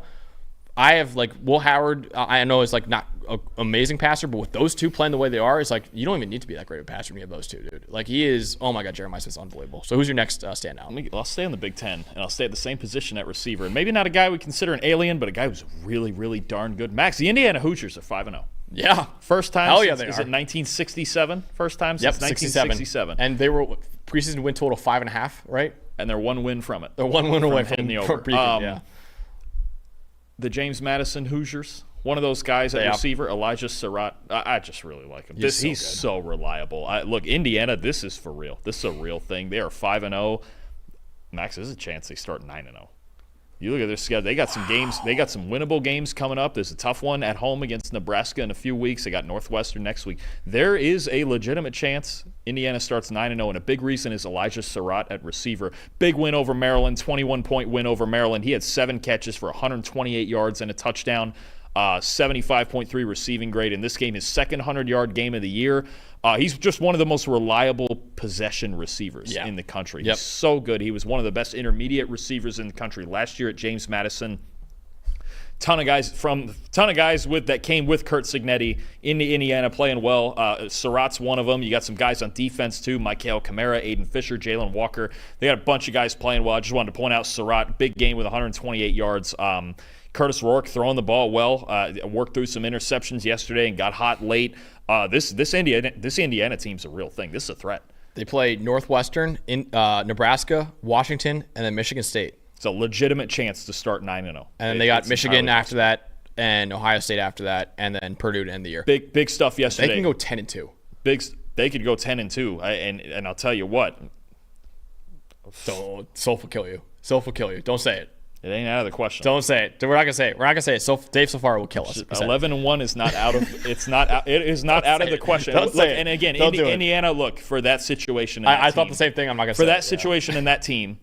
I have Will Howard. I know is not an amazing passer, but with those two playing the way they are, it's you don't even need to be that great of a passer when you have those two, dude. He is. Oh my God, Jeremiah Smith's unbelievable. So who's your next standout? I'll stay in the Big Ten, and I'll stay at the same position at receiver, and maybe not a guy we consider an alien, but a guy who's really, really darn good. Max, the Indiana Hoosiers are 5-0. Yeah, first time. Hell yeah, since, is it 1967? First time since 1967. And they were preseason win total 5.5, right? And they're 1 win from it. They're 1 win away from the over. Yeah. The James Madison Hoosiers, one of those guys at receiver, Elijah Surratt. I just really like him. He's so reliable. Look, Indiana, this is for real. This is a real thing. They are 5-0. Max, there's a chance they start 9-0. You look at their schedule. They got some games. They got some winnable games coming up. There's a tough one at home against Nebraska in a few weeks. They got Northwestern next week. There is a legitimate chance Indiana starts 9-0, and a big reason is Elijah Surratt at receiver. Big win over Maryland, 21-point win over Maryland. He had 7 catches for 128 yards and a touchdown, 75.3 receiving grade. In this game, his second 100-yard game of the year. He's just one of the most reliable possession receivers in the country. He's so good. He was one of the best intermediate receivers in the country last year at James Madison. Ton of guys that came with Curt Cignetti into Indiana playing well. Surratt's one of them. You got some guys on defense too. Michael Kamara, Aiden Fisher, Jalen Walker. They got a bunch of guys playing well. I just wanted to point out Surratt, big game with 128 yards. Curtis Rourke throwing the ball well. Worked through some interceptions yesterday and got hot late. This Indiana team's a real thing. This is a threat. They play Northwestern, Nebraska, Washington, and then Michigan State. It's a legitimate chance to start 9-0. And then they got Michigan after that, and Ohio State after that, and then Purdue to end the year. Big stuff yesterday. They can go 10-2. They could go 10-2, and I'll tell you what. So Soph will kill you. Soph will kill you. Don't say it. It ain't out of the question. Don't say it. We're not gonna say it. We're not gonna say it. So Dave Safari will kill us. 11-1 is not out of. It's not. It is not out of the question. Don't say it. And again, Indiana. Look for that situation. I thought the same thing. I'm not gonna say for that situation in that team.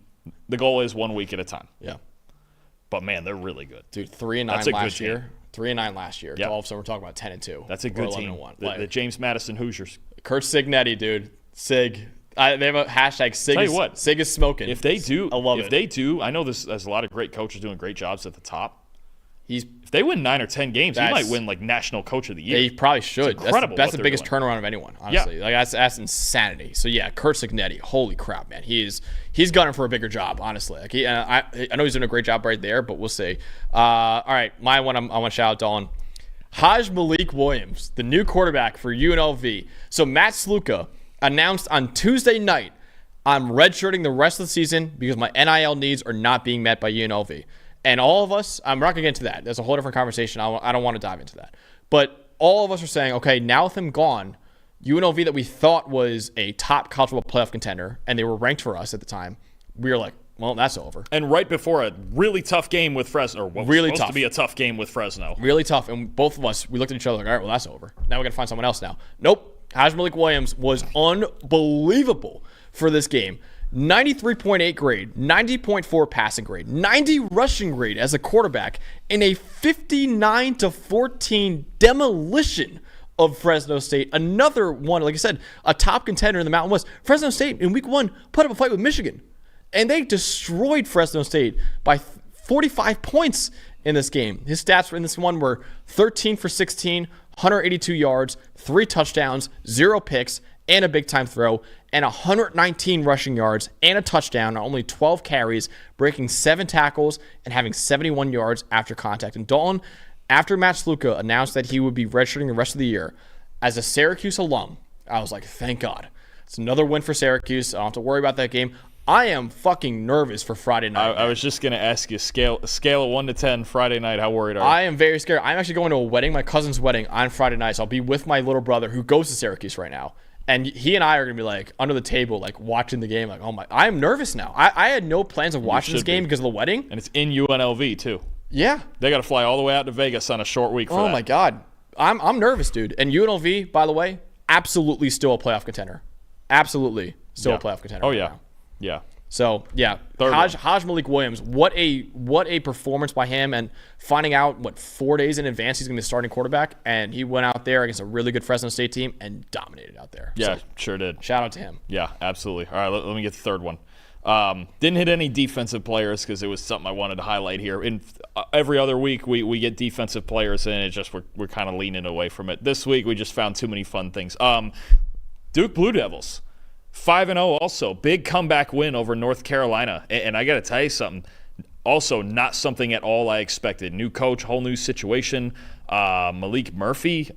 The goal is 1 week at a time. Yeah. But man, they're really good. Dude, 3-9 last year. 3-9 last year. Yep. All of a sudden, we're talking about 10-2. That's a good team. The James Madison Hoosiers. Curt Cignetti, dude. Sig. They have a hashtag Sig. Tell you what, Sig is smoking. If they do, I love it. If they do, I know there's a lot of great coaches doing great jobs at the top. If they win 9 or 10 games, he might win like National Coach of the Year. They probably should. It's incredible. That's the biggest turnaround of anyone, honestly. Yeah. Like that's insanity. So yeah, Curt Cignetti, holy crap, man. He's gunning for a bigger job, honestly. Like I know he's doing a great job right there, but we'll see. All right, my one I want to shout out Dalton. Malik Williams, the new quarterback for UNLV. So Matt Sluka announced on Tuesday night, I'm redshirting the rest of the season because my NIL needs are not being met by UNLV. And all of us, I'm not going to get into that. There's a whole different conversation. I don't want to dive into that. But all of us are saying, okay, now with him gone, UNLV that we thought was a top college football playoff contender, and they were ranked for us at the time, we were like, well, that's over. And right before a really tough game with Fresno, or what was supposed to be a tough game with Fresno. Really tough. And both of us, we looked at each other like, all right, well, that's over. Now we got to find someone else now. Nope. Malik Williams was unbelievable for this game. 93.8 grade, 90.4 passing grade, 90 rushing grade as a quarterback in a 59-14 demolition of Fresno State. Another one, like I said, a top contender in the Mountain West. Fresno State in week 1 put up a fight with Michigan, and they destroyed Fresno State by 45 points in this game. His stats in this one were 13 for 16, 182 yards, 3 touchdowns, 0 picks, and a big-time throw, and 119 rushing yards and a touchdown on only 12 carries, breaking 7 tackles and having 71 yards after contact. And Dalton, after Matt Sluka announced that he would be redshirting the rest of the year, as a Syracuse alum, I was like, thank God. It's another win for Syracuse. I don't have to worry about that game. I am fucking nervous for Friday night. I was just going to ask you, scale of 1 to 10, Friday night, how worried are you? I am very scared. I'm actually going to a wedding, my cousin's wedding, on Friday night. So I'll be with my little brother who goes to Syracuse right now. And he and I are going to be like under the table, like watching the game. Like, oh my, I'm nervous now. I had no plans of watching this game because of the wedding. And it's in UNLV too. Yeah. They got to fly all the way out to Vegas on a short week for that. Oh my God. I'm nervous, dude. And UNLV, by the way, absolutely still a playoff contender. Absolutely still a playoff contender. Oh yeah. Yeah. So yeah, Malik Williams, what a performance by him, and finding out 4 days in advance he's gonna be the starting quarterback, and he went out there against a really good Fresno State team and dominated out there. Yeah, so, sure did. Shout out to him. Yeah, absolutely. All right, let me get the third one. Didn't hit any defensive players because it was something I wanted to highlight here. In every other week we get defensive players, and it just we're kind of leaning away from it. This week we just found too many fun things. Duke Blue Devils. 5-0 also. Big comeback win over North Carolina. And I got to tell you something. Also, not something at all I expected. New coach, whole new situation. Malik Murphy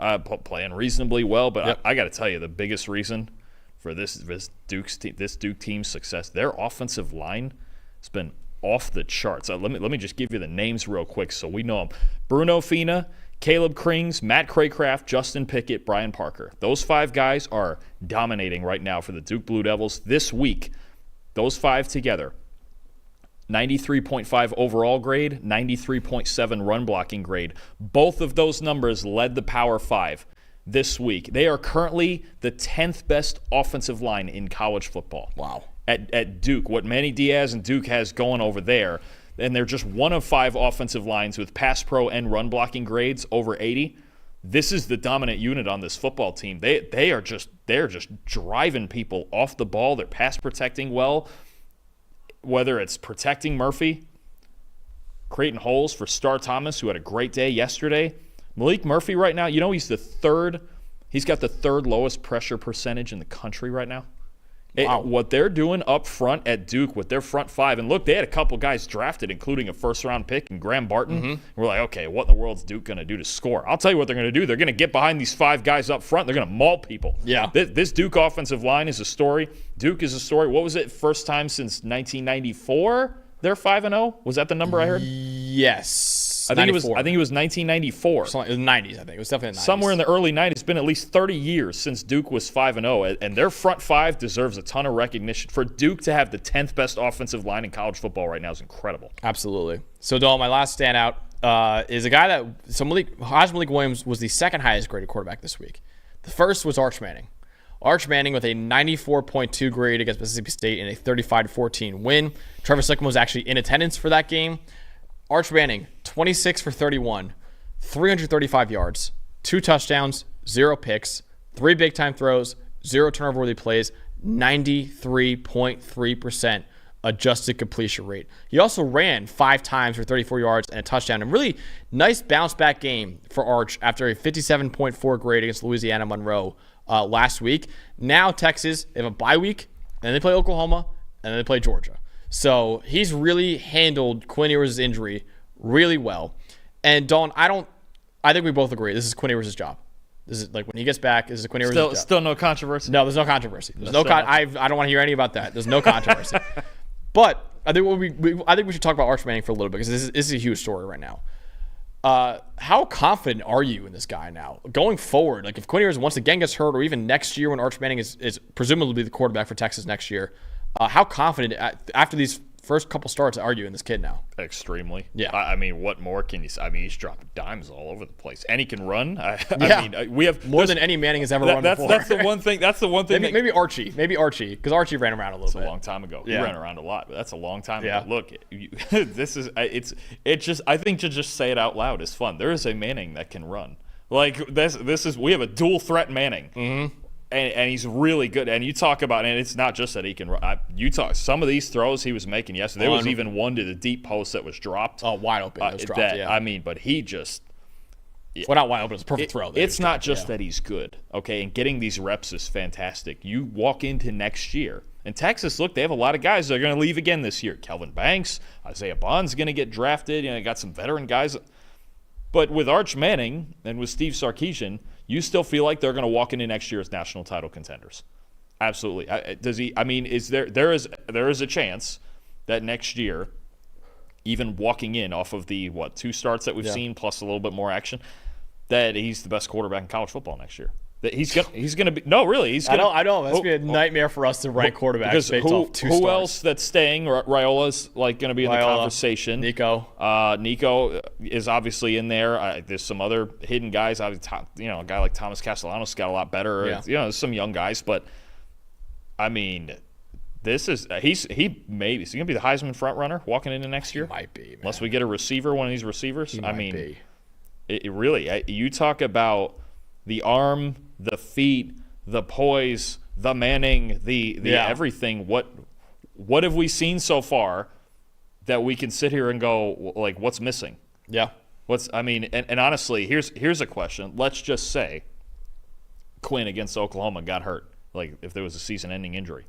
playing reasonably well. But I got to tell you, the biggest reason for this Duke team's success, their offensive line has been off the charts. Let me just give you the names real quick so we know them. Bruno Fina, Caleb Krings, Matt Craycraft, Justin Pickett, Brian Parker. Those 5 guys are dominating right now for the Duke Blue Devils. This week, those 5 together, 93.5 overall grade, 93.7 run blocking grade. Both of those numbers led the Power 5 this week. They are currently the 10th best offensive line in college football. Wow. At Duke, what Manny Diaz and Duke has going over there, and they're just one of 5 offensive lines with pass pro and run blocking grades over 80. This is the dominant unit on this football team. They're just driving people off the ball. They're pass protecting well. Whether it's protecting Murphy, creating holes for Star Thomas, who had a great day yesterday. Malik Murphy right now, he's he's got the 3rd lowest pressure percentage in the country right now. Wow. What they're doing up front at Duke with their front 5, and look, they had a couple guys drafted, including a first-round pick and Graham Barton. Mm-hmm. We're like, okay, what in the world's Duke going to do to score? I'll tell you what they're going to do. They're going to get behind these 5 guys up front. They're going to maul people. Yeah. This Duke offensive line is a story. Duke is a story. What was it? First time since 1994 they're 5-0? Was that the number I heard? Yes. I think it was 1994. It was 90s, I think. It was definitely the 90s. Somewhere in the early 90s. It's been at least 30 years since Duke was 5-0, and their front 5 deserves a ton of recognition. For Duke to have the 10th best offensive line in college football right now is incredible. Absolutely. So, Dalton, my last standout is a guy Malik Williams was the 2nd highest graded quarterback this week. The first was Arch Manning. Arch Manning with a 94.2 grade against Mississippi State in a 35-14 win. Trevor Sickman was actually in attendance for that game. Arch Manning, 26 for 31, 335 yards, 2 touchdowns, 0 picks, 3 big-time throws, 0 turnover-worthy plays, 93.3% adjusted completion rate. He also ran 5 times for 34 yards and a touchdown. And really nice bounce-back game for Arch after a 57.4 grade against Louisiana Monroe last week. Now Texas, they have a bye week, and then they play Oklahoma, and then they play Georgia. So he's really handled Quinn Ewers' injury really well. And Dawn, I think we both agree this is Quinn Ewers' job. This is like when he gets back, this is Quinn Ewers' job. Still no controversy? No, there's no controversy. I don't want to hear any about that. There's no controversy. But I think we should talk about Arch Manning for a little bit because this is a huge story right now. How confident are you in this guy now going forward? Like if Quinn Ewers once again gets hurt, or even next year when Arch Manning is presumably the quarterback for Texas next year, how confident after these first couple starts are you in this kid now? Extremely. Yeah. I mean, what more can you say? I mean, he's dropping dimes all over the place, and he can run. I mean, we have more than any Manning has ever run before. That's the one thing. Maybe Archie, because Archie ran around a little bit. A long time ago. Yeah. He ran around a lot, but that's a long time ago. Look, it's just I think to just say it out loud is fun. There is a Manning that can run. Like we have a dual threat Manning. Mm-hmm. And he's really good. And you talk about, and it's not just that he can run. Some of these throws he was making yesterday. There was even one to the deep post that was dropped. Oh, wide open. It was dropped, yeah. I mean, but he just. Well, not wide open. It's a perfect throw. It's not just that he's good, okay? And getting these reps is fantastic. You walk into next year. And Texas, look, they have a lot of guys that are going to leave again this year. Kelvin Banks, Isaiah Bond's going to get drafted. You know, got some veteran guys. But with Arch Manning and with Steve Sarkisian, you still feel like they're going to walk into next year as national title contenders. Absolutely. Does he? I mean, there is a chance that next year, even walking in off of the 2 starts that we've seen plus a little bit more action, that he's the best quarterback in college football next year. That he's going to be. No, really, he's going to. I know. That's going to be a nightmare for us to rank quarterbacks based off 2 starts. Who else that's staying? Raioola's like going to be in the conversation. Nico is obviously in there. There's some other hidden guys. A guy like Thomas Castellanos got a lot better. Yeah. There's some young guys, but I mean, is he going to be the Heisman front runner walking into next year? He might be, man. Unless we get a receiver, one of these receivers. He might be. It really. You talk about the arm, the feet, the poise, the Manning, the everything. What have we seen so far that we can sit here and go, like, what's missing? Yeah. And honestly, here's a question. Let's just say Quinn against Oklahoma got hurt. Like, if there was a season-ending injury,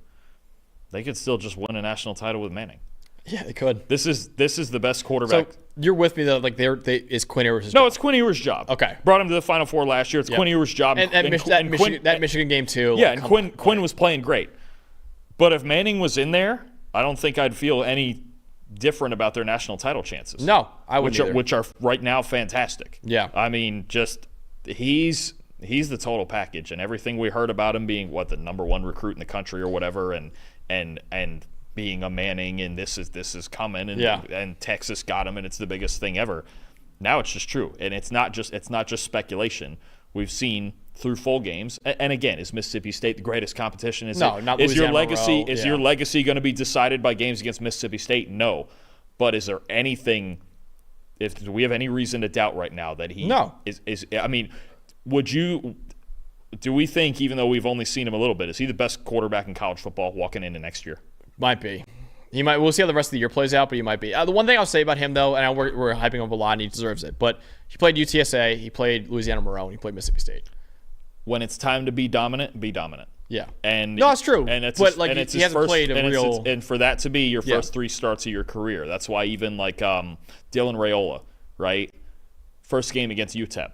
they could still just win a national title with Manning. Yeah, they could. This is the best quarterback. So you're with me though? Like is Quinn Ewers' job? No, it's Quinn Ewers' job. Okay, brought him to the Final Four last year. It's Quinn Ewers' job. And Michigan game too. Yeah, and Quinn was playing great. But if Manning was in there, I don't think I'd feel any different about their national title chances. No, I wouldn't. Which are right now fantastic. Yeah, I mean, just he's the total package, and everything we heard about him being the number 1 recruit in the country or whatever, and being a Manning and this is coming and Texas got him and it's the biggest thing ever. Now it's just true, and it's not just speculation. We've seen through full games, and again, is Mississippi State the greatest competition? Is your legacy your legacy going to be decided by games against Mississippi State? No, but is there anything? Do we have any reason to doubt right now that he is? I mean, do we think, even though we've only seen him a little bit, is he the best quarterback in college football walking into next year? Might be. He might. We'll see how the rest of the year plays out, but he might be. The one thing I'll say about him, though, and we're hyping up a lot, and he deserves it, but he played UTSA, he played Louisiana Monroe, and he played Mississippi State. When it's time to be dominant, be dominant. Yeah. No, it's true. And he hasn't played a real. And for that to be your first 3 starts of your career, that's why even like Dylan Raiola, right? First game against UTEP.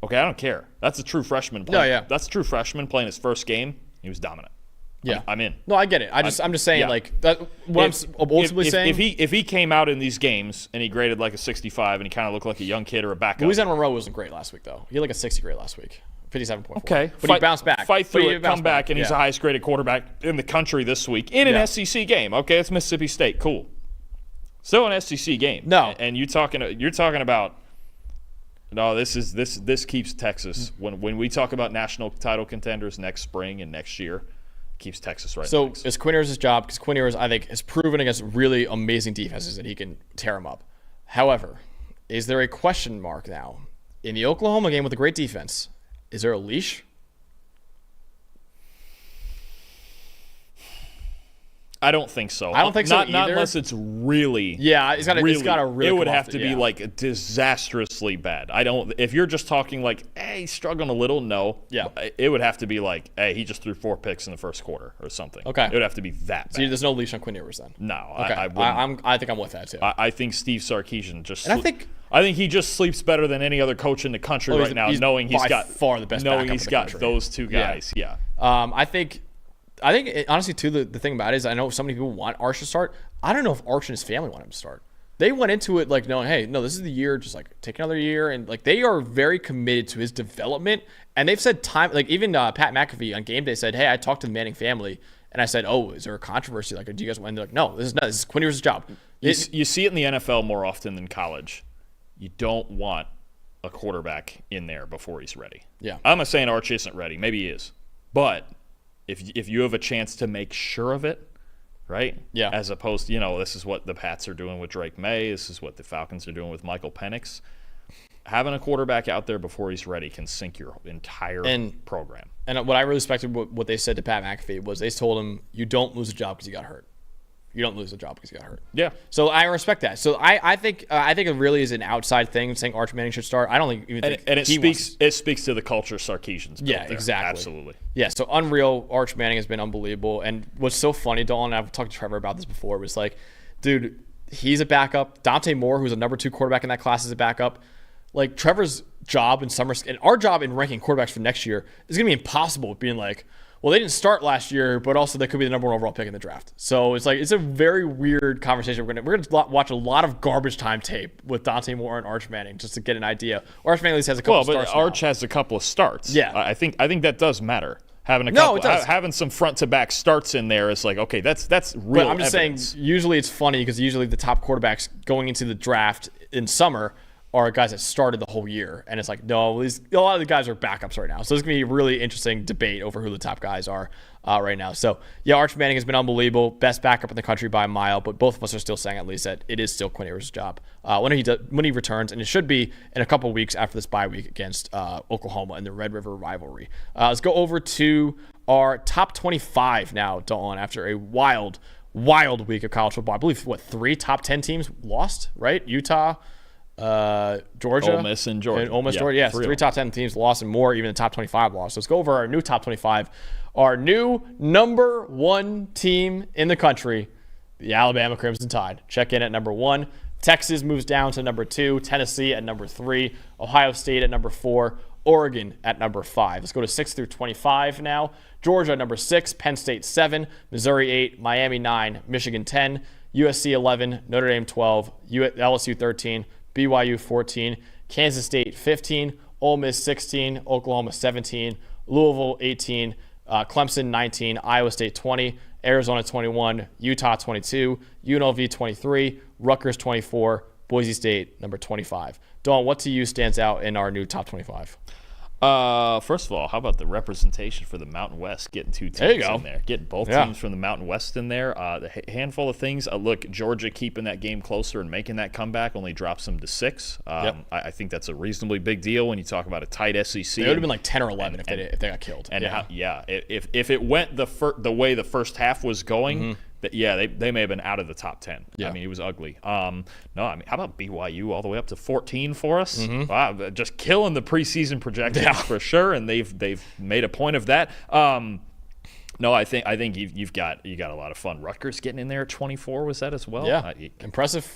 Okay, I don't care. That's a true freshman playing. No, yeah. That's a true freshman playing his first game. He was dominant. Yeah, I'm in. No, I get it. I'm just saying, like that. What I'm ultimately saying, if he came out in these games and he graded like a 65 and he kind of looked like a young kid or a backup. Louisiana Monroe wasn't great last week though. He had like a 60 grade last week, 57.4. Okay, but he bounced back. Fight through it, come back, and he's the highest graded quarterback in the country this week in an SEC game. Okay, it's Mississippi State. Cool. Still an SEC game. No, and you're talking about. No, this keeps Texas when we talk about national title contenders next spring and next year. Keeps Texas right. So it's Quinn Ewers' job because Quinn Ewers, I think, has proven against really amazing defenses that he can tear them up. However, is there a question mark now in the Oklahoma game with a great defense? Is there a leash? I don't think so. I don't think so either. Not unless it's really. Yeah, it's got to really. It would have to be like disastrously bad. If you're just talking like, hey, he's struggling a little, no. Yeah. It would have to be like, hey, he just threw 4 picks in the first quarter or something. Okay. It would have to be that bad. So there's no leash on Quinn Ewers then. No, okay. I think I'm with that too. I think Steve Sarkisian just. And I think he just sleeps better than any other coach in the country right now, knowing he's got far the best. Knowing he's got those 2 guys. Yeah. I think honestly, too, the thing about it is I know so many people want Arch to start. I don't know if Arch and his family want him to start. They went into it like knowing, hey, no, this is the year, just like take another year. And like they are very committed to his development. And they've said time, like even Pat McAfee on game day said, hey, I talked to the Manning family. And I said, oh, is there a controversy? Like, do you guys want? And they're like, no, this is Quinn Ewers' job. You see it in the NFL more often than college. You don't want a quarterback in there before he's ready. Yeah. I'm not saying Arch isn't ready. Maybe he is. But if you have a chance to make sure of it, right? Yeah. As opposed to, this is what the Pats are doing with Drake May. This is what the Falcons are doing with Michael Penix. Having a quarterback out there before he's ready can sink your entire program. And what I really respected what they said to Pat McAfee was they told him, you don't lose a job because you got hurt. You don't lose a job because you got hurt. Yeah. So I respect that. So I think it really is an outside thing saying Arch Manning should start. I don't even think it speaks to the culture Sarkisian's built there. Exactly. Absolutely. Yeah, so unreal. Arch Manning has been unbelievable. And what's so funny, Dalton, and I've talked to Trevor about this before, was like, dude, he's a backup. Dante Moore, who's a number 2 quarterback in that class, is a backup. Like Trevor's job in summer and our job in ranking quarterbacks for next year is going to be impossible being like, well, they didn't start last year, but also they could be the number 1 overall pick in the draft. So it's a very weird conversation. We're gonna watch a lot of garbage time tape with Dante Moore and Arch Manning just to get an idea. Arch Manning at least has a couple of starts. Well, but Arch has a couple of starts. Yeah, I think that does matter. Having some front to back starts in there is like, okay, that's real. But I'm just saying, usually it's funny because usually the top quarterbacks going into the draft in summer are guys that started the whole year. And it's like, no, a lot of the guys are backups right now. So it's going to be a really interesting debate over who the top guys are right now. So, yeah, Arch Manning has been unbelievable. Best backup in the country by a mile. But both of us are still saying at least that it is still Quinn Ewers' job when he returns. And it should be in a couple weeks after this bye week against Oklahoma in the Red River rivalry. Let's go over to our top 25 now, Dalton, after a wild week of college football. I believe, 3 top 10 teams lost, right? Utah, Georgia, Ole Miss, and Georgia. Ole Miss, Georgia. Yes, 3 top 10 teams lost and more. Even the top 25 lost. So let's go over our new top 25. Our new number 1 team in the country, the Alabama Crimson Tide. Check in at number 1. Texas moves down to number 2. Tennessee at number 3. Ohio State at number 4. Oregon at number 5. Let's go to 6 through 25 now. Georgia at number 6. Penn State 7. Missouri 8. Miami 9. Michigan 10. USC 11. Notre Dame 12. LSU 13. BYU 14, Kansas State 15, Ole Miss 16, Oklahoma 17, Louisville 18, Clemson 19, Iowa State 20, Arizona 21, Utah 22, UNLV 23, Rutgers 24, Boise State number 25. Dalton, what to you stands out in our new top 25? First of all, how about the representation for the Mountain West, getting two teams in there, getting both teams from the Mountain West in there. The handful of things. Look, Georgia keeping that game closer and making that comeback only drops them to 6. I think that's a reasonably big deal when you talk about a tight SEC. It would have been like 10 or 11 if they got killed. And if it went the way the first half was going. They may have been out of the top 10. I mean, it was ugly. How about BYU all the way up to 14 for us? Wow, just killing the preseason projections for sure, and they've made a point of that. I think you've got a lot of fun. Rutgers getting in there at 24, was that as well? Yeah, impressive.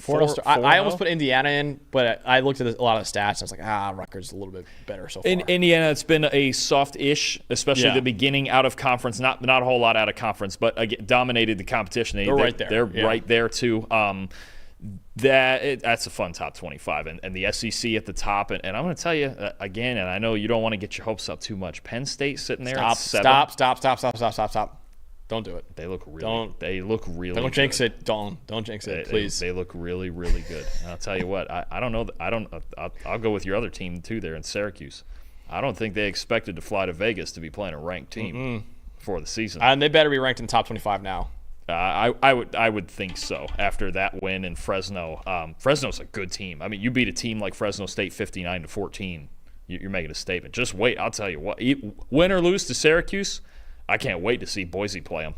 I almost put Indiana in, but I looked at a lot of the stats. And I was like, Rutgers is a little bit better so far. In Indiana, it's been a soft-ish, especially the beginning out of conference. Not a whole lot out of conference, but again, dominated the competition. They're right there. They're right there too. That's a fun top 25, and the SEC at the top. And I'm going to tell you again, and I know you don't want to get your hopes up too much. Penn State sitting there at 7. Stop. Don't do it. They look really. Don't jinx it, Dalton. Don't jinx it, please. They look really, really good. And I'll tell you what. I don't know. I'll go with your other team too there in Syracuse. I don't think they expected to fly to Vegas to be playing a ranked team for the season. And they better be ranked in the top 25 now. I would think so after that win in Fresno. Fresno's a good team. I mean, you beat a team like Fresno State 59-14. You're making a statement. Just wait. I'll tell you what. Win or lose to Syracuse, I can't wait to see Boise play them.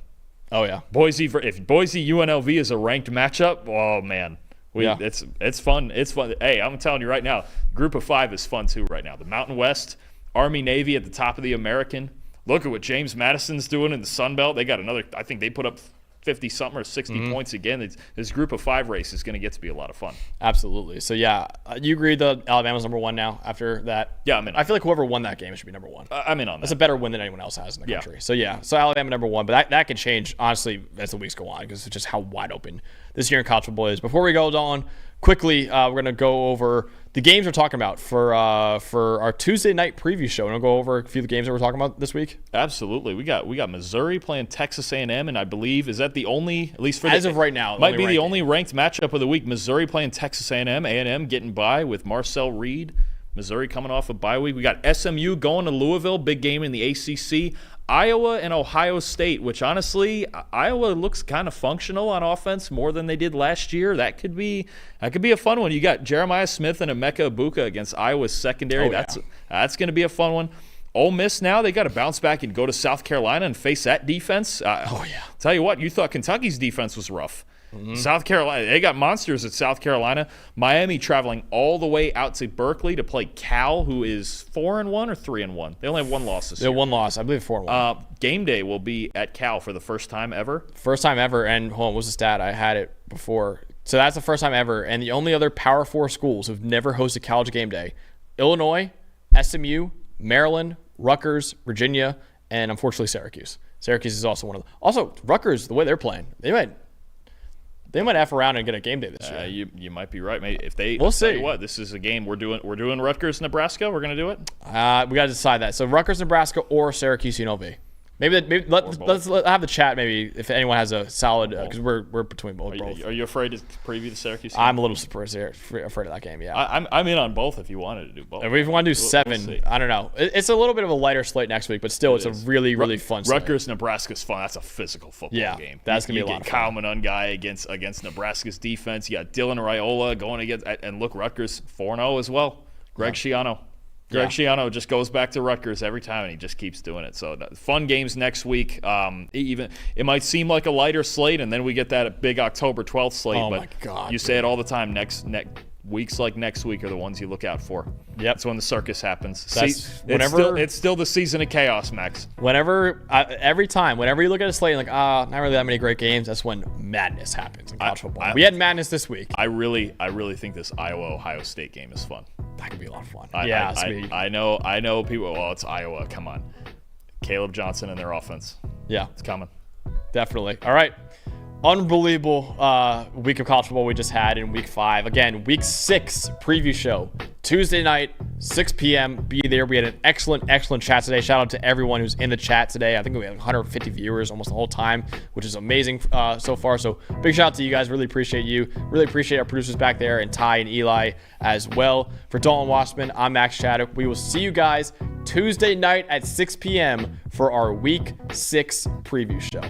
Oh yeah, if Boise UNLV is a ranked matchup, oh man, it's fun. It's fun. Hey, I'm telling you right now, Group of 5 is fun too right now. The Mountain West, Army Navy at the top of the American. Look at what James Madison's doing in the Sun Belt. They got another. I think they put up 50-something or 60 points again. This Group of 5 race is going to get to be a lot of fun. Absolutely. So, you agree that Alabama's number 1 now after that? Yeah, I'm in. I feel like whoever won that game should be number 1. I'm in on that. That's a better win than anyone else has in the country. So Alabama number 1. But that could change, honestly, as the weeks go on because it's just how wide open this year in college football is. Before we go, Dawn, quickly, we're going to go over the games we're talking about for our Tuesday night preview show. We'll go over a few of the games that we're talking about this week. Absolutely. We got Missouri playing Texas A&M, and I believe, is that the only, at least for as of right now, might be the only ranked matchup of the week. Missouri playing Texas A&M. A&M getting by with Marcel Reed. Missouri coming off a bye week. We got SMU going to Louisville, big game in the ACC. Iowa and Ohio State, which honestly, Iowa looks kind of functional on offense more than they did last year. That could be a fun one. You got Jeremiah Smith and Emeka Ibuka against Iowa's secondary. That's going to be a fun one. Ole Miss now, they got to bounce back and go to South Carolina and face that defense. Tell you what, you thought Kentucky's defense was rough. South Carolina, they got monsters at South Carolina. Miami traveling all the way out to Berkeley to play Cal, who is 4-1 or 3-1. They only have one loss this year. They have one loss, I believe 4-1. Game day will be at Cal for the first time ever. First time ever, and hold on, what's the stat? I had it before. So that's the first time ever, and the only other Power 4 schools who've never hosted college game day: Illinois, SMU, Maryland, Rutgers, Virginia, and unfortunately Syracuse. Syracuse is also one of them. Also, Rutgers, the way they're playing, they might F around and get a game day this year. You might be right, mate. We'll see. Tell you what, this is a game we're doing Rutgers, Nebraska. We're gonna do it. We got to decide that. So Rutgers, Nebraska, or Syracuse, UNLV. Let's have the chat. Maybe if anyone has a solid, because we're between both. Are you afraid to preview the Syracuse game? I'm a little afraid of that game. Yeah, I'm in on both. If you wanted to do both, if we want to do 7, I don't know. It's a little bit of a lighter slate next week, but still, it's a really fun slate. Rutgers, Nebraska's fun. That's a physical football game. That's gonna be a lot of fun. Kyle Monungai against Nebraska's defense. You got Dylan Raiola going against, and look, Rutgers 4-0 as well. Greg Schiano. Greg Schiano just goes back to Rutgers every time, and he just keeps doing it. So fun games next week. It might seem like a lighter slate, and then we get that big October 12th slate. Oh but my God, you say it all the time. Next weeks like next week are the ones you look out for. Yep, that's when the circus happens. It's still the season of chaos, Max. Every time, whenever you look at a slate, like not really that many great games. That's when madness happens in college football. We had madness this week. I really think this Iowa-Ohio State game is fun. That could be a lot of fun. I know people. Well, it's Iowa. Come on, Caleb Johnson and their offense. Yeah, it's coming. Definitely. All right. Unbelievable week of college football we just had in week 5. Again, week 6 preview show. Tuesday night, 6 p.m. Be there. We had an excellent chat today. Shout out to everyone who's in the chat today. I think we had 150 viewers almost the whole time, which is amazing so far. So big shout out to you guys. Really appreciate you. Really appreciate our producers back there and Ty and Eli as well. For Dalton Wasserman, I'm Max Chadwick. We will see you guys Tuesday night at 6 p.m. for our Week 6 preview show.